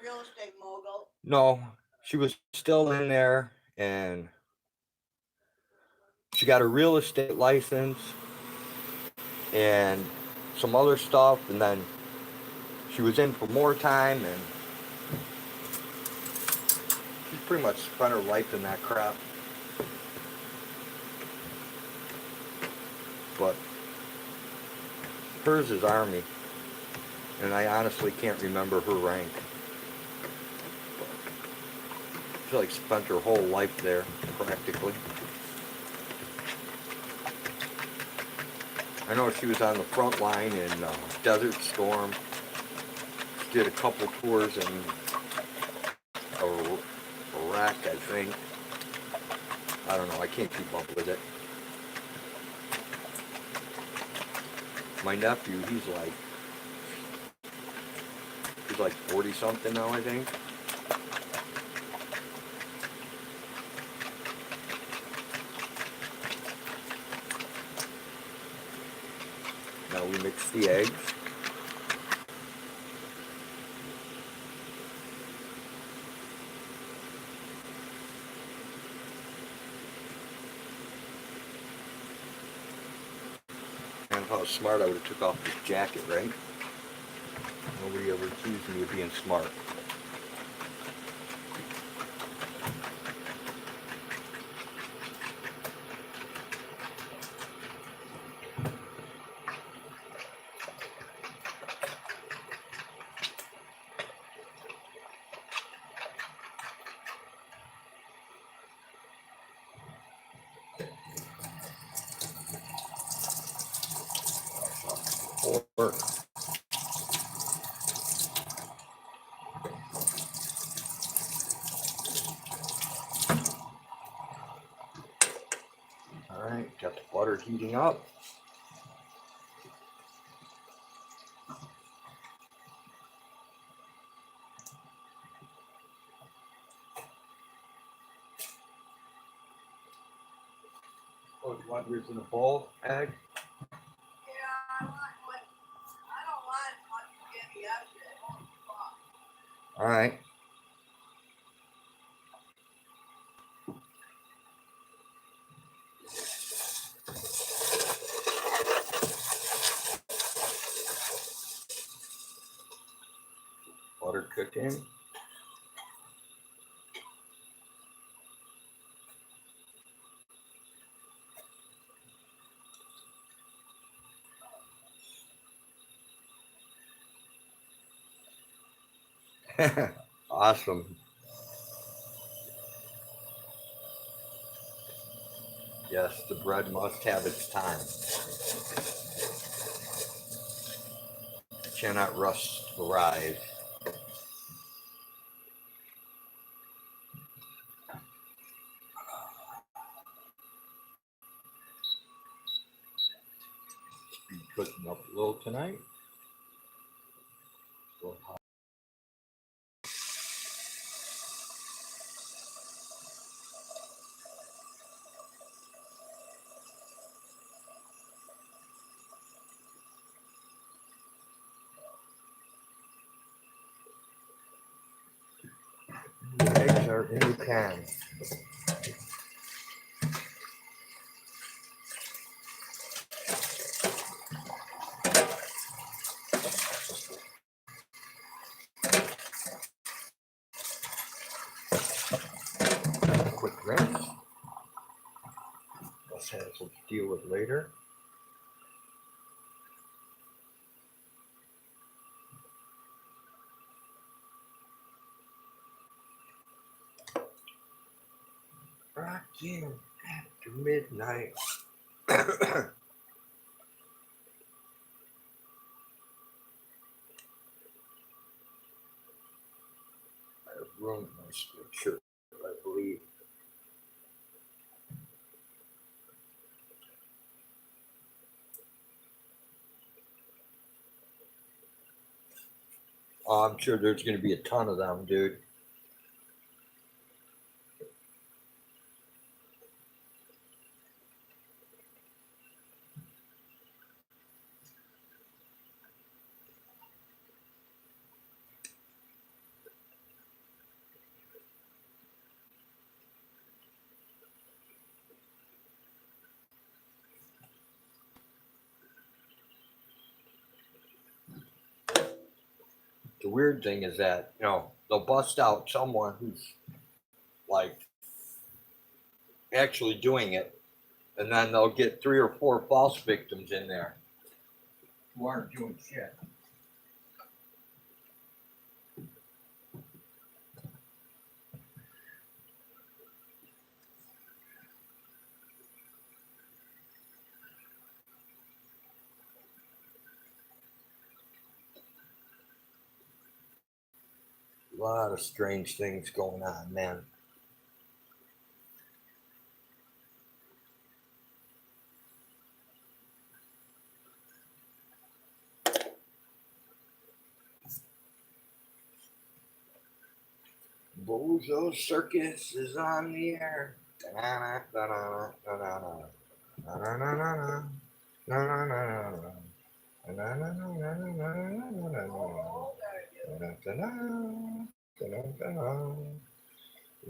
real estate mogul. no, she was still in there, and she got a real estate license and some other stuff, and then she was in for more time, and she's pretty much spent her life in that crap. But hers is Army, and I honestly can't remember her rank. She like spent her whole life there, practically. I know she was on the front line in Desert Storm. She did a couple tours in Iraq, I think. I don't know, I can't keep up with it. My nephew, he's like She's like 40 something now, I think. Now we mix the eggs. And how smart I would have took off this jacket, right? Nobody ever accused me of being smart. Or all right, got the butter heating up. Oh, you want yours in a bowl, egg? Yeah, I don't want much heavy yesterday. All right. Butter cooking. Awesome. Yes, the bread must have its time. It cannot rush to rise. Be cooking up a little tonight. A little hot. The eggs are in the can. Quick rinse. Let's have to deal with later. Rocking after midnight. I ruined my shirt, I believe. Oh, I'm sure there's going to be a ton of them, dude. The weird thing is that, they'll bust out someone who's like actually doing it, and then they'll get 3 or 4 false victims in there who aren't doing shit. A lot of strange things going on, man. Bozo Circus is on the air. Da-na-na, da-na-na, da-na-na. Na-na-na-na-na. Na-na-na-na-na. Na-na-na-na-na-na-na-na-na-na. Da-da-da-da. Da-da-da-da.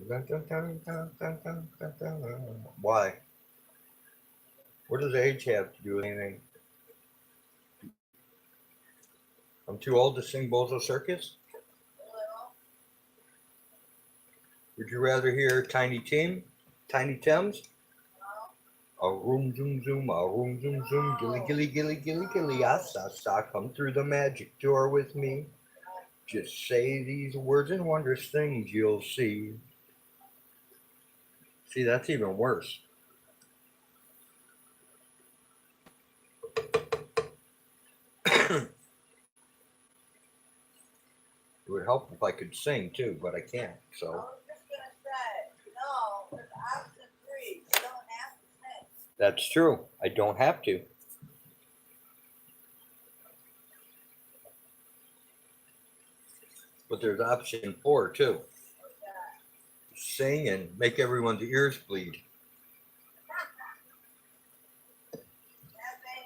Da-da-da-da-da-da-da-da. Why? What does age have to do with anything? I'm too old to sing Bozo Circus? Would you rather hear Tiny Tim? Tiny Tims? A room zoom zoom, a room zoom zoom, gilly gilly gilly gilly gilly, sa, come through the magic door with me. Just say these words and wondrous things you'll see. See, that's even worse. It would help if I could sing too, but I can't, so. I was just gonna say, no, it's option 3. You don't have to sing. That's true. I don't have to. But there's option 4 too. Sing and make everyone's ears bleed. That may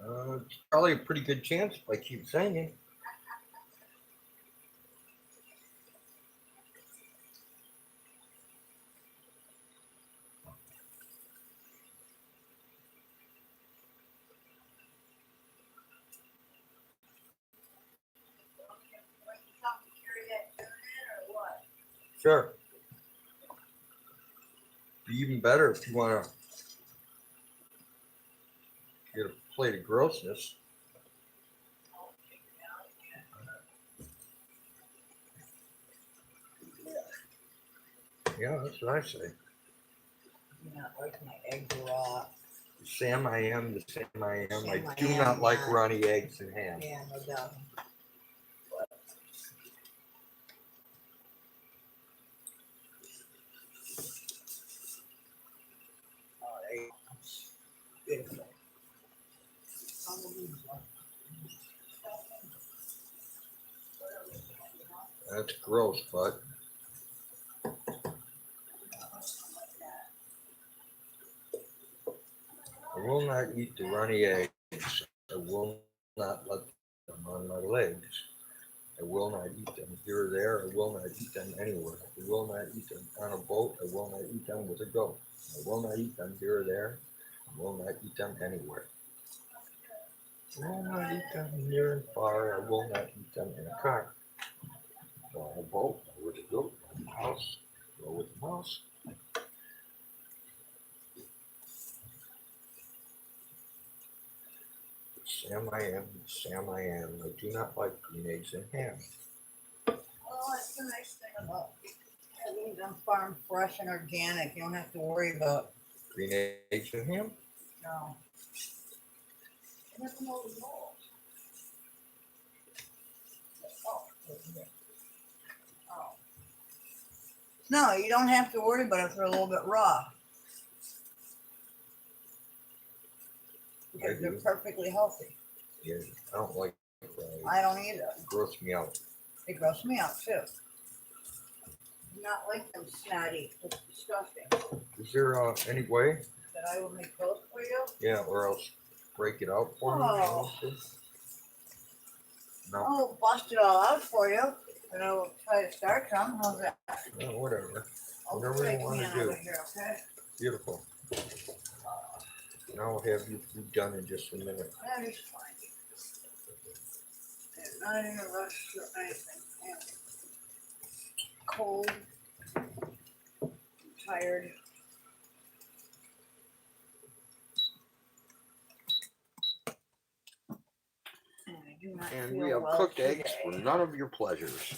happen. It's probably a pretty good chance if I keep singing. Something to carry that tune in or what? Sure. Be even better if you want to get a plate of grossness. Yeah, that's what I say. You not like my eggs raw. The Sam I am, the Sam I am. Sam I I do am, not like yeah. runny eggs and ham. Yeah, no doubt. Oh, there you go. Beautiful. That's gross, but I will not eat the runny eggs. I will not let them on my legs. I will not eat them here or there. I will not eat them anywhere. I will not eat them on a boat. I will not eat them with a goat. I will not eat them here or there. I will not eat them anywhere. I will not eat them near and far. I will not eat them in a car. Or on a boat, or with a goat, or in the house, or with a mouse. Sam I am, Sam I am. I do not like green eggs and ham. Well, that's the nice thing about having them farm fresh and organic. You don't have to worry about Green eggs and ham? no. You never know the mold. Oh, oh. No, you don't have to worry about it if they're a little bit raw. Because they're perfectly healthy. Yeah, I don't like I don't either. it. Gross me out. It gross me out too. Not like them snotty. It's disgusting. Is there any way? That I will make those for you? Yeah, or else break it out for Oh. me? No, I'll bust it all out for you. And I will try to start some. How's that? no, whatever. I'll Whatever you take wanna me on do. over here, okay? Beautiful. And I'll have you done in just a minute. That is fine. I'm not in a rush or anything. Yeah. Cold. I'm tired. And I do not And feel we have well cooked today. eggs for none of your pleasures.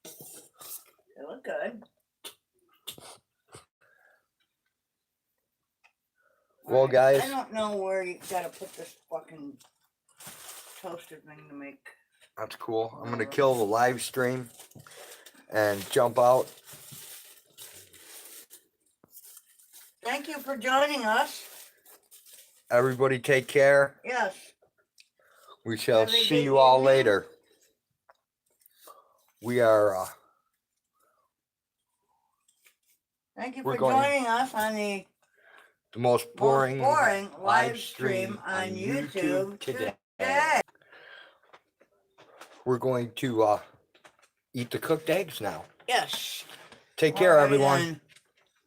They look good. Well, Alright, guys. I don't know where you gotta put this fucking toaster thing to make. That's cool. I'm going to kill the live stream and jump out. Thank you for joining us. Everybody take care. Yes. We shall Have a see good you all evening. later. We are, Thank you We're for going- joining us on the the most boring, most boring live stream on YouTube today. We're going to eat the cooked eggs now. Yes. Take care, Alrighty everyone. then.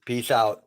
Peace out.